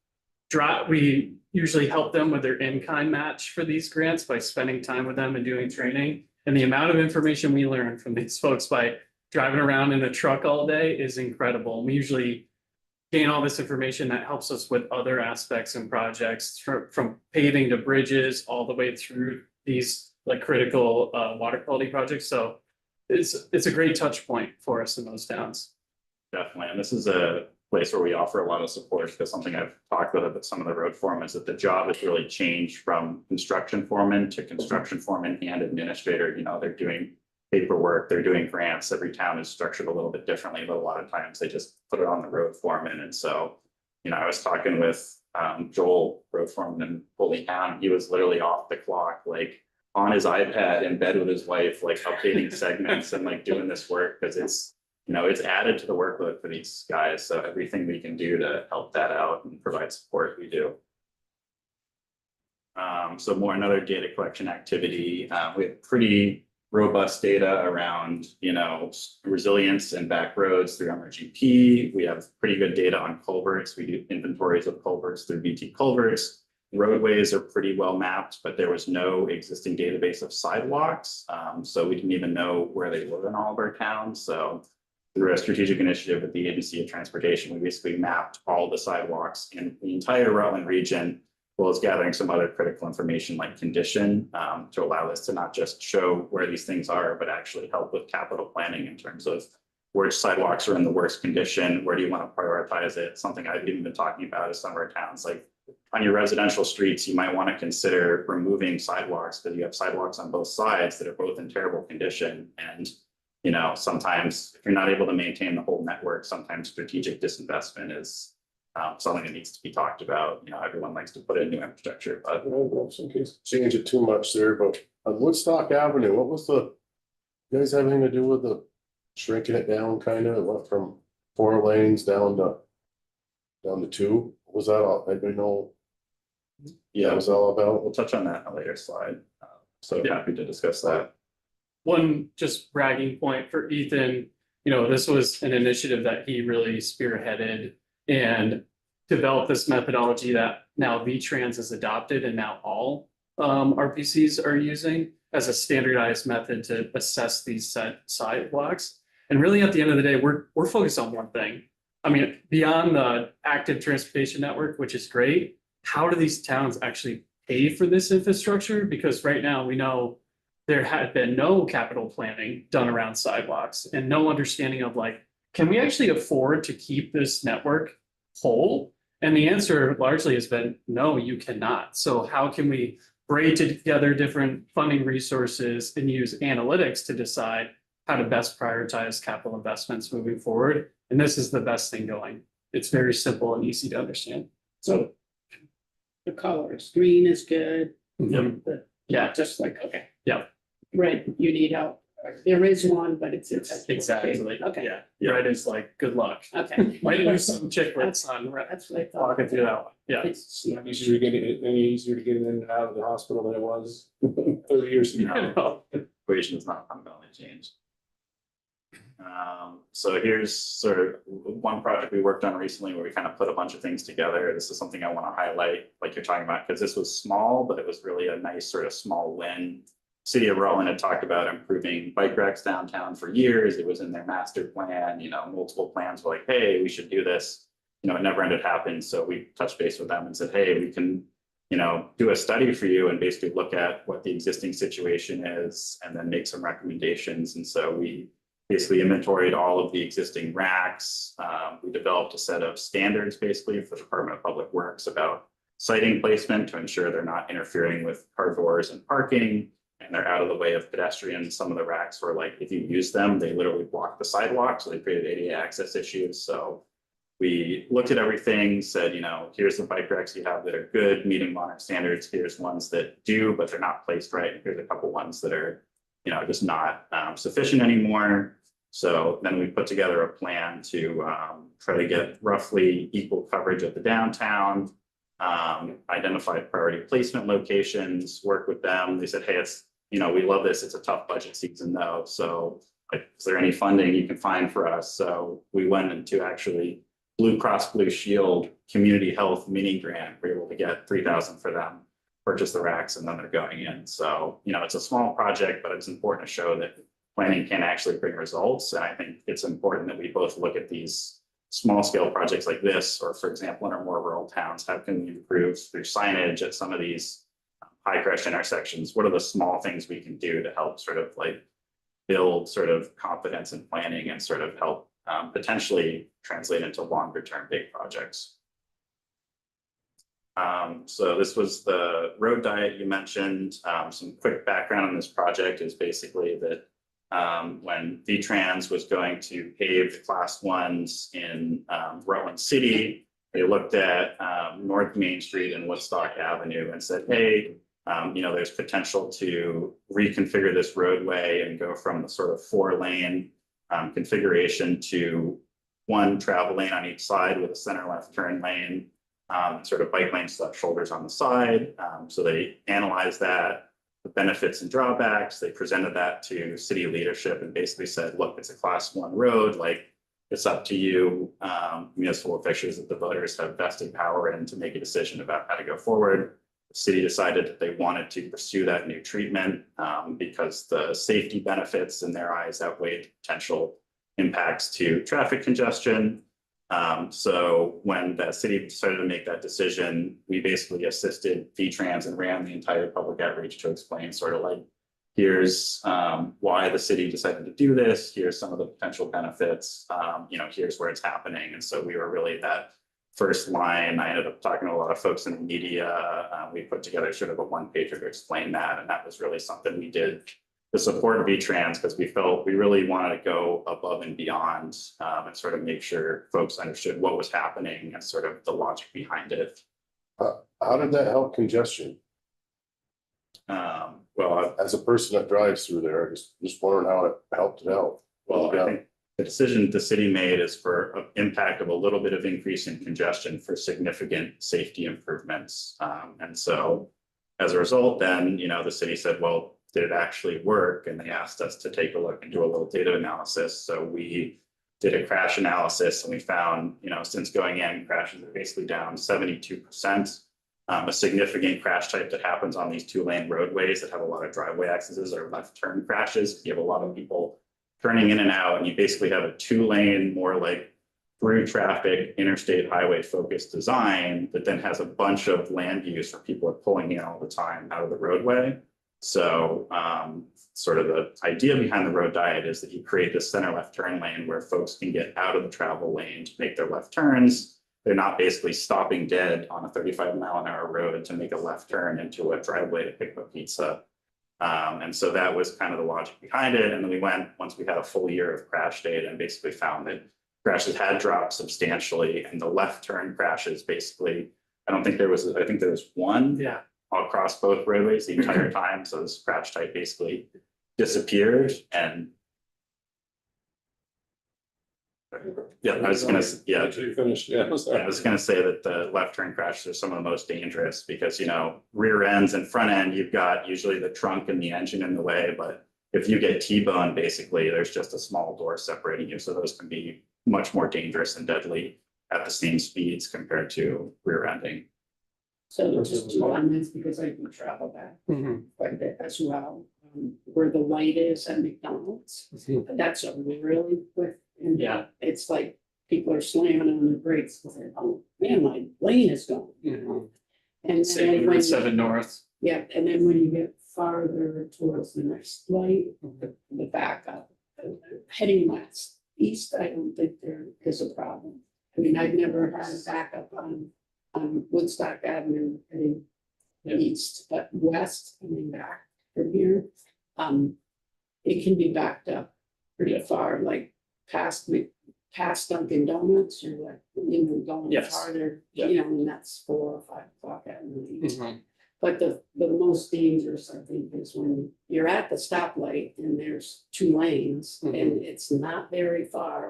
we usually help them with their in-kind match for these grants by spending time with them and doing training. And the amount of information we learn from these folks by driving around in a truck all day is incredible. We usually gain all this information that helps us with other aspects and projects from paving to bridges all the way through these like critical water quality projects. So it's a great touch point for us in those towns. Definitely, and this is a place where we offer a lot of support because something I've talked with some of the road foremen is that the job has really changed from construction foreman to construction foreman and administrator. You know, they're doing paperwork, they're doing grants. Every town is structured a little bit differently, but a lot of times they just put it on the road foreman. And so, you know, I was talking with Joel, road foreman in Holy Town. He was literally off the clock, like on his iPad in bed with his wife, like updating segments and like doing this work because it's, you know, it's added to the workload for these guys. So everything we can do to help that out and provide support, we do. So more another data collection activity. We have pretty robust data around, you know, resilience and back roads through MRGP. We have pretty good data on culverts. We do inventories of culverts through VT Culverts. Roadways are pretty well mapped, but there was no existing database of sidewalks. So we didn't even know where they were in all of our towns. So through a strategic initiative with the Agency of Transportation, we basically mapped all the sidewalks in the entire Rutland region, as well as gathering some other critical information like condition, to allow us to not just show where these things are, but actually help with capital planning in terms of which sidewalks are in the worst condition, where do you want to prioritize it? Something I've even been talking about is some of our towns, like on your residential streets, you might want to consider removing sidewalks because you have sidewalks on both sides that are both in terrible condition. And, you know, sometimes if you're not able to maintain the whole network, sometimes strategic disinvestment is something that needs to be talked about. You know, everyone likes to put in new infrastructure, but In case change it too much there, but on Woodstock Avenue, what was the? You guys have anything to do with the shrinking it down kind of, it went from 4 lanes down to 2? What was that all? Anybody know? yeah, What it was all about? we'll touch on that in a later slide. So happy to discuss that. One just bragging point for Ethan, you know, this was an initiative that he really spearheaded and developed this methodology that now V-Trans has adopted and now all RPCs are using as a standardized method to assess these sidewalks. And really, at the end of the day, we're focused on one thing. I mean, beyond the active transportation network, which is great, how do these towns actually pay for this infrastructure? Because right now we know there had been no capital planning done around sidewalks and no understanding of like, can we actually afford to keep this network whole? And the answer largely has been, no, you cannot. So how can we braid together different funding resources and use analytics to decide how to best prioritize capital investments moving forward? And this is the best thing going. It's very simple and easy to understand. So the colors, green is good. Yep. Yeah, just like, okay. Yeah. Red, you need help. There is one, but it's. Exactly. Okay, Yeah. Red is like, good luck. okay. Might lose some chicklets on red. That's what I thought. Walking through that one. Yeah. It's- Not easier to get it, any easier to get in and out of the hospital than it was 30 years ago. Equation is not fundamentally changed. So here's sort of one project we worked on recently where we kind of put a bunch of things together. This is something I want to highlight, like you're talking about, because this was small, but it was really a nice sort of small win. City of Rutland had talked about improving bike racks downtown for years. It was in their master plan, you know, multiple plans were like, hey, we should do this. You know, it never ended happening. So we touched base with them and said, hey, we can, you know, do a study for you and basically look at what the existing situation is and then make some recommendations. And so we basically inventoried all of the existing racks. We developed a set of standards basically for the Department of Public Works about sighting placement to ensure they're not interfering with car doors and parking, and they're out of the way of pedestrians. Some of the racks were like, if you use them, they literally block the sidewalk, so they created ADA access issues. So we looked at everything, said, you know, here's the bike racks you have that are good, meeting modern standards. Here's ones that do, but they're not placed right. And here's a couple ones that are, you know, just not sufficient anymore. So then we put together a plan to try to get roughly equal coverage of the downtown, identify priority placement locations, work with them. They said, hey, it's, you know, we love this. It's a tough budget season though. So like, is there any funding you can find for us? So we went into actually Blue Cross Blue Shield Community Health Mini Grant. We were able to get 3,000 for them, purchase the racks, and then they're going in. So, you know, it's a small project, but it's important to show that planning can actually bring results. And I think it's important that we both look at these small scale projects like this, or for example, in our more rural towns, how can we improve through signage at some of these high crash intersections? What are the small things we can do to help sort of like build sort of confidence in planning and sort of help potentially translate into longer term big projects? So this was the road diet you mentioned. Some quick background on this project is basically that when V-Trans was going to pave the class ones in Rutland City, they looked at North Main Street and Woodstock Avenue and said, hey, you know, there's potential to reconfigure this roadway and go from the sort of 4-lane configuration to 1 travel lane on each side with a center left turn lane, sort of bike lane shoulders on the side. So they analyzed that, the benefits and drawbacks. They presented that to city leadership and basically said, look, it's a class 1 road, like it's up to you, municipal officials, that the voters have vested power in to make a decision about how to go forward. The city decided that they wanted to pursue that new treatment because the safety benefits in their eyes outweighed potential impacts to traffic congestion. So when the city decided to make that decision, we basically assisted V-Trans and ran the entire public outreach to explain sort of like, here's why the city decided to do this, here's some of the potential benefits, here's where it's happening. And so we were really that first line. I ended up talking to a lot of folks in the media. We put together sort of a one-pager to explain that. And that was really something we did to support V-Trans, because we felt we really wanted to go above and beyond and sort of make sure folks understood what was happening and sort of the logic behind it. How did that help congestion? Well, as a person that drives through there, just wondering how it helped it out. Well, I think the decision the city made is for an impact of a little bit of increase in congestion for significant safety improvements. And so as a result, then, the city said, well, did it actually work? And they asked us to take a look and do a little data analysis. So we did a crash analysis and we found, since going in, crashes are basically down 72%. A significant crash type that happens on these 2-lane roadways that have a lot of driveway accesses are left turn crashes. You have a lot of people turning in and out, and you basically have a 2-lane, more like through traffic, interstate highway focused design that then has a bunch of land use where people are pulling in all the time out of the roadway. So sort of the idea behind the road diet is that you create this center left turn lane where folks can get out of the travel lane to make their left turns. They're not basically stopping dead on a 35-mile-an-hour road to make a left turn into a driveway to pick up pizza. And so that was kind of the logic behind it. And then we went, once we had a full year of crash data, and basically found that crashes had dropped substantially, and the left turn crashes basically, I think there was one across both roadways the entire time. So this crash type basically disappeared. And I was gonna say that the left turn crashes are some of the most dangerous because, rear ends and front end, you've got usually the trunk and the engine in the way, but if you get T-boned, basically, there's just a small door separating you. So those can be much more dangerous and deadly at the same speeds compared to rear ending. So just two on this, because I do travel back quite a bit as well, where the light is at McDonald's. That's a really quick, and it's like people are slamming on the brakes and saying, oh man, my lane is gone. And then Route 7 North. Yeah, and then when you get farther towards the next light, the backup, heading west, east, I don't think there is a problem. I mean, I've never had a backup on Woodstock Avenue heading east, but west, coming back from here, it can be backed up pretty far, like past Dunkin' Donuts, or like, going farther, and that's 4 or 5 o'clock at night. But the most dangerous, I think, is when you're at the stoplight and there's 2 lanes and it's not very far.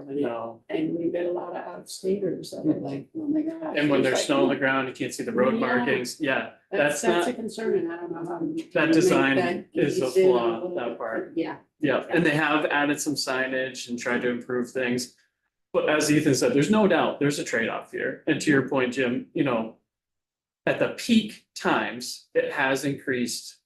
And we get a lot of out-of-staters that are like, oh my gosh. And when there's snow on the ground, you can't see the road markings. Yeah, that's a concern, and I don't know how. That design is a flaw, that part. Yeah. Yeah, and they have added some signage and tried to improve things. But as Ethan said, there's no doubt there's a trade-off here. And to your point, Jim, at the peak times, it has increased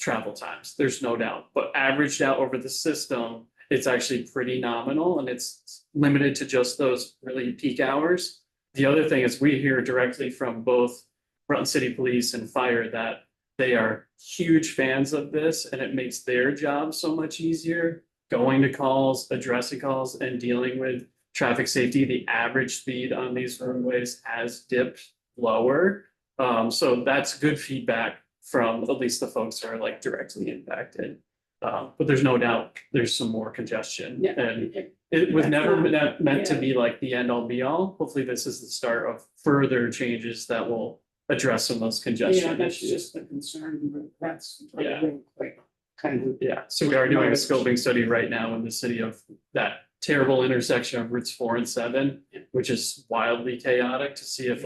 travel times. There's no doubt. But averaged out over the system, it's actually pretty nominal, and it's limited to just those really peak hours. The other thing is we hear directly from both Rutland City Police and Fire that they are huge fans of this, and it makes their job so much easier going to calls, addressing calls, and dealing with traffic safety. The average speed on these roadways has dipped lower. So that's good feedback from at least the folks who are like directly impacted. But there's no doubt there's some more congestion, and it was never meant to be like the end all be all. Hopefully this is the start of further changes that will address some of those congestion That's issues. just the concern, that's really quick, kind of. Yeah, so we are doing a scoping study right now in the city of that terrible intersection of routes 4 and 7, which is wildly chaotic, to see if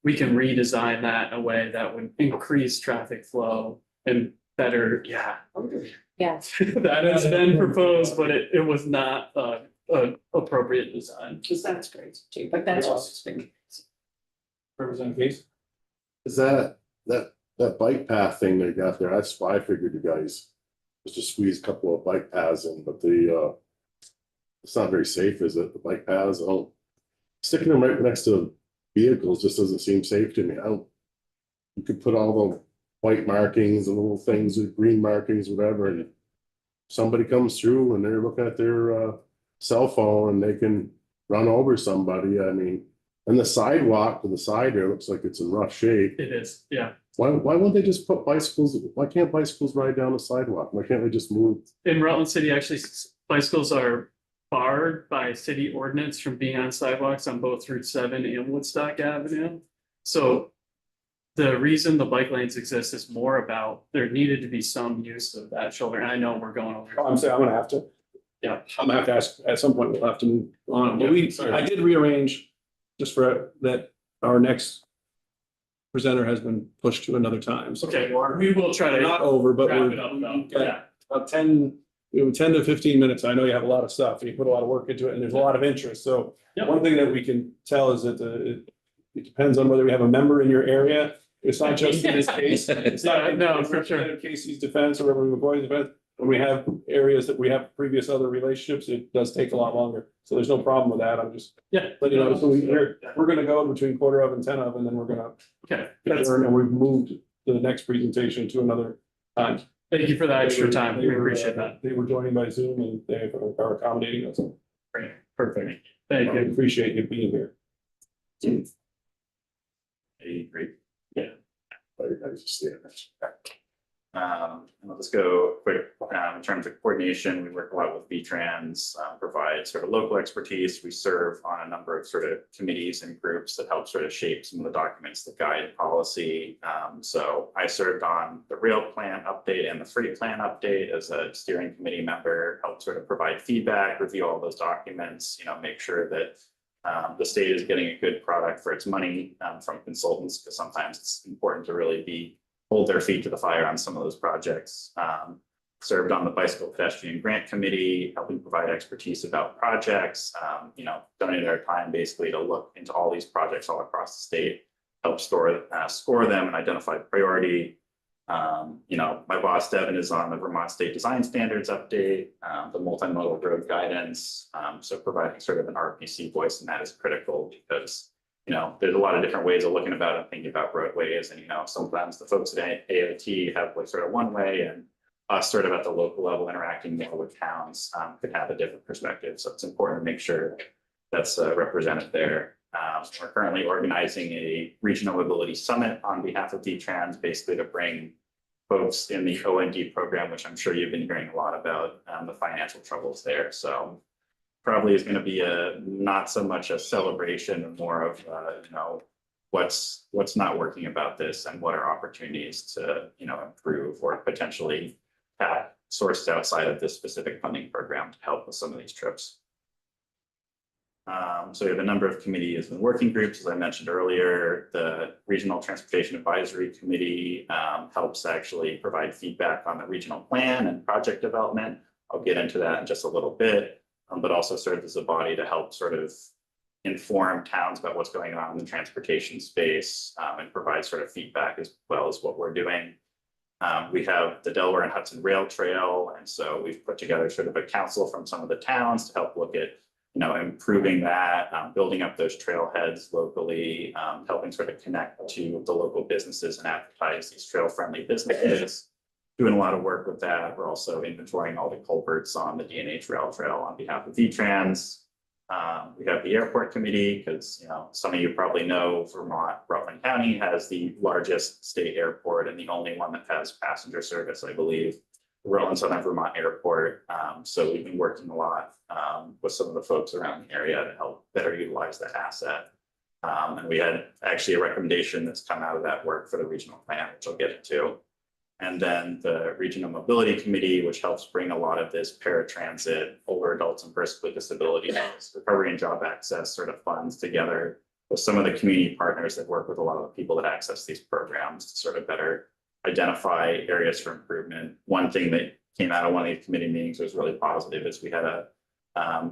we can redesign that in a way that would increase traffic flow and better, that has been proposed, but it was not an appropriate design. Because that's great too, but that's also been. Representative Case? Is that bike path thing they got there? That's why I figured you guys was to squeeze a couple of bike paths in, but it's not very safe, is it? The bike paths, sticking them right next to vehicles just doesn't seem safe to me. You could put all the white markings and little things, or green markings, whatever, and somebody comes through and they're looking at their cell phone and they can run over somebody. I mean, and the sidewalk to the side there looks like it's in rough shape. It is, yeah. Why wouldn't they just put bicycles? Why can't bicycles ride down the sidewalk? Why can't they just move? In Rutland City, actually, bicycles are barred by city ordinance from being on sidewalks on both Route 7 and Woodstock Avenue. So the reason the bike lanes exist is more about there needed to be some use of that shoulder. And I know we're going over. I'm saying I'm gonna have to. Yeah. I'm gonna have to ask, at some point, we'll have to move on. But Yeah, I did rearrange just for that, our next presenter has been pushed to another time. So Okay, we will try to. not over, but wrap we're it up though. got Yeah. about 10 to 15 minutes. I know you have a lot of stuff, you put a lot of work into it, and there's a lot of interest. So Yep. one thing that we can tell is that it depends on whether we have a member in your area. It's not just in this case. It's not, No, it's for not sure. Casey's defense or whatever we're going to defense. When we have areas that we have previous other relationships, it does take a lot longer. So there's no problem with that. I'm just. Yeah. But you know, so we're gonna go between quarter of and 10 of, and then we're gonna. Okay. adjourn, and we've moved the next presentation to another time. Thank you for that extra time. They We were, appreciate that. They were joining by Zoom and they are accommodating us. Great. Perfect. Thank I you. appreciate you being here. Hey, great. I just, yeah. And let's go quick, in terms of coordination, we work a lot with V-Trans, provide sort of local expertise. We serve on a number of sort of committees and groups that help sort of shape some of the documents that guide policy. So I served on the rail plan update and the freight plan update as a steering committee member, helped sort of provide feedback, review all those documents, you know, make sure that the state is getting a good product for its money from consultants, because sometimes it's important to really hold their feet to the fire on some of those projects. Served on the Bicycle Pedestrian Grant Committee, helping provide expertise about projects, you know, donating our time basically to look into all these projects all across the state, help score them and identify priority. You know, my boss Devin is on the Vermont State Design Standards update, the multimodal road guidance. So providing sort of an RPC voice in that is critical because, you know, there's a lot of different ways of looking about and thinking about roadways. And, you know, sometimes the folks at AOT have like sort of one way and us sort of at the local level interacting more with towns could have a different perspective. So it's important to make sure that's represented there. We're currently organizing a regional mobility summit on behalf of V-Trans, basically to bring folks in the OND program, which I'm sure you've been hearing a lot about, the financial troubles there. So probably is going to be not so much a celebration, more of you know, what's not working about this and what are opportunities to, you know, improve or potentially have sources outside of this specific funding program to help with some of these trips. So we have a number of committees and working groups, as I mentioned earlier. The Regional Transportation Advisory Committee helps actually provide feedback on the regional plan and project development. I'll get into that in just a little bit, but also serves as a body to help sort of inform towns about what's going on in the transportation space and provide sort of feedback as well as what we're doing. We have the Delaware and Hudson Rail Trail, and so we've put together sort of a council from some of the towns to help look at, you know, improving that, building up those trailheads locally, helping sort of connect to the local businesses and advertise these trail-friendly businesses. Doing a lot of work with that. We're also inventorying all the culverts on the D&H Rail Trail on behalf of V-Trans. We have the airport committee because, you know, some of you probably know Vermont, Rutland County has the largest state airport and the only one that has passenger service, I believe. Rutland Southern Vermont Airport. So we've been working a lot with some of the folks around the area to help better utilize that asset. And we had actually a recommendation that's come out of that work for the regional plan, which I'll get into. And then the Regional Mobility Committee, which helps bring a lot of this paratransit, older adults and persons with disabilities, recovery and job access sort of funds together with some of the community partners that work with a lot of the people that access these programs to sort of better identify areas for improvement. One thing that came out of one of these committee meetings was really positive is we had a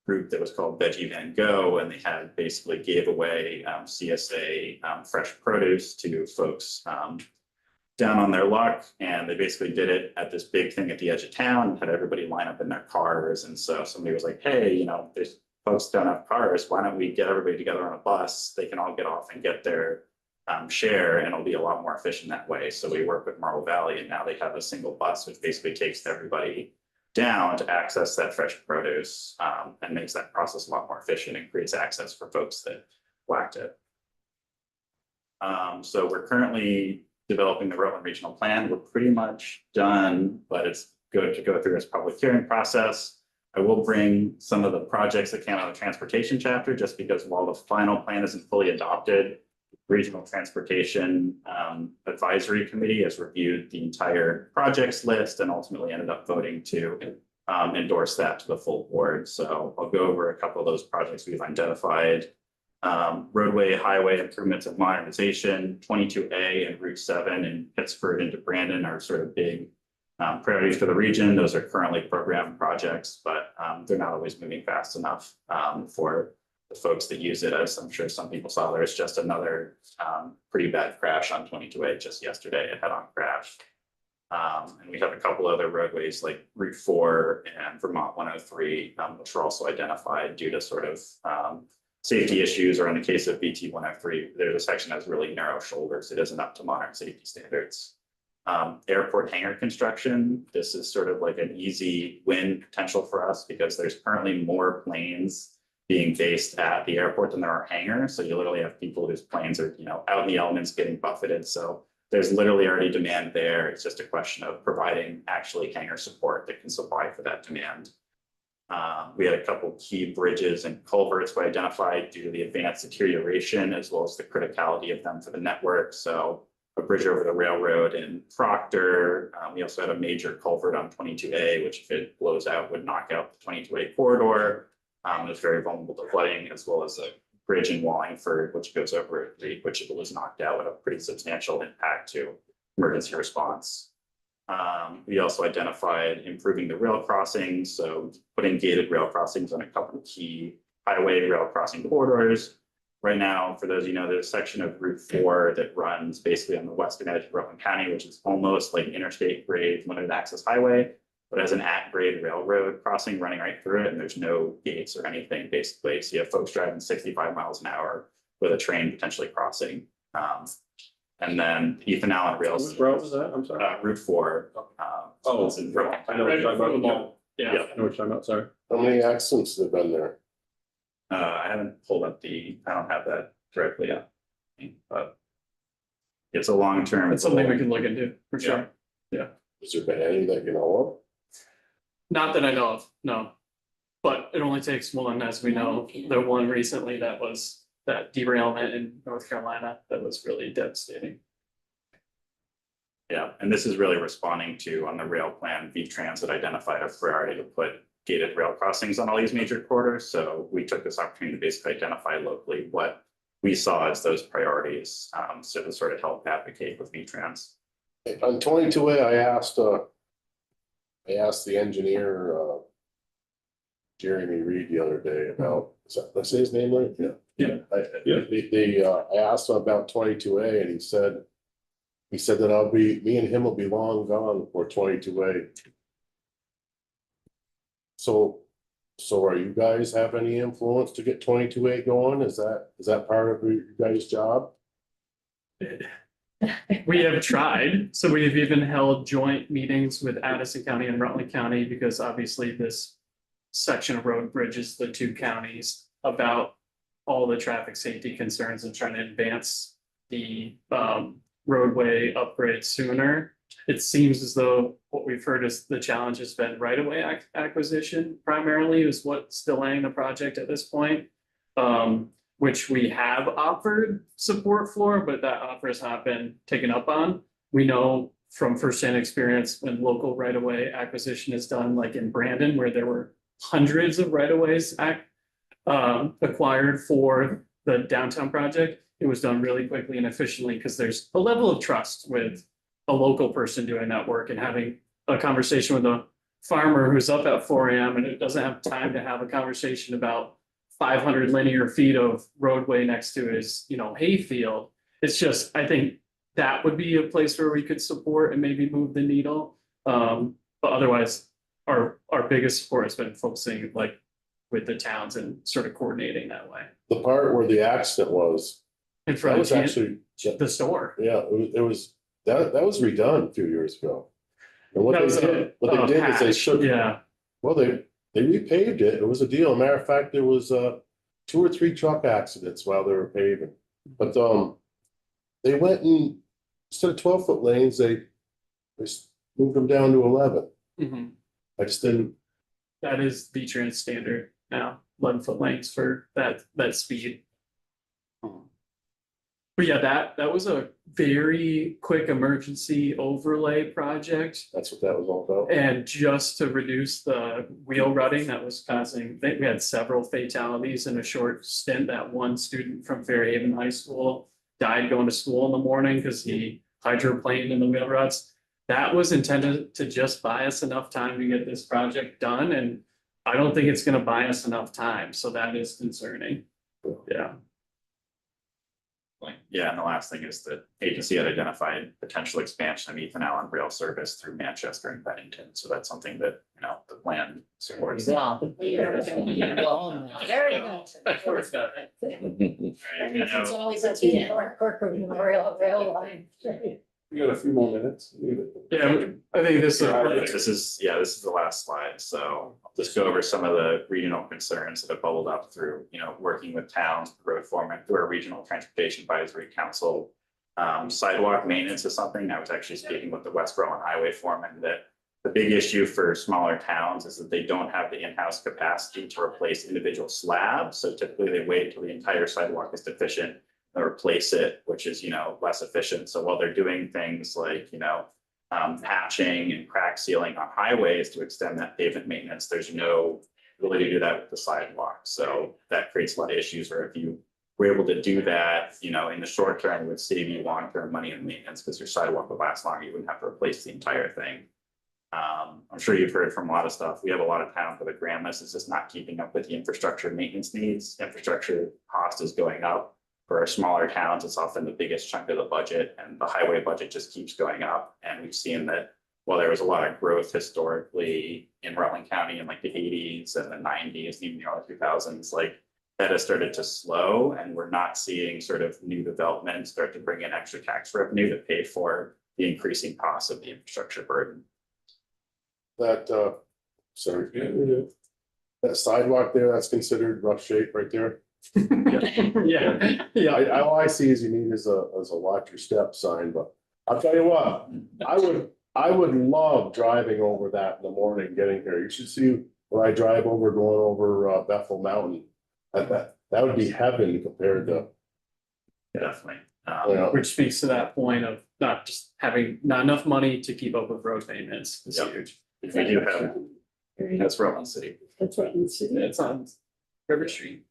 group that was called Veggie Van Go, and they had basically gave away CSA fresh produce to folks down on their luck, and they basically did it at this big thing at the edge of town, and had everybody line up in their cars. And so somebody was like, hey, you know, there's folks don't have cars. Why don't we get everybody together on a bus? They can all get off and get their share, and it'll be a lot more efficient that way. So we work with Marble Valley, and now they have a single bus, which basically takes everybody down to access that fresh produce, and makes that process a lot more efficient and creates access for folks that lacked it. So we're currently developing the Rutland Regional Plan. We're pretty much done, but it's good to go through this public hearing process. I will bring some of the projects that came out of the transportation chapter, just because while the final plan isn't fully adopted, Regional Transportation Advisory Committee has reviewed the entire projects list and ultimately ended up voting to endorse that to the full board. So I'll go over a couple of those projects we've identified. Roadway, highway improvements and modernization, 22A and Route 7 in Pittsford into Brandon are sort of big priorities for the region. Those are currently programmed projects, but they're not always moving fast enough for the folks that use it. As I'm sure some people saw, there's just another pretty bad crash on 22A just yesterday, a head-on crash. And we have a couple other roadways like Route 4 and Vermont 103, which were also identified due to sort of safety issues, or in the case of BT 103, there's a section that has really narrow shoulders. It isn't up to modern safety standards. Airport hangar construction. This is sort of like an easy win potential for us because there's currently more planes being based at the airport than there are hangars. So you literally have people whose planes are, you know, out in the elements getting buffeted. So there's literally already demand there. It's just a question of providing actually hangar support that can supply for that demand. We had a couple key bridges and culverts we identified due to the advanced deterioration as well as the criticality of them for the network. So a bridge over the railroad in Proctor. We also had a major culvert on 22A, which if it blows out would knock out the 22A corridor. It's very vulnerable to flooding, as well as a bridge in Wallingford, which goes over the, which if it was knocked out would have pretty substantial impact to emergency response. We also identified improving the rail crossings, so putting gated rail crossings on a couple of key highway rail crossing corridors. Right now, for those you know, there's a section of Route 4 that runs basically on the western edge of Rutland County, which is almost like interstate grade limited access highway, but has an at-grade railroad crossing running right through it, and there's no gates or anything basically. So you have folks driving 65 miles an hour with a train potentially crossing. And then Ethan Allen Rails. Which road was that? I'm sorry. Route 4. Oh, it's in Rutland. I know what you're talking about. Yeah. I know what you're talking about, sorry. How many accidents have been there? I haven't pulled up I don't have that directly yet. But it's a long-term. That's something we can look into for sure. Yeah. Has there been any that you know Not that I know of, no. But it only takes one, as we know, the one recently that was that derailment in North Carolina that was really devastating. Yeah, and this is really responding to, on the rail plan, V-Trans had identified a priority to put gated rail crossings on all these major corridors. So we took this opportunity to basically identify locally what we saw as those priorities, so to sort of help advocate with V-Trans. of? On 22A, I asked the engineer, Jeremy Reed the other day about, did I say his name right? Yeah. Yeah. I asked him about 22A and he said that me and him will be long gone for 22A. So are you guys have any influence to get 22A going? Is that part of your guys' job? We have tried, so we've even held joint meetings with Addison County and Rutland County, because obviously this section of road bridges the two counties, about all the traffic safety concerns and trying to advance the roadway upgrade sooner. It seems as though what we've heard is the challenge has been right-of-way acquisition primarily is what's delaying the project at this point. Which we have offered support for, but that offer has not been taken up on. We know from firsthand experience when local right-of-way acquisition is done, like in Brandon, where there were hundreds of right-of-ways acquired for the downtown project, it was done really quickly and efficiently because there's a level of trust with a local person doing that work, and having a conversation with a farmer who's up at 4 a.m. and it doesn't have time to have a conversation about 500 linear feet of roadway next to his, hay field. It's just, I think that would be a place where we could support and maybe move the needle. But otherwise, our biggest support has been focusing like with the towns and sort of coordinating that way. The part where the accident was, In that front was of actually, the store. yeah, it was, that was redone a few years ago. And what That they was did, what they did is they patch, shook, yeah, well, they repaved it. It was a deal. Matter of fact, there was 2 or 3 truck accidents while they were paving. But they went and instead of 12-foot lanes, they moved them down to 11. mhm. I just didn't, That is V-Trans standard now, 11-foot lanes for that speed. But yeah, that was a very quick emergency overlay project. that's what that was all about. And just to reduce the wheel rutting that was causing, I think we had several fatalities in a short stint. That one student from Fairhaven High School died going to school in the morning because he hydroplaned in the wheel ruts. That was intended to just buy us enough time to get this project done, and I don't think it's gonna buy us enough time, so that is concerning. Yeah. Yeah, and the last thing is that agency had identified potential expansion of Ethan Allen rail service through Manchester and Bennington, so that's something that, you know, the plan supports. Yeah. Very good. It's always at the end, rail line. We got a few more minutes. Yeah, I think this This is the last slide, so I'll just go over some of the regional concerns that have bubbled up through, you know, working with towns, road foreman, through our regional transportation advisory council. Sidewalk maintenance is something, I was actually speaking with the West Berlin Highway foreman, that the big issue for smaller towns is that they don't have the in-house capacity to replace individual slabs, so typically they wait until the entire sidewalk is deficient or replace it, which is, you know, less efficient. So while they're doing things like, you know, patching and crack sealing on highways to extend that pavement maintenance, there's no ability to do that with the sidewalk. So that creates a lot of issues where if you were able to do that, you know, in the short term, it would save you long-term money in maintenance because your sidewalk would last longer. You wouldn't have to replace the entire thing. I'm sure you've heard from a lot of stuff. We have a lot of towns where the grant list is just not keeping up with the infrastructure maintenance needs. Infrastructure cost is going up. For our smaller towns, it's often the biggest chunk of the budget, and the highway budget just keeps going up. And we've seen that while there was a lot of growth historically in Rutland County in like the 80s and the 90s, and even the early 2000s, like that has started to slow, and we're not seeing sort of new development start to bring in extra tax revenue to pay for the increasing costs of the infrastructure burden. That, that sidewalk there, that's considered rough shape right there. Yeah, yeah. All I see is you need is a watch your step sign, but I'll tell you what, I would love driving over that in the morning, getting here. You should see when I drive over, going over Bethel Mountain. That would be heaven compared to. Definitely. Which speaks to that point of not just having not enough money to keep up with road maintenance. It's Yep. huge. We do have, that's Rutland City. That's right in the city. It's on River Street.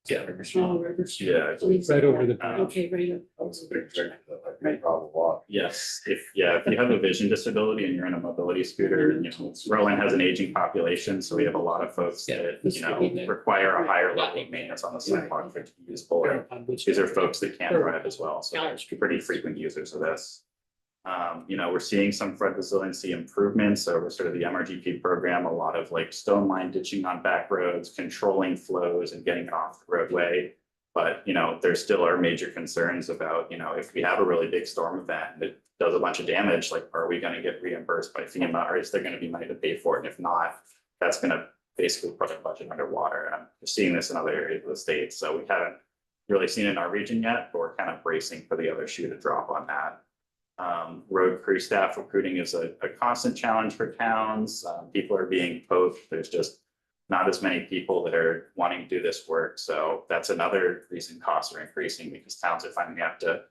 Yeah, River Street. Oh, River Street. Yeah. Right over the. Okay, right. That was a big trick that I made problem a lot. Yes, if you have a vision disability and you're in a mobility scooter, you know, Rutland has an aging population, so we have a lot a folks that, you know, require a higher level of maintenance on the sidewalk for it to be usable. These are folks that can't drive as well, so they're pretty frequent users of this. You know, we're seeing some flood resiliency improvements over sort of the MRGP program, a lot of like stone line ditching on back roads, controlling flows and getting it off the roadway. But, you know, there still are major concerns about, you know, if we have a really big storm event that does a bunch of damage, like, are we going to get reimbursed by FEMA, or is there going to be money to pay for it? And if not, that's going to basically put our budget underwater. And I'm seeing this in other areas of the state. So we haven't really seen it in our region yet, but we're kind of bracing for the other shoe to drop on that. Road crew staff recruiting is a constant challenge for towns. People are being poached. There's just not as many people that are wanting to do this work. So that's another reason costs are increasing, because towns are finding they have to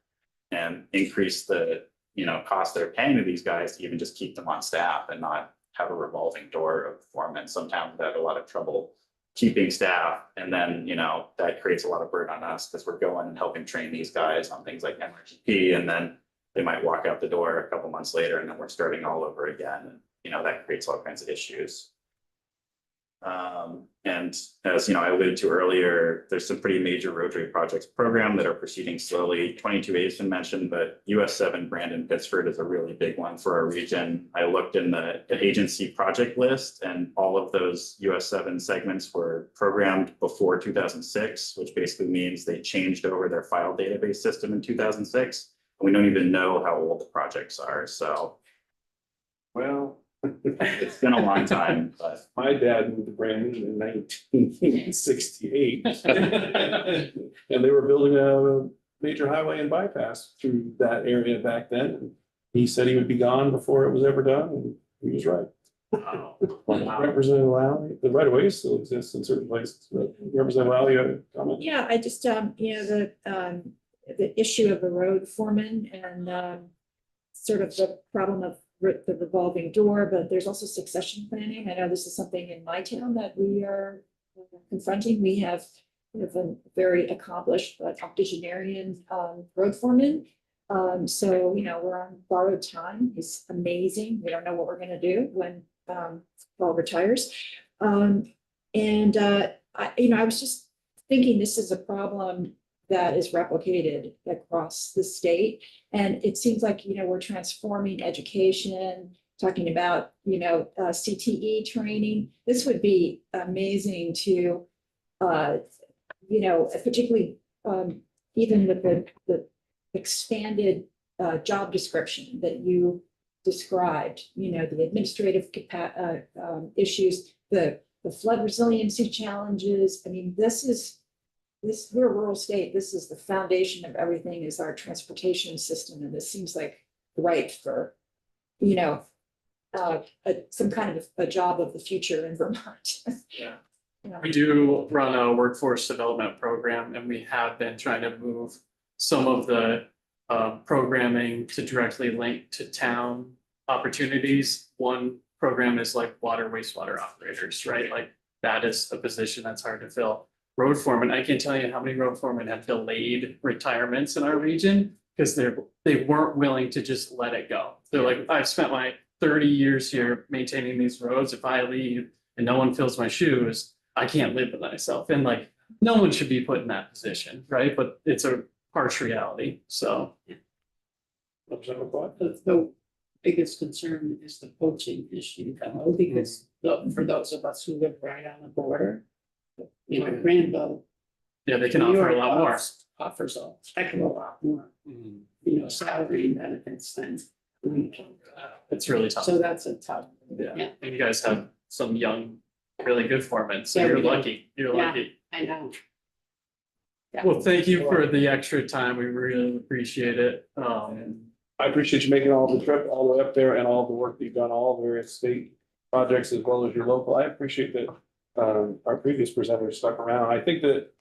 increase the, you know, cost they're paying to these guys to even just keep them on staff and not have a revolving door of foremen. Some towns have a lot of trouble keeping staff, and then, you know, that creates a lot of burden on us because we're going and helping train these guys on things like MRGP, and then they might walk out the door a couple months later and then we're starting all over again. And, you know, that creates all kinds of issues. And as you know, I alluded to earlier, there's some pretty major roadway projects program that are proceeding slowly. 22A has been mentioned, but US 7 Brandon Pittsford is a really big one for our region. I looked in the agency project list, and all of those US 7 segments were programmed before 2006, which basically means they changed over their file database system in 2006. And we don't even know how old the projects are. So Well, it's been a long time, but my dad moved to Brandon in 1968. And they were building a major highway and bypass through that area back then. And he said he would be gone before it was ever done, and he was right. Representative Lally, the right of way still exists in certain places, but Representative Lally, you had a comment? Yeah, I just, the issue of the road foreman and, sort of the problem of the revolving door, but there's also succession planning. I know this is something in my town that we are confronting. We have a very accomplished but octogenarian road foreman. So, we're on borrowed time. He's amazing. We don't know what we're gonna do when Paul retires. I was just thinking this is a problem that is replicated across the state. And it seems like, we're transforming education, talking about, CTE training. This would be amazing to, particularly even with the expanded job description that you described, the administrative issues, the flood resiliency challenges. I mean, we're a rural state. This is the foundation of everything, is our transportation system. And this seems like right for, some kind of a job of the future in Vermont. Yeah. We do run a workforce development program, and we have been trying to move some of the programming to directly link to town opportunities. One program is like water, wastewater operators, right? Like that is a position that's hard to fill. Road foreman, I can't tell you how many road foremen have delayed retirements in our region because they weren't willing to just let it go. They're like, I've spent my 30 years here maintaining these roads. If I leave and no one fills my shoes, I can't live with myself. And like, no one should be put in that position, right? But it's a harsh reality, so. The biggest concern is the poaching issue, though, because for those of us who live right on the border, Granville. Yeah, they can New offer a York lot more. Offers a heck of a lot more, salary and benefits than we can. It's really tough. So that's a tough. Yeah, and you guys have some young, really good foremen, so Yeah, you're we do. lucky, you're Yeah. lucky. I know. Yeah. Well, thank you for the extra time, we really appreciate it. I appreciate you making all the trip all the way up there and all the work that you've done, all the various state projects as well as your local. I appreciate that our previous presenter stuck around. I think that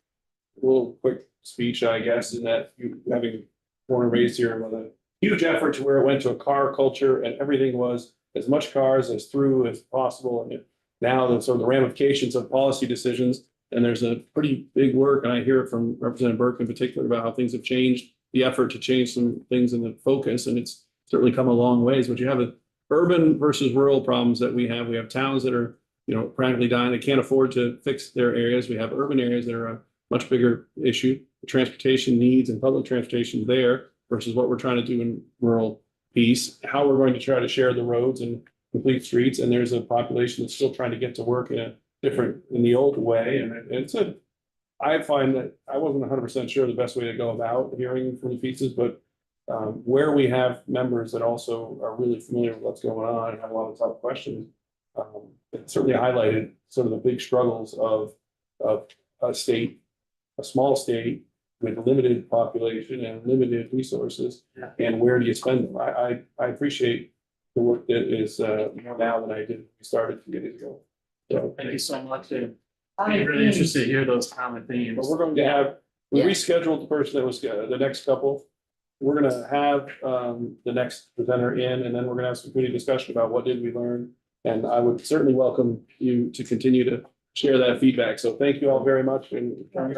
a little quick speech, I guess, in that you having born and raised here with a huge effort to where it went to a car culture and everything was as much cars as through as possible. And now the sort of the ramifications of policy decisions, and there's a pretty big work, and I hear it from Representative Burke in particular about how things have changed, the effort to change some things in the focus, and it's certainly come a long ways. But you have a urban versus rural problems that we have. We have towns that are, practically dying. They can't afford to fix their areas. We have urban areas that are a much bigger issue. The transportation needs and public transportation there versus what we're trying to do in rural piece. How we're going to try to share the roads and complete streets. And there's a population that's still trying to get to work in the old way. And I find that I wasn't 100% sure the best way to go about hearing from the pieces, but where we have members that also are really familiar with what's going on and have a lot of tough questions, it certainly highlighted sort of the big struggles of a small state with limited population and limited resources, and where do you spend them? I appreciate the work that is more now than I did when we started 2 years ago. So Thank you so much, and I'm really interested to hear those common themes. but we're going to have, we rescheduled the person that was the next couple. We're gonna have the next presenter in, and then we're gonna have some community discussion about what did we learn. And I would certainly welcome you to continue to share that feedback. So thank you all very much. And